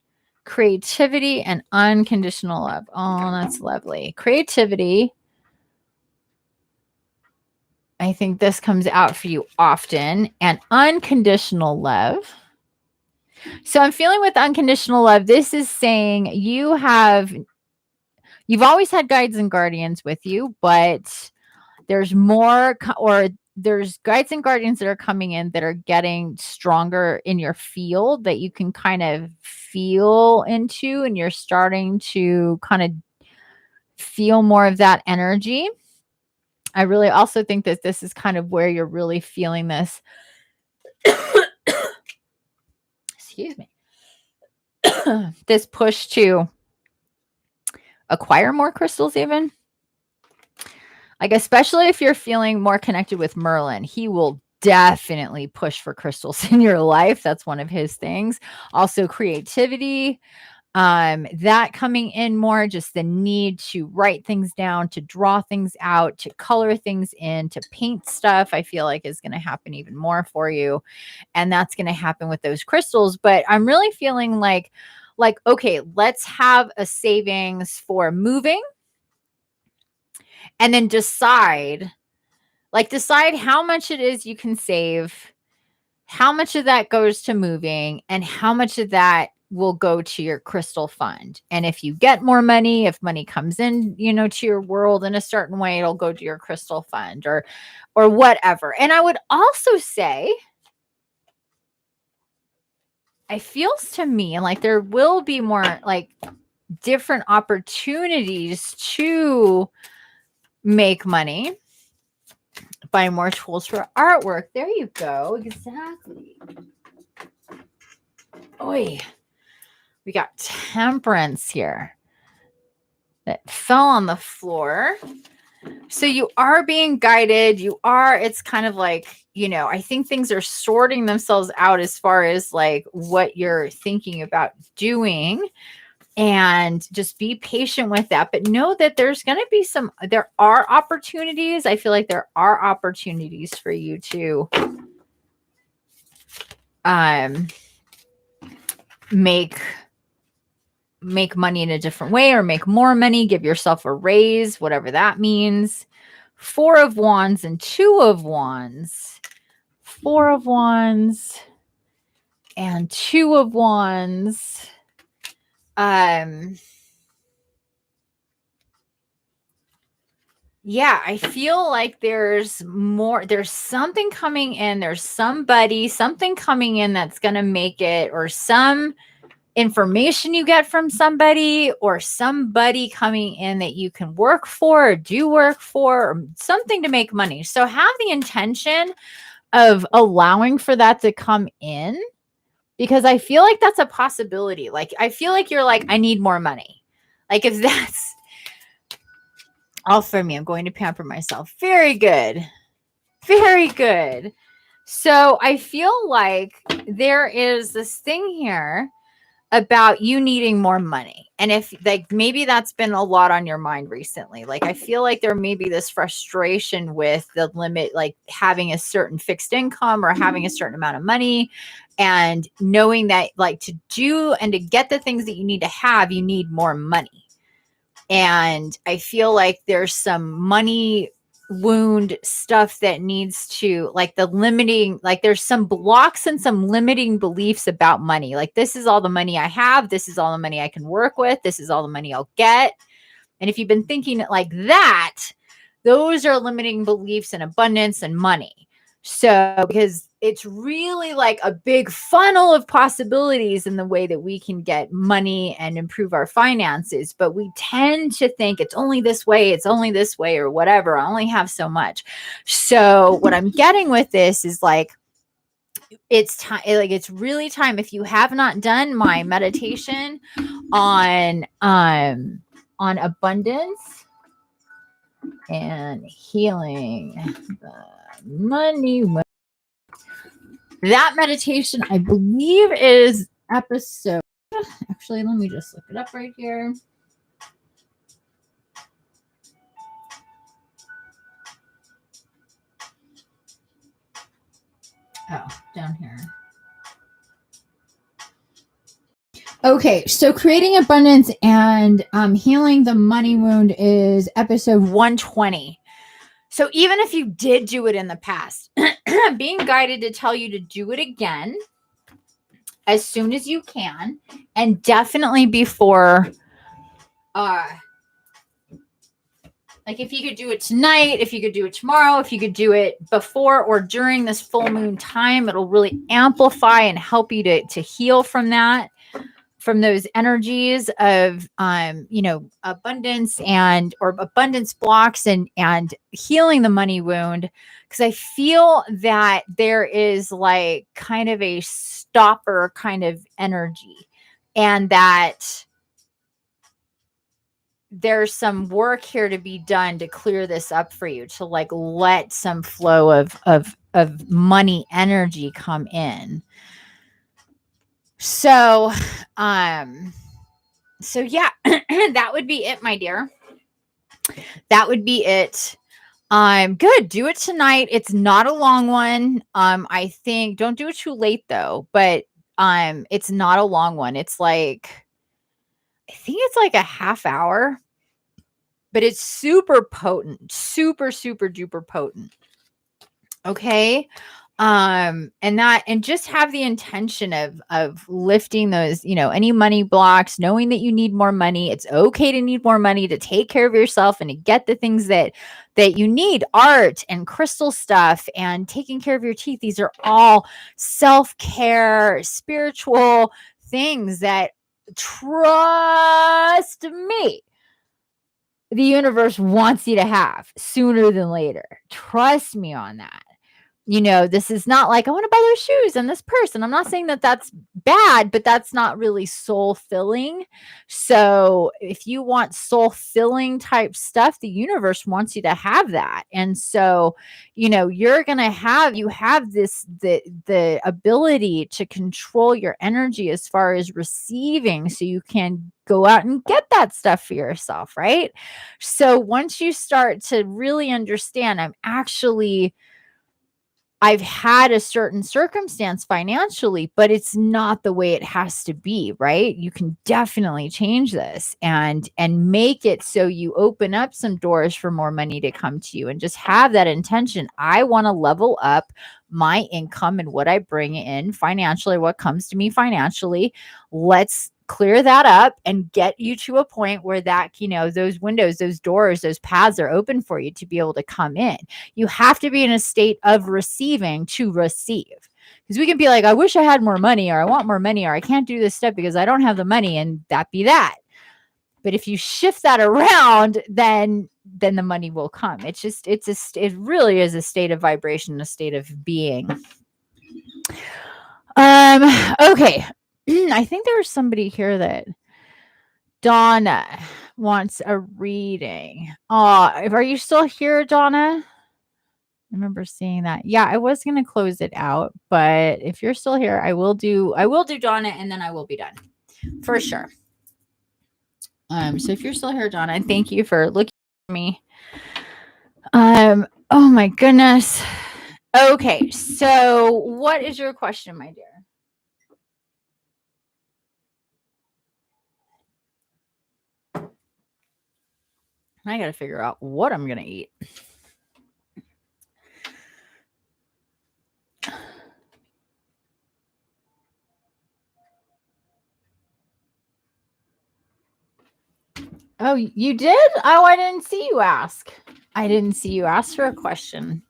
Creativity and unconditional love. Oh, that's lovely. Creativity. I think this comes out for you often. And unconditional love. So I'm feeling with unconditional love, this is saying you've always had guides and guardians with you, but there's more or there's guides and guardians that are coming in that are getting stronger in your field that you can kind of feel into, and you're starting to kind of feel more of that energy. I really also think that this is kind of where you're really feeling this. Excuse me. This push to acquire more crystals, even. Like, especially if you're feeling more connected with Merlin, he will definitely push for crystals in your life. That's one of his things. Also, creativity. That coming in more, just the need to write things down, to draw things out, to color things in, to paint stuff, I feel like is going to happen even more for you. And that's going to happen with those crystals. But I'm really feeling like, okay, let's have a savings for moving. And then decide how much it is you can save, how much of that goes to moving, and how much of that will go to your crystal fund. And if you get more money, if money comes in, to your world in a certain way, it'll go to your crystal fund or whatever. And I would also say, it feels to me like there will be more like different opportunities to make money. Buy more tools for artwork. There you go. Exactly. Oi. We got temperance here that fell on the floor. So you are being guided. It's kind of like, I think things are sorting themselves out as far as like what you're thinking about doing. And just be patient with that. But know that there's going to be there are opportunities. I feel like there are opportunities for you to make money in a different way or make more money, give yourself a raise, whatever that means. 4 of Wands and 2 of Wands. 4 of Wands and 2 of Wands. Yeah, I feel like there's something coming in. There's something coming in that's going to make it, or some information you get from somebody, or somebody coming in that you can work for or do work for, or something to make money. So have the intention of allowing for that to come in, because I feel like that's a possibility. Like, I feel like you're like, I need more money. Like, if that's all for me, I'm going to pamper myself. Very good. Very good. So I feel like there is this thing here about you needing more money. And if like maybe that's been a lot on your mind recently. Like, I feel like there may be this frustration with the limit, like having a certain fixed income or having a certain amount of money, and knowing that like to do and to get the things that you need to have, you need more money. And I feel like there's some money wound stuff that needs to, like, the limiting, like there's some blocks and some limiting beliefs about money. Like, this is all the money I have. This is all the money I can work with. This is all the money I'll get. And if you've been thinking like that, those are limiting beliefs in abundance and money. So, because it's really like a big funnel of possibilities in the way that we can get money and improve our finances, but we tend to think it's only this way, or whatever. I only have so much. So, what I'm getting with this is like, it's time, like, it's really time. If you have not done my meditation on abundance and healing the money, that meditation, I believe, is episode. Actually, let me just look it up right here. Oh, down here. Okay, so creating abundance and healing the money wound is episode 120. So even if you did do it in the past, being guided to tell you to do it again as soon as you can, and definitely before, like, if you could do it tonight, if you could do it tomorrow, if you could do it before or during this full moon time, it'll really amplify and help you to heal from that, from those energies of abundance or abundance blocks, and healing the money wound. Because I feel that there is like kind of a stopper kind of energy, and that there's some work here to be done to clear this up for you, to like let some flow of money energy come in. So yeah, that would be it, my dear. That would be it. Good. Do it tonight. It's not a long one. I think don't do it too late though, but it's not a long one. It's like, I think it's like a half hour, but it's super potent, super, super duper potent. Okay. And just have the intention of lifting those, any money blocks, knowing that you need more money. It's okay to need more money to take care of yourself and to get the things that you need, art and crystal stuff and taking care of your teeth. These are all self-care, spiritual things that, trust me, the universe wants you to have sooner than later. Trust me on that. This is not like, I want to buy those shoes and this purse. And I'm not saying that that's bad, but that's not really soul filling. So if you want soul filling type stuff, the universe wants you to have that. And so, you're going to have the ability to control your energy as far as receiving, so you can go out and get that stuff for yourself. Right. So once you start to really understand, I've had a certain circumstance financially, but it's not the way it has to be, right? You can definitely change this and make it so you open up some doors for more money to come to you, and just have that intention. I want to level up my income and what I bring in financially, what comes to me financially. Let's clear that up and get you to a point where that, those windows, those doors, those paths are open for you to be able to come in. You have to be in a state of receiving to receive. Because we can be like, I wish I had more money, or I want more money, or I can't do this step because I don't have the money, and that be that. But if you shift that around, then the money will come. It really is a state of vibration, a state of being. Okay. I think there was somebody here that Donna wants a reading. Are you still here, Donna? I remember seeing that. Yeah, I was going to close it out, but if you're still here, I will do Donna, and then I will be done for sure. So if you're still here, Donna, thank you for looking at me. Oh my goodness. Okay, so what is your question, my dear? I got to figure out what I'm going to eat. Oh, you did? Oh, I didn't see you ask. I didn't see you ask for a question.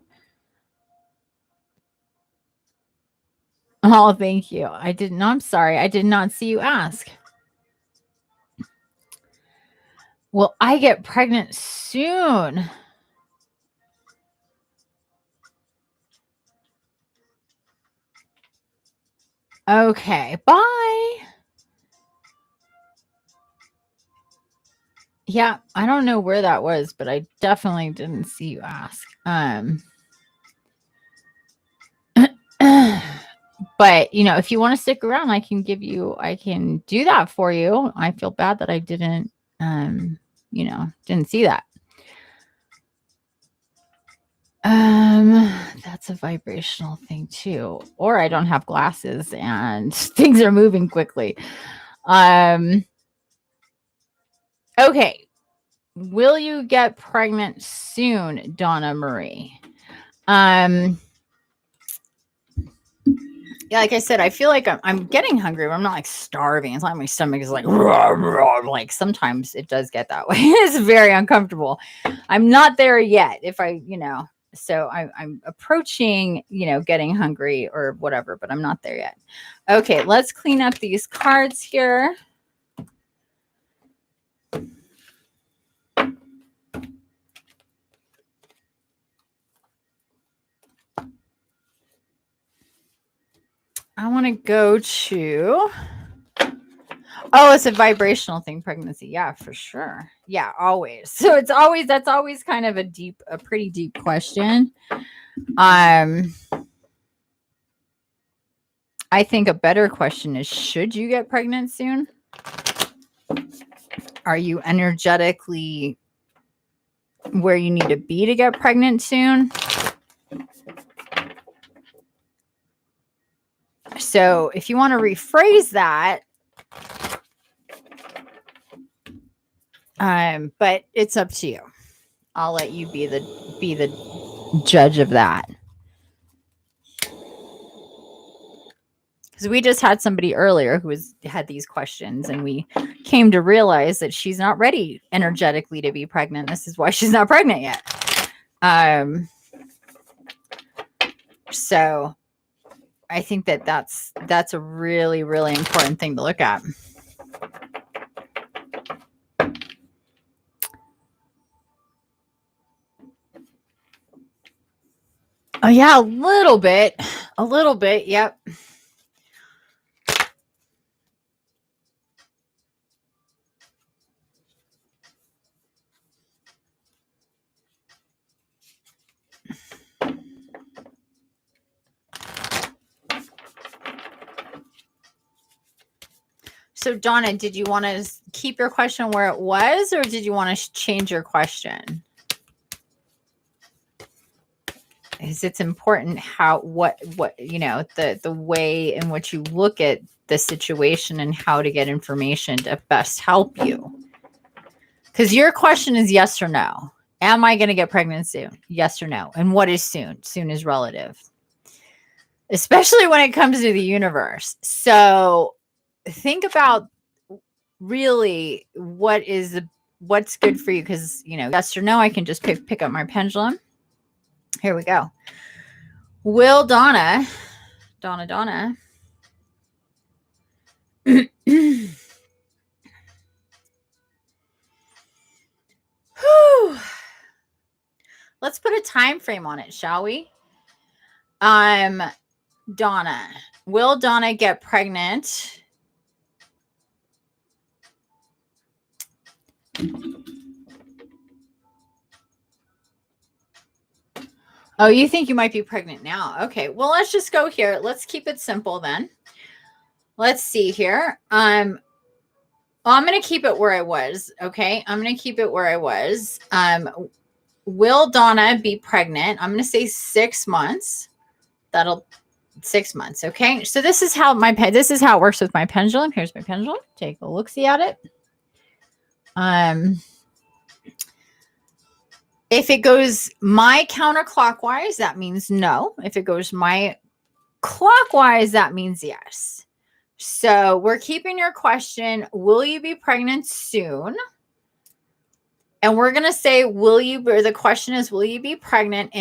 Oh, thank you. I didn't. I'm sorry. I did not see you ask. Will I get pregnant soon? Okay. Bye. Yeah, I don't know where that was, but I definitely didn't see you ask. But you know, if you want to stick around, I can do that for you. I feel bad that I didn't didn't see that. That's a vibrational thing too. Or I don't have glasses and things are moving quickly. Okay. Will you get pregnant soon, Donna Marie? Yeah, like I said, I feel like I'm getting hungry, but I'm not like starving. It's not like my stomach is like, roar, roar. Like sometimes it does get that way. It's very uncomfortable. I'm not there yet. So I'm approaching, getting hungry or whatever, but I'm not there yet. Okay, let's clean up these cards here. I want to go to, it's a vibrational thing, pregnancy. Yeah, for sure. Yeah, always. So that's always kind of a pretty deep question. I think a better question is, should you get pregnant soon? Are you energetically where you need to be to get pregnant soon? So if you want to rephrase that, but it's up to you. I'll let you be the judge of that. Because we just had somebody earlier who had these questions, and we came to realize that she's not ready energetically to be pregnant. This is why she's not pregnant yet. So I think that's a really, really important thing to look at. Oh yeah, a little bit. Yep. So Donna, did you want to keep your question where it was, or did you want to change your question? Because it's important the way in which you look at the situation and how to get information to best help you. Because your question is yes or no. Am I going to get pregnant soon? Yes or no. And what is soon? Soon is relative, especially when it comes to the universe. So think about really what's good for you. Because, yes or no, I can just pick up my pendulum. Here we go. Will Donna. Let's put a time frame on it, shall we? Donna. Will Donna get pregnant? Oh, you think you might be pregnant now? Okay, well, let's just go here. Let's keep it simple then. Let's see here. I'm going to keep it where I was. Okay, I'm going to keep it where I was. Will Donna be pregnant? I'm going to say 6 months. 6 months. Okay, so this is how it works with my pendulum. Here's my pendulum. Take a look-see at it. If it goes my counterclockwise, that means no. If it goes my clockwise, that means yes. So we're keeping your question, will you be pregnant soon? And we're going to say, the question is, will you be pregnant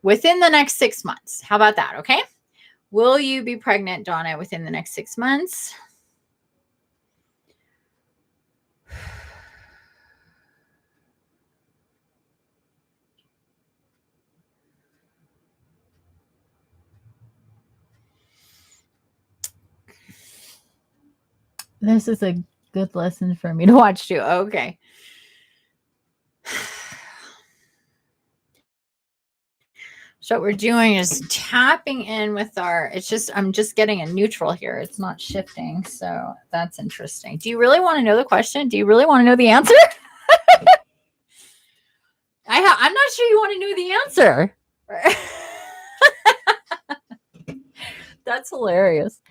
within the next 6 months? How about that? Okay. Will you be pregnant, Donna, within the next 6 months? This is a good lesson for me to watch too. Okay. So what we're doing is tapping in with our, I'm just getting a neutral here. It's not shifting. So that's interesting. Do you really want to know the question? Do you really want to know the answer? I'm not sure you want to know the answer. That's hilarious.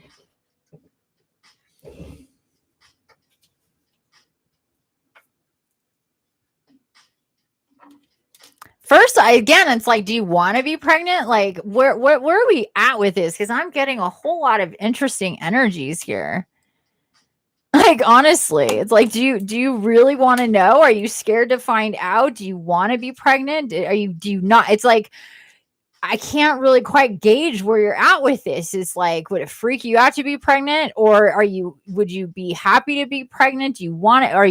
First, again, it's like, do you want to be pregnant? Like, where are we at with this? Because I'm getting a whole lot of interesting energies here. Like, honestly, it's like, do you really want to know? Are you scared to find out? Do you want to be pregnant? Do you not? It's like, I can't really quite gauge where you're at with this. Is like, would it freak you out to be pregnant, or would you be happy to be pregnant? Do you want it? Or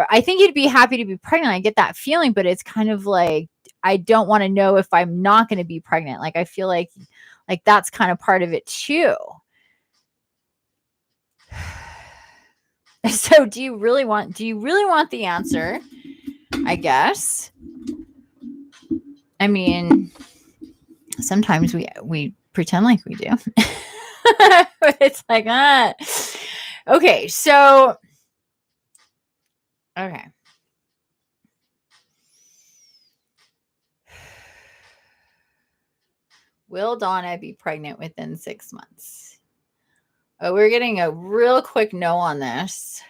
I think you'd be happy to be pregnant. I get that feeling, but it's kind of like, I don't want to know if I'm not going to be pregnant. Like, I feel like that's kind of part of it too. So do you really want the answer? I guess. I mean, sometimes we pretend like we do. But it's like, okay, so okay. Will Donna be pregnant within 6 months? Oh, we're getting a real quick no on this.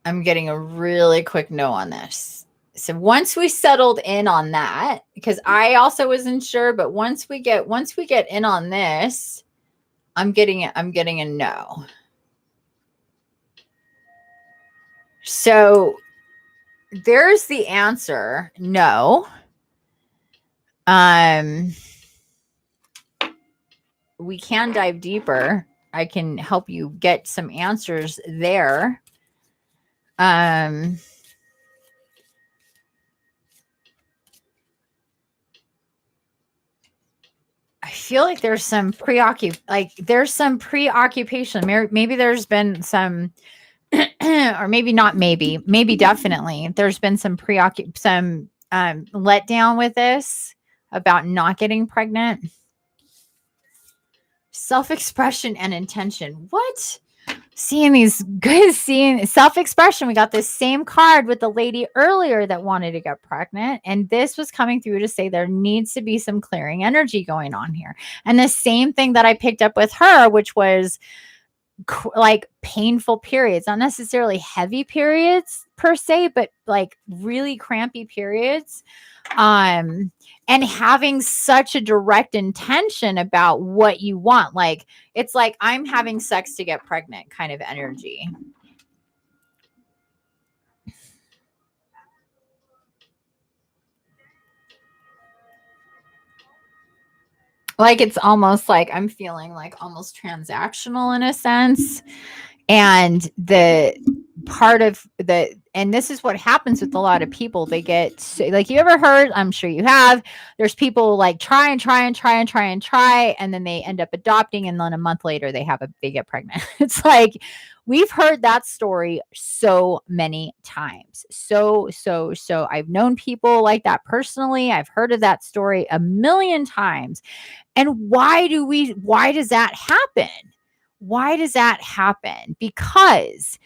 I'm getting a really quick no on this. So once we settled in on that, because I also wasn't sure, but once we get in on this, I'm getting a no. So there's the answer, no. We can dive deeper. I can help you get some answers there. I feel like there's some preoccupation. Maybe there's been some, or maybe not. Maybe definitely. There's been some letdown with this about not getting pregnant. Self-expression and intention. What? Seeing self-expression. We got this same card with the lady earlier that wanted to get pregnant, and this was coming through to say there needs to be some clearing energy going on here. And the same thing that I picked up with her, which was like painful periods, not necessarily heavy periods per se, but like really crampy periods. And having such a direct intention about what you want. Like, it's like, I'm having sex to get pregnant kind of energy. Like, it's almost like I'm feeling like almost transactional in a sense. And the part of and this is what happens with a lot of people. They get, like, you ever heard, I'm sure you have, there's people like try, and then they end up adopting, and then a month later they get pregnant. It's like, we've heard that story so many times. So I've known people like that personally. I've heard of that story a million times. And why does that happen? Why does that happen? Because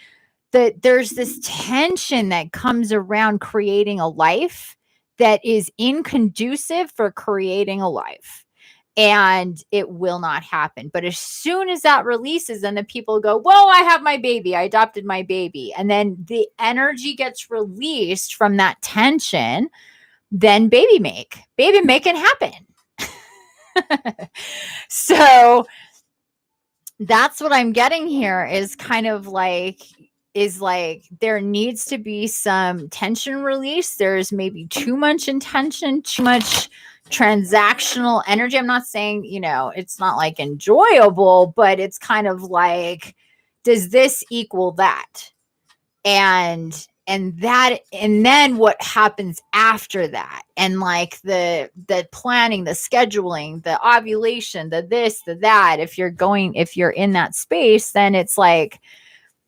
there's this tension that comes around creating a life that is inconducive for creating a life. And it will not happen. But as soon as that releases, then the people go, well, I have my baby. I adopted my baby. And then the energy gets released from that tension. Then baby make can happen. So that's what I'm getting here is kind of like, there needs to be some tension release. There's maybe too much intention, too much transactional energy. I'm not saying, it's not like enjoyable, but it's kind of like, does this equal that? And then what happens after that, and like the planning, the scheduling, the ovulation, the this, the that, if you're in that space, then it's like,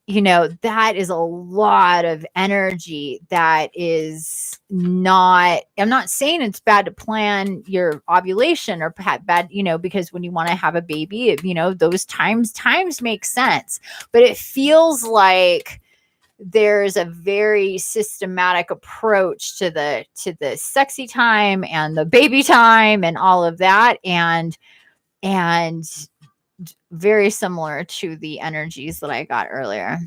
that is a lot of energy. That is not, I'm not saying it's bad to plan your ovulation or bad, because when you want to have a baby, those times make sense, but it feels like there's a very systematic approach to the sexy time and the baby time and all of that, and very similar to the energies that I got earlier.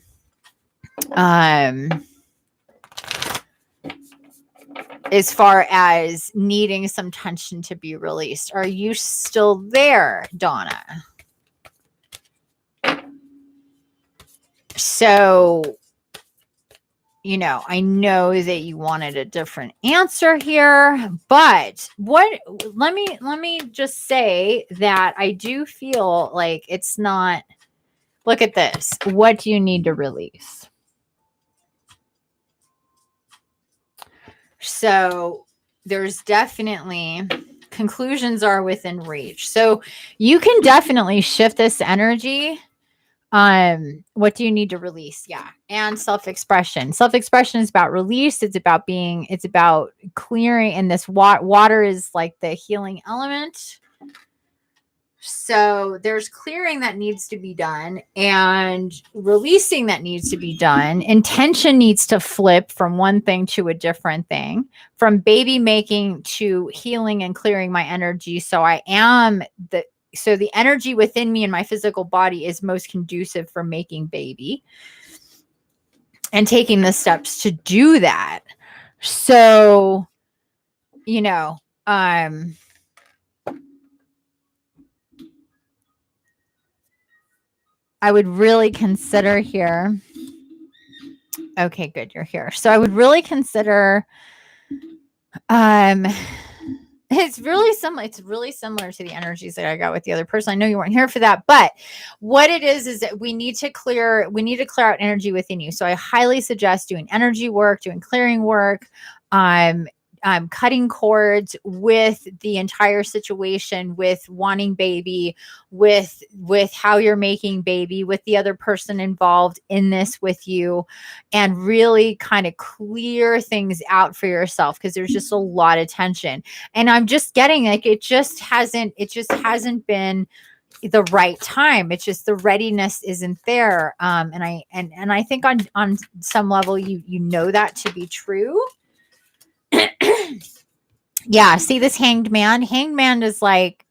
As far as needing some tension to be released. Are you still there, Donna? So, I know that you wanted a different answer here, but let me just say that I do feel like it's not, look at this. What do you need to release? So there's definitely, conclusions are within reach. So you can definitely shift this energy. What do you need to release? Yeah. And self-expression. Self-expression is about release. It's about clearing. And this water is like the healing element. So there's clearing that needs to be done and releasing that needs to be done. Intention needs to flip from one thing to a different thing, from baby making to healing and clearing my energy. So the energy within me and my physical body is most conducive for making baby and taking the steps to do that. So, I would really consider here. Okay, good. You're here. So I would really consider, it's really similar to the energies that I got with the other person. I know you weren't here for that, but what it is that we need to clear out energy within you. So I highly suggest doing energy work, doing clearing work, cutting cords with the entire situation, with wanting baby, with how you're making baby, with the other person involved in this with you, and really kind of clear things out for yourself, because there's just a lot of tension. And I'm just getting like, it just hasn't been the right time. It's just the readiness isn't there. And I think on some level you know that to be true. Yeah, see this hanged man is like,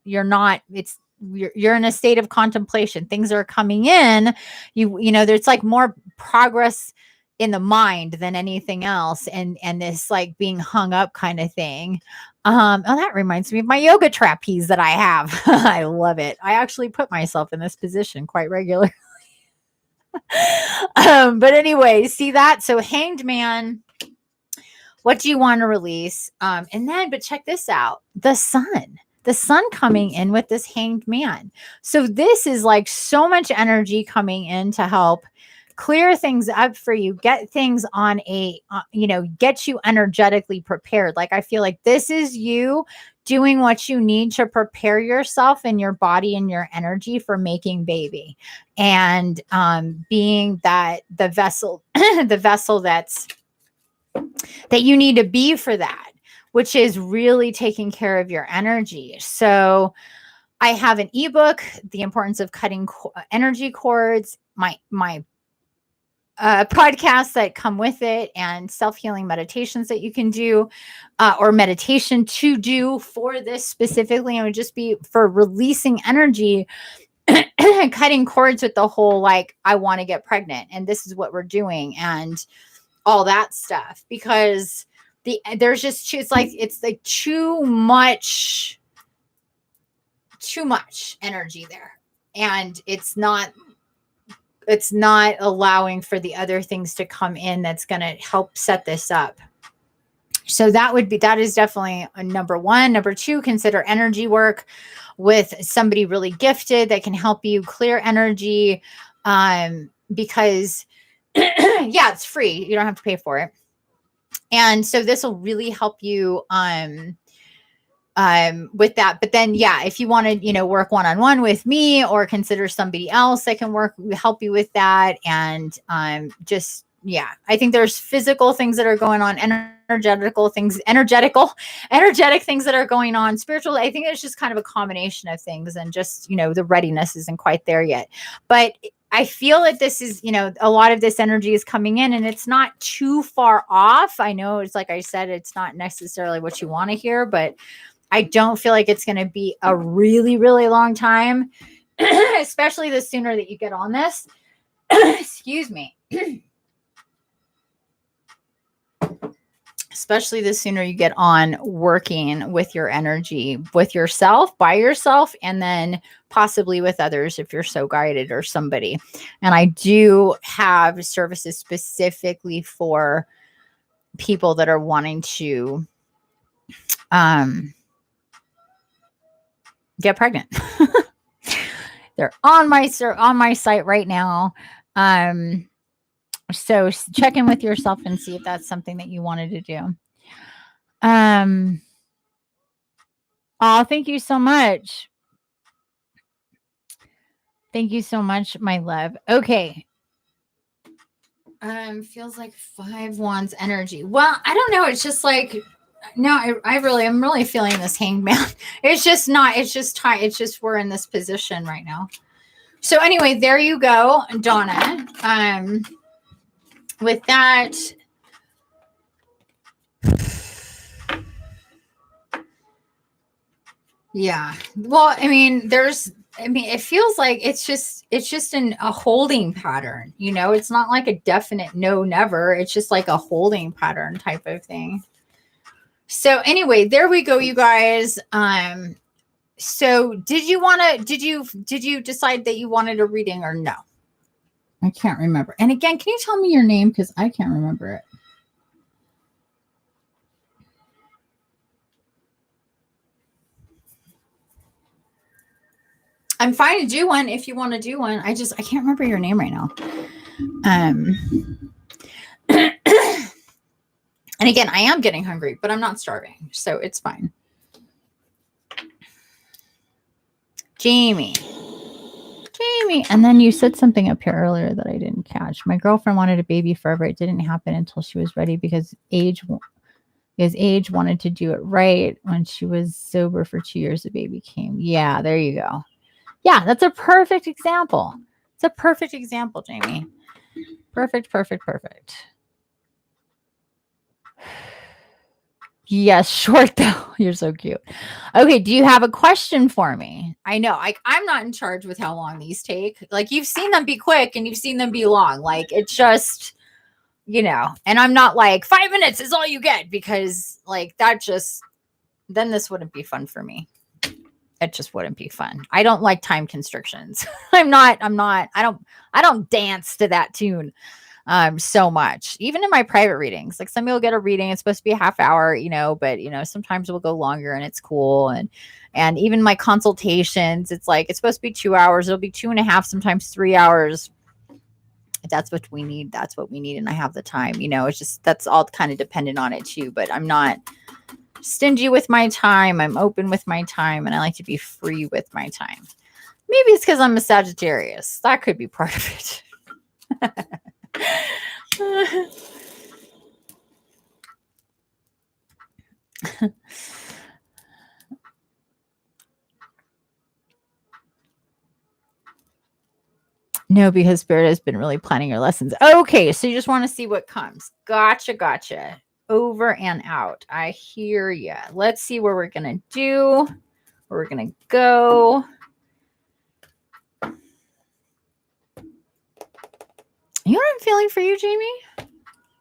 you're in a state of contemplation. Things are coming in, there's like more progress in the mind than anything else, and this like being hung up kind of thing. That reminds me of my yoga trapeze that I have. I love it. I actually put myself in this position quite regularly. But anyway, see that? So hanged man, what do you want to release? But check this out. The sun coming in with this hanged man. So this is like so much energy coming in to help clear things up for you, get things on get you energetically prepared. Like, I feel like this is you doing what you need to prepare yourself and your body and your energy for making baby, and being the vessel, the vessel that you need to be for that, which is really taking care of your energy. So I have an ebook, The Importance of Cutting Energy Cords, my podcasts that come with it, and self-healing meditations that you can do, or meditation to do for this specifically. It would just be for releasing energy, cutting cords with the whole, like, I want to get pregnant and this is what we're doing, and all that stuff, because it's like too much energy there, and it's not allowing for the other things to come in that's going to help set this up. So that is definitely a number one. Number two, consider energy work with somebody really gifted that can help you clear energy. Because yeah, it's free. You don't have to pay for it. And so this will really help you with that. But then, yeah, if you want to, work one-on-one with me or consider somebody else that can help you with that. And yeah, I think there's physical things that are going on, energetic things that are going on, spiritual. I think it's just kind of a combination of things, and just, the readiness isn't quite there yet. But I feel that this is, a lot of this energy is coming in, and it's not too far off. I know it's like I said, it's not necessarily what you want to hear, but I don't feel like it's going to be a really, really long time, especially the sooner that you get on this. Excuse me. Especially the sooner you get on working with your energy, with yourself, by yourself, and then possibly with others if you're so guided or somebody. And I do have services specifically for people that are wanting to get pregnant. They're on my site right now. So check in with yourself and see if that's something that you wanted to do. Oh, thank you so much. Thank you so much, my love. Okay. Feels like 5 wands energy. Well, I don't know. It's just like, no, I'm really feeling this hangman. It's just not, it's just tight. It's just, we're in this position right now. So anyway, there you go, Donna. With that, yeah. Well, I mean, it feels like it's just a holding pattern, it's not like a definite no, never. It's just like a holding pattern type of thing. So anyway, there we go, you guys. So did you decide that you wanted a reading or no? I can't remember. And again, can you tell me your name? Because I can't remember it. I'm fine to do one if you want to do one. I can't remember your name right now. And again, I am getting hungry, but I'm not starving, so it's fine. Jamie. And then you said something up here earlier that I didn't catch. My girlfriend wanted a baby forever. It didn't happen until she was ready because age wanted to do it right. When she was sober for 2 years, the baby came. Yeah, there you go. Yeah, that's a perfect example. It's a perfect example, Jamie. Perfect. Yes, short though. You're so cute. Okay, do you have a question for me? I know, I'm not in charge with how long these take. Like, you've seen them be quick and you've seen them be long. Like, it's just, and I'm not like 5 minutes is all you get, because like that then this wouldn't be fun for me. It just wouldn't be fun. I don't like time constrictions. I don't dance to that tune. So much, even in my private readings. Like, some people get a reading, it's supposed to be a half hour, but sometimes we'll go longer and it's cool. And even my consultations, it's like, it's supposed to be 2 hours. It'll be 2.5, sometimes 3 hours. If that's what we need, that's what we need. And I have the time, it's just, that's all kind of dependent on it too. But I'm not stingy with my time. I'm open with my time, and I like to be free with my time. Maybe it's because I'm a Sagittarius. That could be part of it. No, because Spirit has been really planning your lessons. Okay, so you just want to see what comes. Gotcha. Over and out. I hear ya. Let's see where we're going to do. Where we're going to go. You know what I'm feeling for you, Jamie?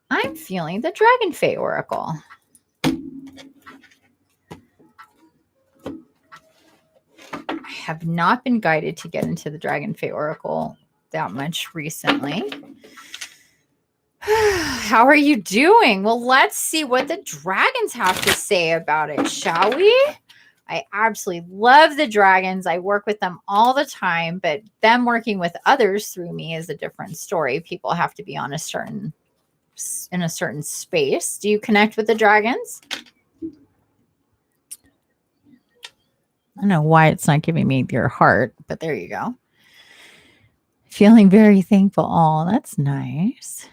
I'm feeling the Dragon Fae Oracle. I have not been guided to get into the Dragon Fae Oracle that much recently. How are you doing? Well, let's see what the dragons have to say about it, shall we? I absolutely love the dragons. I work with them all the time, but them working with others through me is a different story. People have to be on a certain space. Do you connect with the dragons? I don't know why it's not giving me your heart, but there you go. Feeling very thankful. Oh, that's nice.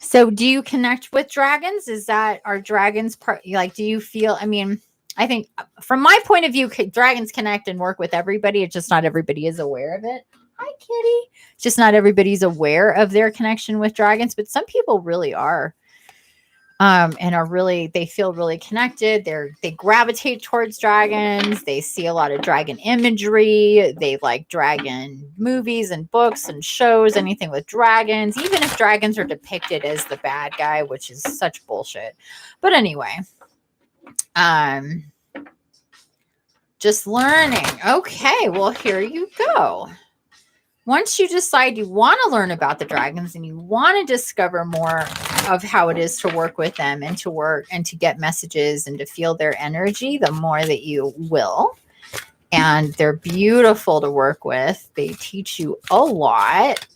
So do you connect with dragons? Are dragons part, like, do you feel, I mean, I think from my point of view, dragons connect and work with everybody. It's just not everybody is aware of it. Hi, kitty. Just not everybody's aware of their connection with dragons, but some people really are. And they feel really connected. They gravitate towards dragons. They see a lot of dragon imagery. They like dragon movies and books and shows, anything with dragons, even if dragons are depicted as the bad guy, which is such bullshit. But anyway, just learning. Okay, well, here you go. Once you decide you want to learn about the dragons and you want to discover more of how it is to work with them and to work and to get messages and to feel their energy, the more that you will. And they're beautiful to work with. They teach you a lot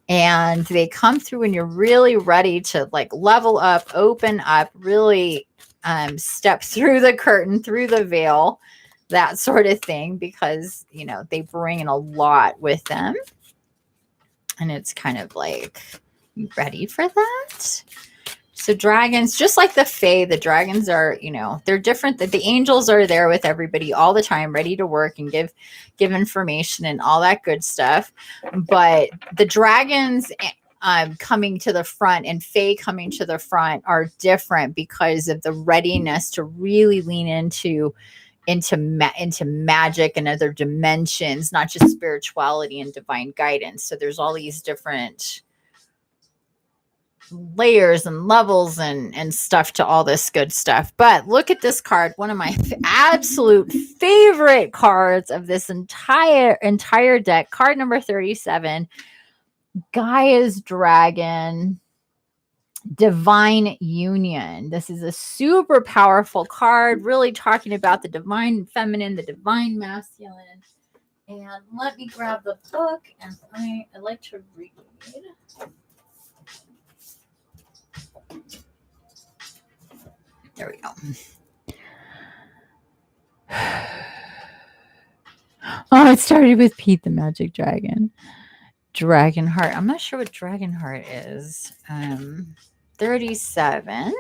and they come through when you're really ready to like level up, open up, really step through the curtain, through the veil, that sort of thing, because, you know, they bring in a lot with them. And it's kind of like, you ready for that? So dragons, just like the fae, the dragons are, you know, they're different. The angels are there with everybody all the time, ready to work and give information and all that good stuff. But the dragons coming to the front and fae coming to the front are different because of the readiness to really lean into magic and other dimensions, not just spirituality and divine guidance. So there's all these different layers and levels and stuff to all this good stuff. But look at this card, one of my absolute favorite cards of this entire deck, card number 37, Gaia's Dragon, Divine Union. This is a super powerful card, really talking about the divine feminine, the divine masculine. And let me grab the book, and I like to read. There we go. Oh, it started with Pete the Magic Dragon. Dragonheart. I'm not sure what Dragonheart is. 37.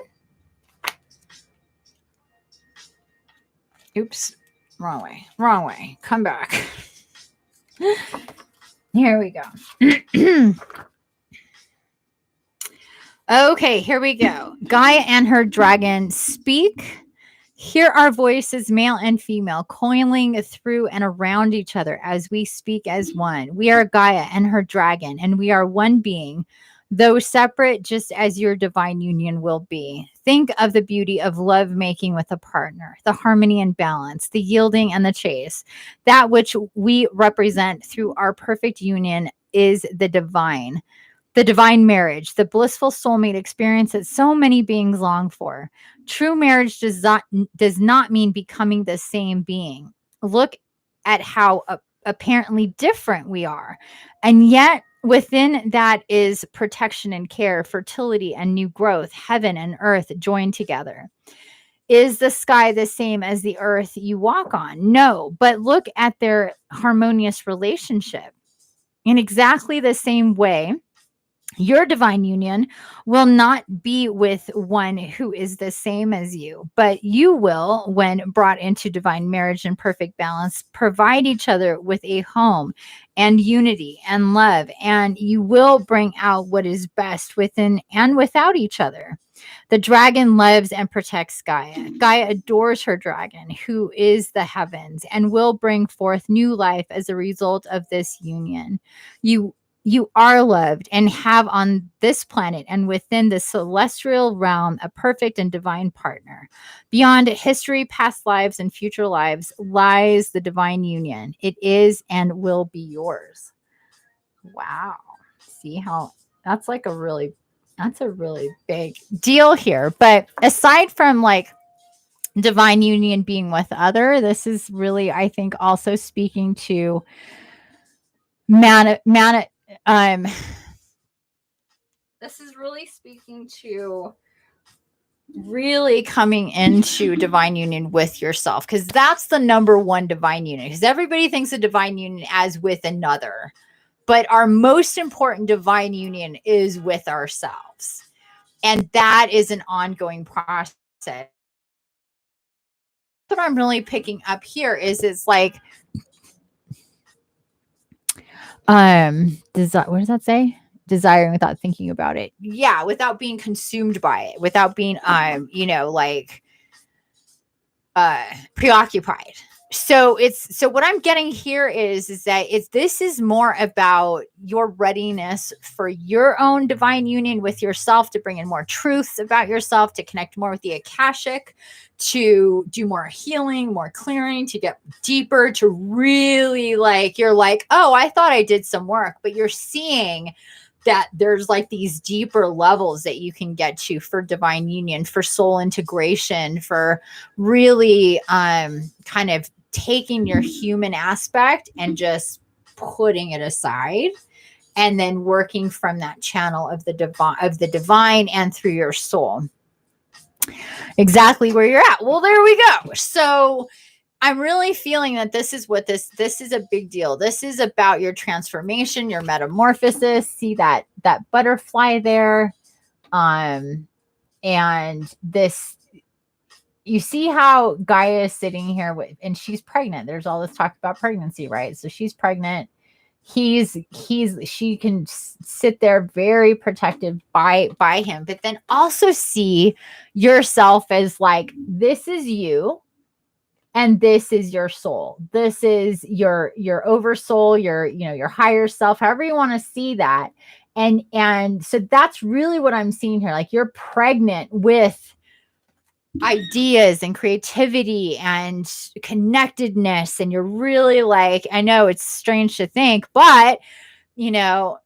Oops. Wrong way. Come back. Here we go. Okay, here we go. Gaia and her dragon speak. Hear our voices, male and female, coiling through and around each other as we speak as one. We are Gaia and her dragon, and we are one being, though separate, just as your divine union will be. Think of the beauty of love making with a partner, the harmony and balance, the yielding and the chase. That which we represent through our perfect union is the divine marriage, the blissful soulmate experience that so many beings long for. True marriage does not mean becoming the same being. Look at how apparently different we are. And yet within that is protection and care, fertility and new growth, heaven and earth joined together. Is the sky the same as the earth you walk on? No, but look at their harmonious relationship. In exactly the same way, your divine union will not be with one who is the same as you, but you will, when brought into divine marriage and perfect balance, provide each other with a home and unity and love, and you will bring out what is best within and without each other. The dragon loves and protects Gaia. Gaia adores her dragon, who is the heavens, and will bring forth new life as a result of this union. You are loved and have on this planet and within the celestial realm a perfect and divine partner. Beyond history, past lives, and future lives lies the divine union. It is and will be yours. Wow. See how that's like a really That's a really big deal here. But aside from like divine union being with other, this is really, I think, also speaking to um this is really speaking to really coming into divine union with yourself, because that's the number one divine union, because everybody thinks of divine union as with another, but our most important divine union is with ourselves, and that is an ongoing process. What I'm really picking up here is it's like what does that say? Desiring without thinking about it. Yeah, without being consumed by it, without being like preoccupied. So what I'm getting here is that this is more about your readiness for your own divine union with yourself, to bring in more truths about yourself, to connect more with the Akashic, to do more healing, more clearing, to get deeper, to really like, you're like, oh, I thought I did some work, but you're seeing that there's like these deeper levels that you can get to for divine union, for soul integration, for really kind of taking your human aspect and just putting it aside, and then working from that channel of the divine and through your soul. Exactly where you're at. Well, there we go. So I'm really feeling that this is what this is a big deal. This is about your transformation, your metamorphosis. See that butterfly there. And this, you see how Gaia is sitting here and she's pregnant. There's all this talk about pregnancy, right? So she's pregnant. She can sit there very protected by him, but then also see yourself as like, this is you. And this is your soul. This is your oversoul, your higher self, however you want to see that. And so that's really what I'm seeing here. Like, you're pregnant with ideas and creativity and connectedness. And you're really like, I know it's strange to think, but no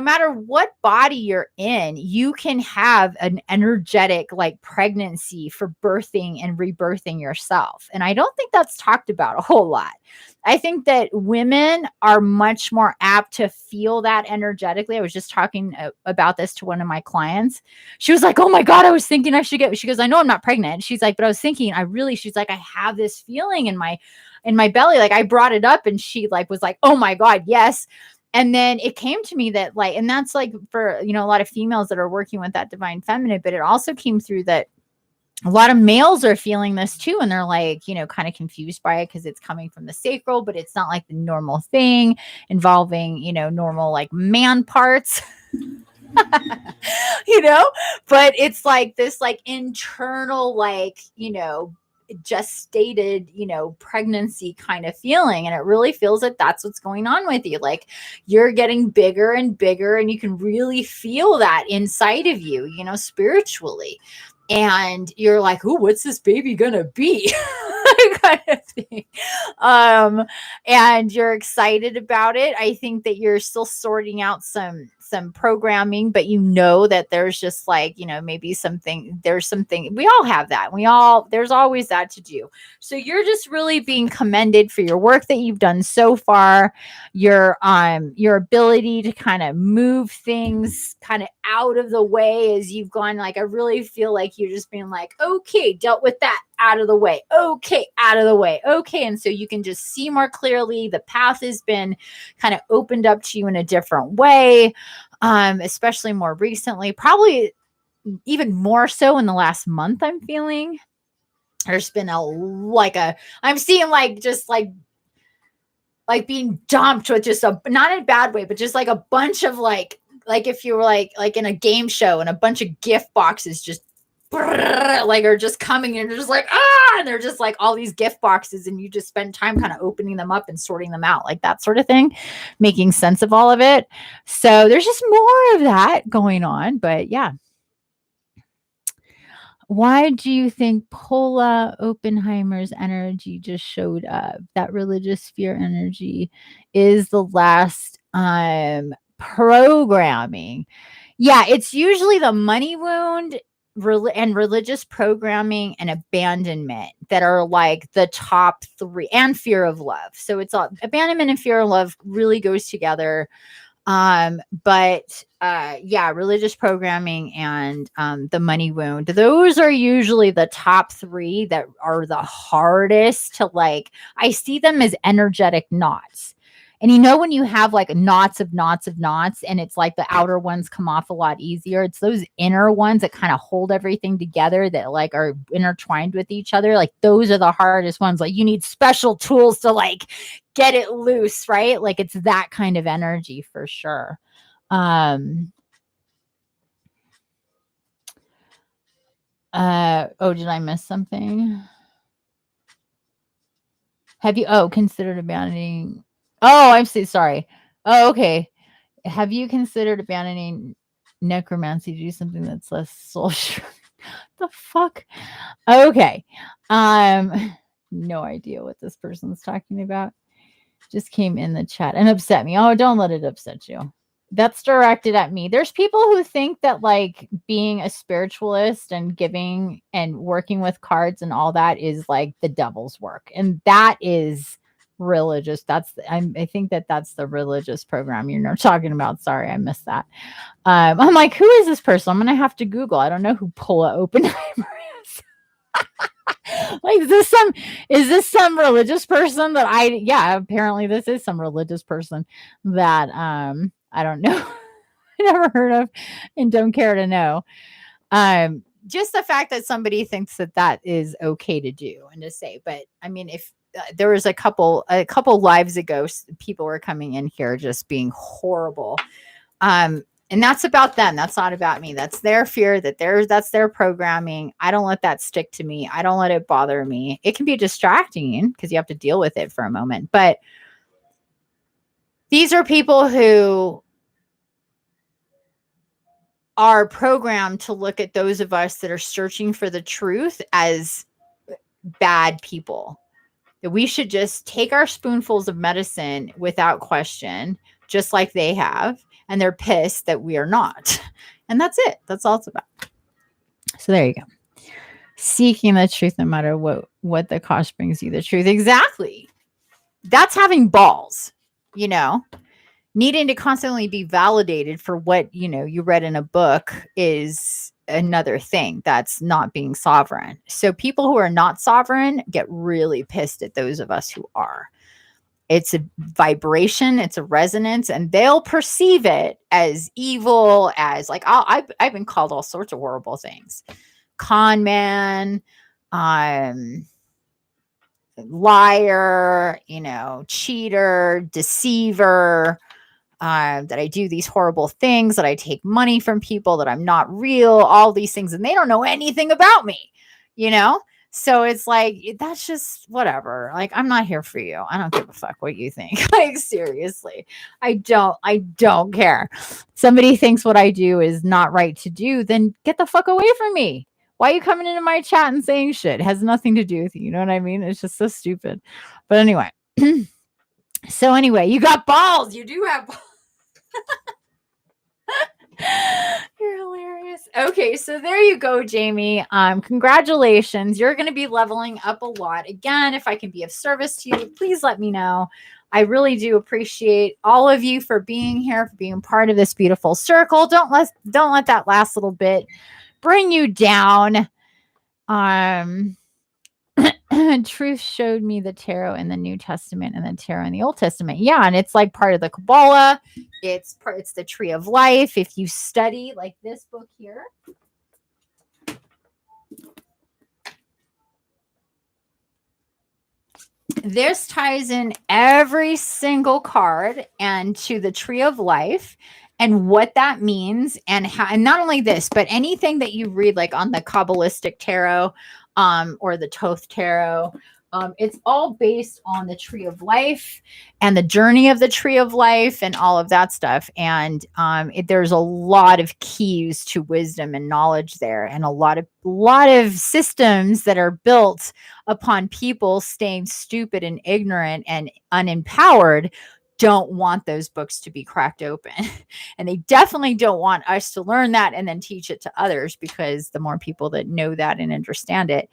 matter what body you're in, you can have an energetic like pregnancy for birthing and rebirthing yourself. And I don't think that's talked about a whole lot. I think that women are much more apt to feel that energetically. I was just talking about this to one of my clients. She was like, oh my God, I was thinking I should she goes, I know I'm not pregnant. She's like, but I was thinking she's like, I have this feeling in my belly. Like, I brought it up and she like was like, oh my God, yes. And then it came to me that like, and that's like for, a lot of females that are working with that divine feminine, but it also came through that a lot of males are feeling this too. And they're like, kind of confused by it because it's coming from the sacral, but it's not like the normal thing involving, normal like man parts. But it's like this like internal, like, just stated, pregnancy kind of feeling. And it really feels that that's what's going on with you. Like, you're getting bigger and bigger, and you can really feel that inside of you, spiritually. And you're like, oh, what's this baby gonna be? Kind of thing. And you're excited about it. I think that you're still sorting out some programming, but that there's just like, maybe there's something, we all have that. There's always that to do. So you're just really being commended for your work that you've done so far, your ability to kind of move things kind of out of the way as you've gone. Like, I really feel like you're just being like, okay, dealt with that, out of the way. Okay, out of the way. Okay. And so you can just see more clearly. The path has been kind of opened up to you in a different way. Especially more recently, probably even more so in the last month. I'm feeling there's been I'm seeing like just like being dumped with just not in a bad way, but just like a bunch of like if you were like in a game show and a bunch of gift boxes just like are just coming and you're just like, and they're just like all these gift boxes, and you just spend time kind of opening them up and sorting them out, like that sort of thing, making sense of all of it. So there's just more of that going on. But yeah, why do you think Paula Oppenheimer's energy just showed up? That religious fear energy is the last programming. Yeah, it's usually the money wound, and religious programming and abandonment that are like the top 3, and fear of love. So it's all abandonment and fear of love really goes together. But yeah, religious programming and the money wound, those are usually the top 3 that are the hardest to, like, I see them as energetic knots. And when you have like knots of knots of knots, and it's like the outer ones come off a lot easier, it's those inner ones that kind of hold everything together, that like are intertwined with each other. Like those are the hardest ones. Like you need special tools to like get it loose, right? Like it's that kind of energy for sure. Oh, did I miss something? Have you considered abandoning? Oh, I'm so sorry. Oh, okay. Have you considered abandoning necromancy to do something that's less soul the fuck? Okay. No idea what this person's talking about. Just came in the chat and upset me. Oh, don't let it upset you. That's directed at me. There's people who think that like being a spiritualist and giving and working with cards and all that is like the devil's work. And that is religious. I think that's the religious program you're not talking about. Sorry, I missed that. I'm like, who is this person? I'm going to have to Google. I don't know who Paula Oppenheimer is. Like, is this some religious person that apparently this is some religious person that I don't know. I never heard of and don't care to know. Just the fact that somebody thinks that is okay to do and to say. But I mean, if there was a couple lives ago, people were coming in here just being horrible. And that's about them. That's not about me. That's their fear, that's their programming. I don't let that stick to me. I don't let it bother me. It can be distracting because you have to deal with it for a moment. But these are people who are programmed to look at those of us that are searching for the truth as bad people. That we should just take our spoonfuls of medicine without question, just like they have. And they're pissed that we are not. And that's it. That's all it's about. So there you go. Seeking the truth no matter what the cost brings you the truth. Exactly. That's having balls, needing to constantly be validated for what, you read in a book is another thing. That's not being sovereign. So people who are not sovereign get really pissed at those of us who are. It's a vibration, it's a resonance, and they'll perceive it as evil, as like, I've been called all sorts of horrible things. Con man, liar, cheater, deceiver, that I do these horrible things, that I take money from people, that I'm not real, all these things, and they don't know anything about me, So it's like, that's just whatever. Like, I'm not here for you. I don't give a fuck what you think. Like, seriously, I don't care. Somebody thinks what I do is not right to do, then get the fuck away from me. Why are you coming into my chat and saying shit? It has nothing to do with you. You know what I mean? It's just so stupid. But anyway. So anyway, you got balls. You do have balls. You're hilarious. Okay, so there you go, Jamie. Congratulations. You're going to be leveling up a lot. Again, if I can be of service to you, please let me know. I really do appreciate all of you for being here, for being part of this beautiful circle. Don't let that last little bit bring you down. Truth showed me the tarot in the New Testament and the tarot in the Old Testament. Yeah, and it's like part of the Kabbalah. It's the tree of life. If you study like this book here. This ties in every single card and to the tree of life and what that means, and how, and not only this, but anything that you read like on the Kabbalistic tarot, or the Thoth tarot. It's all based on the tree of life and the journey of the tree of life and all of that stuff. And there's a lot of keys to wisdom and knowledge there, and a lot of systems that are built upon people staying stupid and ignorant and unempowered don't want those books to be cracked open. And they definitely don't want us to learn that and then teach it to others, because the more people that know that and understand it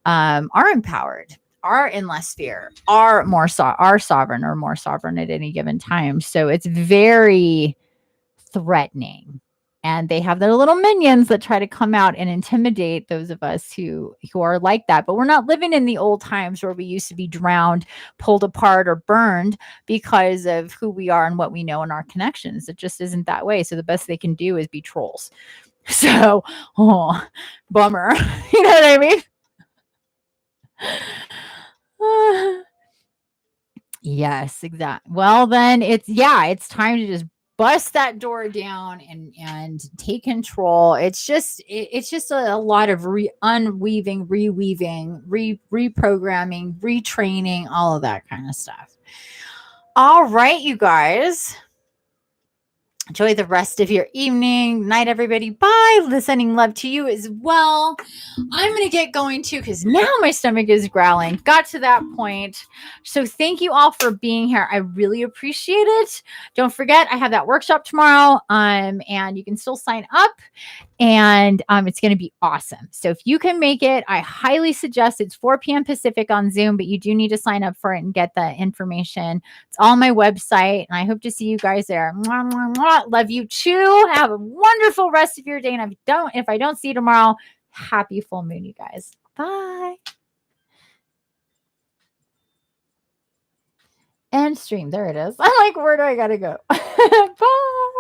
are empowered, are in less fear, are are sovereign or more sovereign at any given time. So it's very threatening. And they have their little minions that try to come out and intimidate those of us who are like that. But we're not living in the old times where we used to be drowned, pulled apart, or burned because of who we are and what we know and our connections. It just isn't that way. So the best they can do is be trolls. So, oh, bummer. You know what I mean? Yes, exactly. Well, then it's time to just bust that door down and take control. It's just a lot of unweaving, reweaving, reprogramming, retraining, all of that kind of stuff. All right, you guys. Enjoy the rest of your evening. Night, everybody. Bye. Sending love to you as well. I'm going to get going too, because now my stomach is growling. Got to that point. So thank you all for being here. I really appreciate it. Don't forget, I have that workshop tomorrow. And you can still sign up. And it's going to be awesome. So if you can make it, I highly suggest. It's 4 p.m. Pacific on Zoom, but you do need to sign up for it and get the information. It's on my website, and I hope to see you guys there. Mwah, mwah, mwah. Love you too. Have a wonderful rest of your day. And if I don't see you tomorrow, happy full moon, you guys. Bye. End stream. There it is. I'm like, where do I gotta go? Bye.